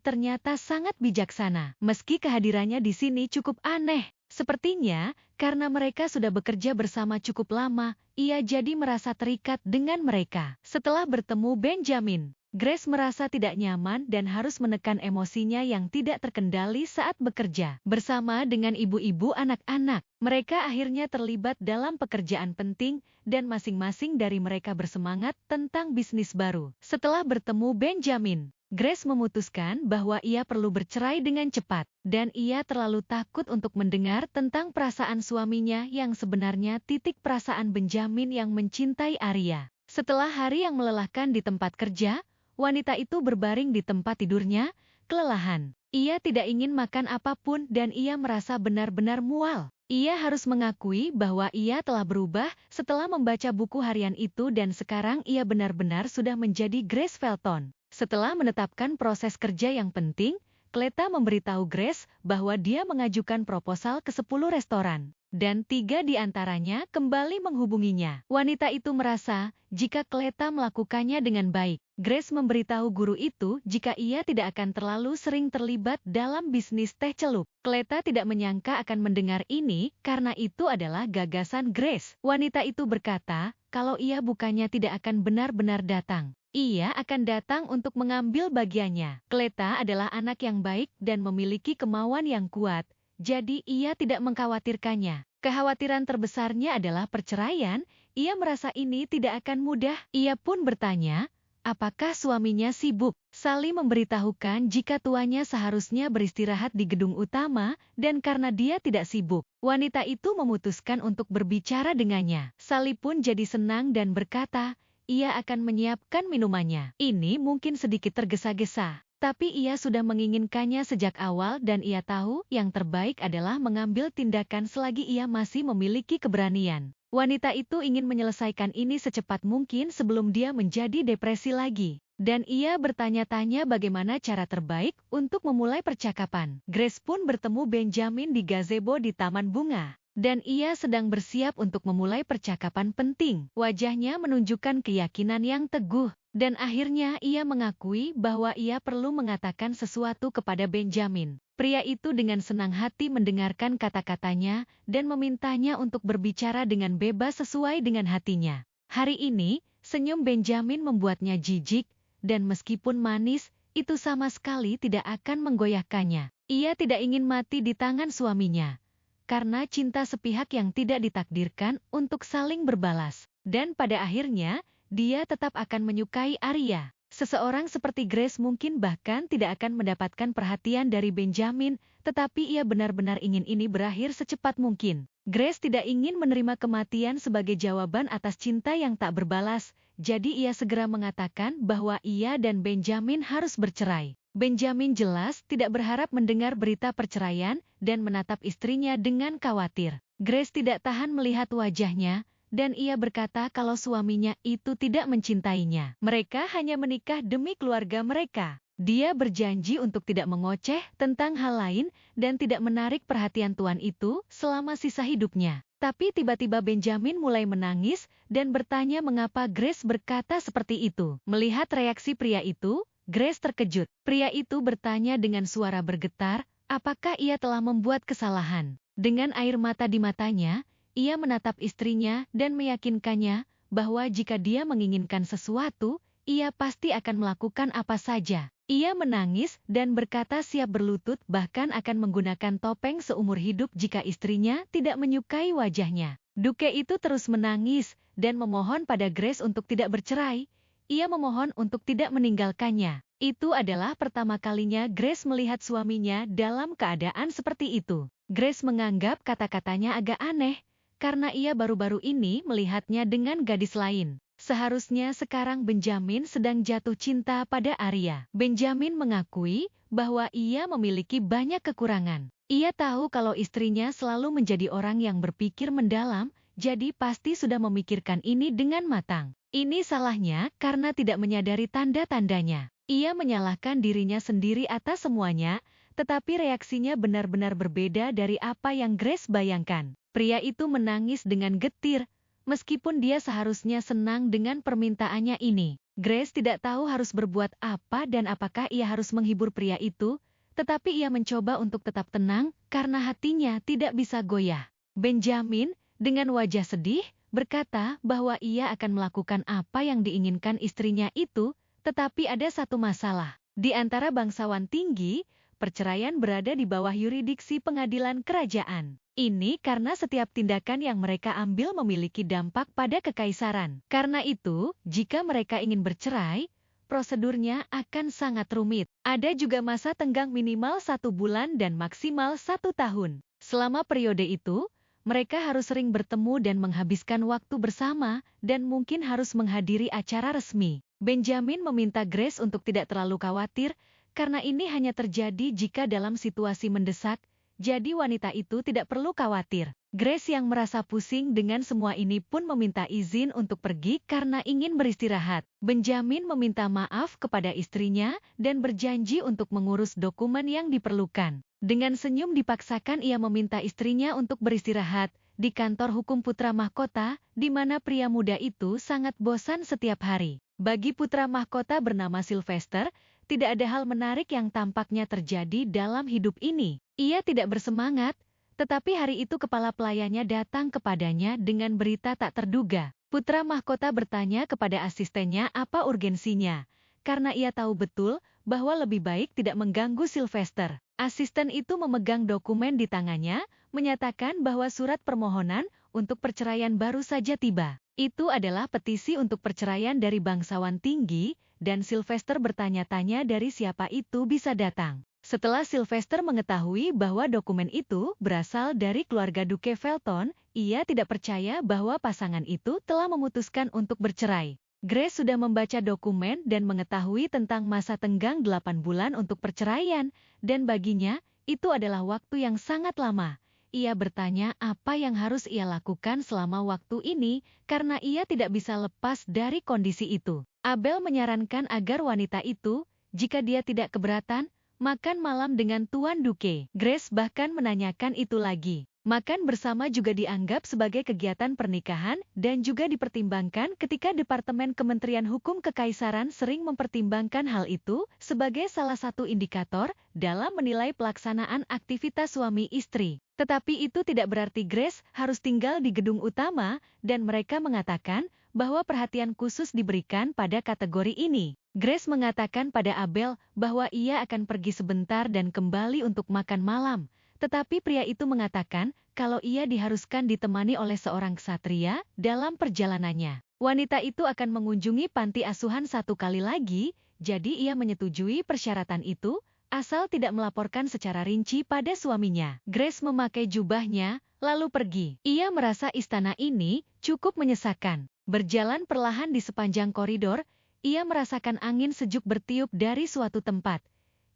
ternyata sangat bijaksana. Meski kehadirannya di sini cukup aneh. Sepertinya, karena mereka sudah bekerja bersama cukup lama, ia jadi merasa terikat dengan mereka. Setelah bertemu Benjamin, Grace merasa tidak nyaman dan harus menekan emosinya yang tidak terkendali saat bekerja. Bersama dengan ibu-ibu anak-anak, mereka akhirnya terlibat dalam pekerjaan penting, dan masing-masing dari mereka bersemangat tentang bisnis baru. Setelah bertemu Benjamin, Grace memutuskan bahwa ia perlu bercerai dengan cepat, dan ia terlalu takut untuk mendengar tentang perasaan suaminya yang sebenarnya. Perasaan Benjamin yang mencintai Arya. Setelah hari yang melelahkan di tempat kerja, wanita itu berbaring di tempat tidurnya, kelelahan. Ia tidak ingin makan apapun dan ia merasa benar-benar mual. Ia harus mengakui bahwa ia telah berubah setelah membaca buku harian itu dan sekarang ia benar-benar sudah menjadi Grace Felton. Setelah menetapkan proses kerja yang penting, Cleta memberitahu Grace bahwa dia mengajukan proposal ke 10 restoran, dan 3 di antaranya kembali menghubunginya. Wanita itu merasa jika Cleta melakukannya dengan baik. Grace memberitahu guru itu jika ia tidak akan terlalu sering terlibat dalam bisnis teh celup. Cleta tidak menyangka akan mendengar ini karena itu adalah gagasan Grace. Wanita itu berkata kalau ia bukannya tidak akan benar-benar datang. Ia akan datang untuk mengambil bagiannya. Cleta adalah anak yang baik dan memiliki kemauan yang kuat, jadi ia tidak mengkhawatirkannya. Kekhawatiran terbesarnya adalah perceraian. Ia merasa ini tidak akan mudah. Ia pun bertanya, apakah suaminya sibuk? Sally memberitahukan jika tuannya seharusnya beristirahat di gedung utama dan karena dia tidak sibuk, wanita itu memutuskan untuk berbicara dengannya. Sally pun jadi senang dan berkata, ia akan menyiapkan minumannya. Ini mungkin sedikit tergesa-gesa, tapi ia sudah menginginkannya sejak awal dan ia tahu yang terbaik adalah mengambil tindakan selagi ia masih memiliki keberanian. Wanita itu ingin menyelesaikan ini secepat mungkin sebelum dia menjadi depresi lagi. Dan ia bertanya-tanya bagaimana cara terbaik untuk memulai percakapan. Grace pun bertemu Benjamin di gazebo di Taman Bunga. Dan ia sedang bersiap untuk memulai percakapan penting. Wajahnya menunjukkan keyakinan yang teguh. Dan akhirnya ia mengakui bahwa ia perlu mengatakan sesuatu kepada Benjamin. Pria itu dengan senang hati mendengarkan kata-katanya dan memintanya untuk berbicara dengan bebas sesuai dengan hatinya. Hari ini, senyum Benjamin membuatnya jijik, dan meskipun manis, itu sama sekali tidak akan menggoyahkannya. Ia tidak ingin mati di tangan suaminya. Karena cinta sepihak yang tidak ditakdirkan untuk saling berbalas. Dan pada akhirnya, dia tetap akan menyukai Arya. Seseorang seperti Grace mungkin bahkan tidak akan mendapatkan perhatian dari Benjamin, tetapi ia benar-benar ingin ini berakhir secepat mungkin. Grace tidak ingin menerima kematian sebagai jawaban atas cinta yang tak berbalas, jadi ia segera mengatakan bahwa ia dan Benjamin harus bercerai. Benjamin jelas tidak berharap mendengar berita perceraian dan menatap istrinya dengan khawatir. Grace tidak tahan melihat wajahnya, dan ia berkata kalau suaminya itu tidak mencintainya. Mereka hanya menikah demi keluarga mereka. Dia berjanji untuk tidak mengoceh tentang hal lain dan tidak menarik perhatian tuan itu selama sisa hidupnya. Tapi tiba-tiba Benjamin mulai menangis dan bertanya mengapa Grace berkata seperti itu. Melihat reaksi pria itu, Grace terkejut. Pria itu bertanya dengan suara bergetar, apakah ia telah membuat kesalahan? Dengan air mata di matanya, ia menatap istrinya dan meyakinkannya bahwa jika dia menginginkan sesuatu, ia pasti akan melakukan apa saja. Ia menangis dan berkata siap berlutut bahkan akan menggunakan topeng seumur hidup jika istrinya tidak menyukai wajahnya. Duke itu terus menangis dan memohon pada Grace untuk tidak bercerai. Ia memohon untuk tidak meninggalkannya. Itu adalah pertama kalinya Grace melihat suaminya dalam keadaan seperti itu. Grace menganggap kata-katanya agak aneh, karena ia baru-baru ini melihatnya dengan gadis lain. Seharusnya sekarang Benjamin sedang jatuh cinta pada Arya. Benjamin mengakui bahwa ia memiliki banyak kekurangan. Ia tahu kalau istrinya selalu menjadi orang yang berpikir mendalam, jadi pasti sudah memikirkan ini dengan matang. Ini salahnya karena tidak menyadari tanda-tandanya. Ia menyalahkan dirinya sendiri atas semuanya, tetapi reaksinya benar-benar berbeda dari apa yang Grace bayangkan. Pria itu menangis dengan getir, meskipun dia seharusnya senang dengan permintaannya ini. Grace tidak tahu harus berbuat apa dan apakah ia harus menghibur pria itu, tetapi ia mencoba untuk tetap tenang karena hatinya tidak bisa goyah. Benjamin, dengan wajah sedih, berkata bahwa ia akan melakukan apa yang diinginkan istrinya itu, tetapi ada satu masalah. Di antara bangsawan tinggi, perceraian berada di bawah yurisdiksi pengadilan kerajaan. Ini karena setiap tindakan yang mereka ambil memiliki dampak pada kekaisaran. Karena itu, jika mereka ingin bercerai, prosedurnya akan sangat rumit. Ada juga masa tenggang minimal 1 bulan dan maksimal 1 tahun. Selama periode itu, mereka harus sering bertemu dan menghabiskan waktu bersama, dan mungkin harus menghadiri acara resmi. Benjamin meminta Grace untuk tidak terlalu khawatir, karena ini hanya terjadi jika dalam situasi mendesak, jadi wanita itu tidak perlu khawatir. Grace yang merasa pusing dengan semua ini pun meminta izin untuk pergi karena ingin beristirahat. Benjamin meminta maaf kepada istrinya dan berjanji untuk mengurus dokumen yang diperlukan. Dengan senyum dipaksakan ia meminta istrinya untuk beristirahat di kantor hukum putra mahkota, di mana pria muda itu sangat bosan setiap hari. Bagi putra mahkota bernama Sylvester, tidak ada hal menarik yang tampaknya terjadi dalam hidup ini. Ia tidak bersemangat, tetapi hari itu kepala pelayannya datang kepadanya dengan berita tak terduga. Putra mahkota bertanya kepada asistennya apa urgensinya, karena ia tahu betul bahwa lebih baik tidak mengganggu Sylvester. Asisten itu memegang dokumen di tangannya, menyatakan bahwa surat permohonan untuk perceraian baru saja tiba. Itu adalah petisi untuk perceraian dari bangsawan tinggi, dan Sylvester bertanya-tanya dari siapa itu bisa datang. Setelah Sylvester mengetahui bahwa dokumen itu berasal dari keluarga Duke Felton, ia tidak percaya bahwa pasangan itu telah memutuskan untuk bercerai. Grace sudah membaca dokumen dan mengetahui tentang masa tenggang 8 bulan untuk perceraian, dan baginya, itu adalah waktu yang sangat lama. Ia bertanya apa yang harus ia lakukan selama waktu ini, karena ia tidak bisa lepas dari kondisi itu. Abel menyarankan agar wanita itu, jika dia tidak keberatan, makan malam dengan Tuan Duke. Grace bahkan menanyakan itu lagi. Makan bersama juga dianggap sebagai kegiatan pernikahan dan juga dipertimbangkan ketika Departemen Kementerian Hukum Kekaisaran sering mempertimbangkan hal itu sebagai salah satu indikator dalam menilai pelaksanaan aktivitas suami istri. Tetapi itu tidak berarti Grace harus tinggal di gedung utama, dan mereka mengatakan bahwa perhatian khusus diberikan pada kategori ini. Grace mengatakan pada Abel bahwa ia akan pergi sebentar dan kembali untuk makan malam. Tetapi pria itu mengatakan kalau ia diharuskan ditemani oleh seorang ksatria dalam perjalanannya. Wanita itu akan mengunjungi panti asuhan 1 kali lagi, jadi ia menyetujui persyaratan itu, asal tidak melaporkan secara rinci pada suaminya. Grace memakai jubahnya, lalu pergi. Ia merasa istana ini cukup menyesakan. Berjalan perlahan di sepanjang koridor, ia merasakan angin sejuk bertiup dari suatu tempat.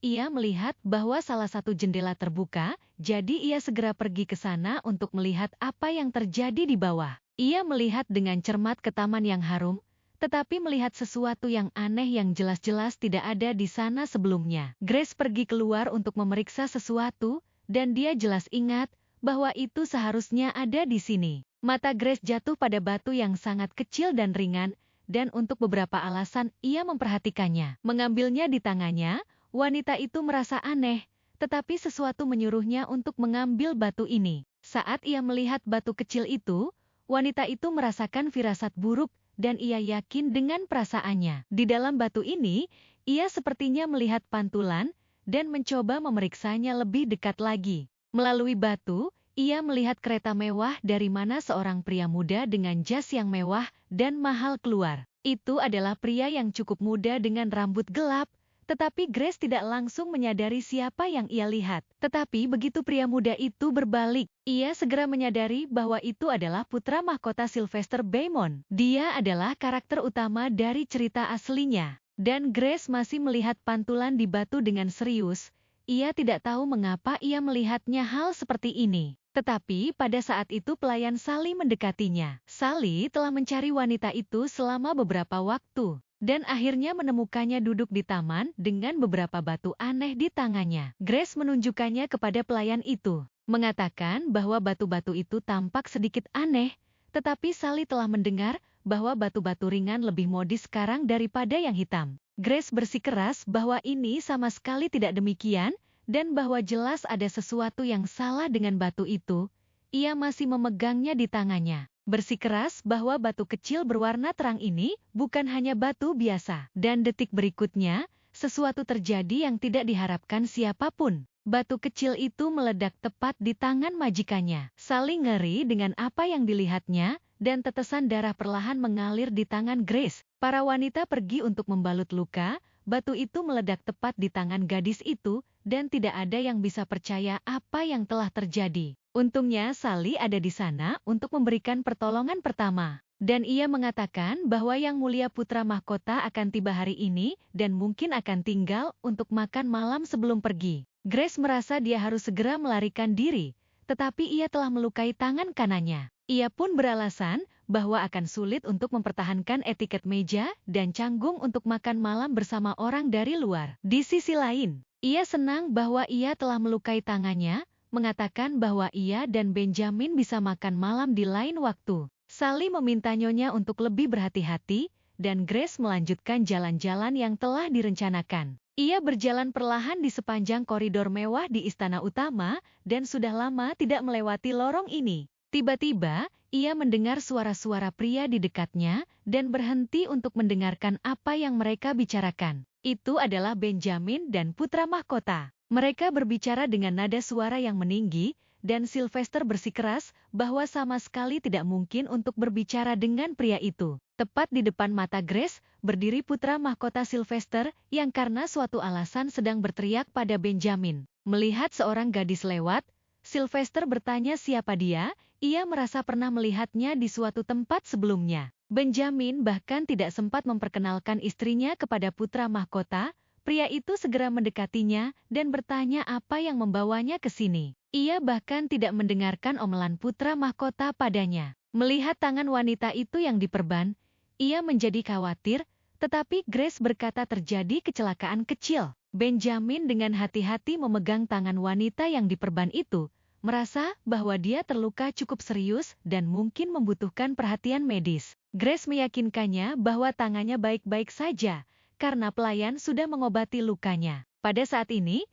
Ia melihat bahwa salah satu jendela terbuka, jadi ia segera pergi ke sana untuk melihat apa yang terjadi di bawah. Ia melihat dengan cermat ke taman yang harum, tetapi melihat sesuatu yang aneh yang jelas-jelas tidak ada di sana sebelumnya. Grace pergi keluar untuk memeriksa sesuatu, dan dia jelas ingat bahwa itu seharusnya ada di sini. Mata Grace jatuh pada batu yang sangat kecil dan ringan, dan untuk beberapa alasan ia memperhatikannya. Mengambilnya di tangannya, wanita itu merasa aneh, tetapi sesuatu menyuruhnya untuk mengambil batu ini. Saat ia melihat batu kecil itu, wanita itu merasakan firasat buruk, dan ia yakin dengan perasaannya. Di dalam batu ini, ia sepertinya melihat pantulan, dan mencoba memeriksanya lebih dekat lagi. Melalui batu, ia melihat kereta mewah dari mana seorang pria muda dengan jas yang mewah dan mahal keluar. Itu adalah pria yang cukup muda dengan rambut gelap, tetapi Grace tidak langsung menyadari siapa yang ia lihat. Tetapi begitu pria muda itu berbalik, ia segera menyadari bahwa itu adalah putra mahkota Sylvester Beaumont. Dia adalah karakter utama dari cerita aslinya. Dan Grace masih melihat pantulan di batu dengan serius. Ia tidak tahu mengapa ia melihatnya hal seperti ini. Tetapi pada saat itu pelayan Sally mendekatinya. Sally telah mencari wanita itu selama beberapa waktu, dan akhirnya menemukannya duduk di taman dengan beberapa batu aneh di tangannya. Grace menunjukkannya kepada pelayan itu, mengatakan bahwa batu-batu itu tampak sedikit aneh, tetapi Sally telah mendengar bahwa batu-batu ringan lebih modis sekarang daripada yang hitam. Grace bersikeras bahwa ini sama sekali tidak demikian, dan bahwa jelas ada sesuatu yang salah dengan batu itu. Ia masih memegangnya di tangannya. Bersikeras bahwa batu kecil berwarna terang ini bukan hanya batu biasa. Dan detik berikutnya, sesuatu terjadi yang tidak diharapkan siapapun. Batu kecil itu meledak tepat di tangan majikannya. Sally ngeri dengan apa yang dilihatnya, dan tetesan darah perlahan mengalir di tangan Grace. Para wanita pergi untuk membalut luka, batu itu meledak tepat di tangan gadis itu, dan tidak ada yang bisa percaya apa yang telah terjadi. Untungnya Sally ada di sana untuk memberikan pertolongan pertama. Dan ia mengatakan bahwa Yang Mulia Putra Mahkota akan tiba hari ini dan mungkin akan tinggal untuk makan malam sebelum pergi. Grace merasa dia harus segera melarikan diri, tetapi ia telah melukai tangan kanannya. Ia pun beralasan bahwa akan sulit untuk mempertahankan etiket meja dan canggung untuk makan malam bersama orang dari luar. Di sisi lain, ia senang bahwa ia telah melukai tangannya, mengatakan bahwa ia dan Benjamin bisa makan malam di lain waktu. Sally meminta Nyonya untuk lebih berhati-hati, dan Grace melanjutkan jalan-jalan yang telah direncanakan. Ia berjalan perlahan di sepanjang koridor mewah di istana utama, dan sudah lama tidak melewati lorong ini. Tiba-tiba, ia mendengar suara-suara pria di dekatnya, dan berhenti untuk mendengarkan apa yang mereka bicarakan. Itu adalah Benjamin dan Putra Mahkota. Mereka berbicara dengan nada suara yang meninggi, dan Sylvester bersikeras bahwa sama sekali tidak mungkin untuk berbicara dengan pria itu. Tepat di depan mata Grace, berdiri Putra Mahkota Sylvester yang karena suatu alasan sedang berteriak pada Benjamin. Melihat seorang gadis lewat, Sylvester bertanya siapa dia, ia merasa pernah melihatnya di suatu tempat sebelumnya. Benjamin bahkan tidak sempat memperkenalkan istrinya kepada Putra Mahkota. Pria itu segera mendekatinya dan bertanya apa yang membawanya ke sini. Ia bahkan tidak mendengarkan omelan Putra Mahkota padanya. Melihat tangan wanita itu yang diperban, ia menjadi khawatir, tetapi Grace berkata terjadi kecelakaan kecil. Benjamin dengan hati-hati memegang tangan wanita yang diperban itu, merasa bahwa dia terluka cukup serius dan mungkin membutuhkan perhatian medis. Grace meyakinkannya bahwa tangannya baik-baik saja, karena pelayan sudah mengobati lukanya. Pada saat ini,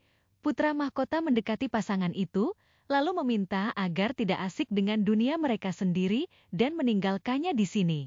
Putra Mahkota mendekati pasangan itu, lalu meminta agar tidak asik dengan dunia mereka sendiri dan meninggalkannya di sini.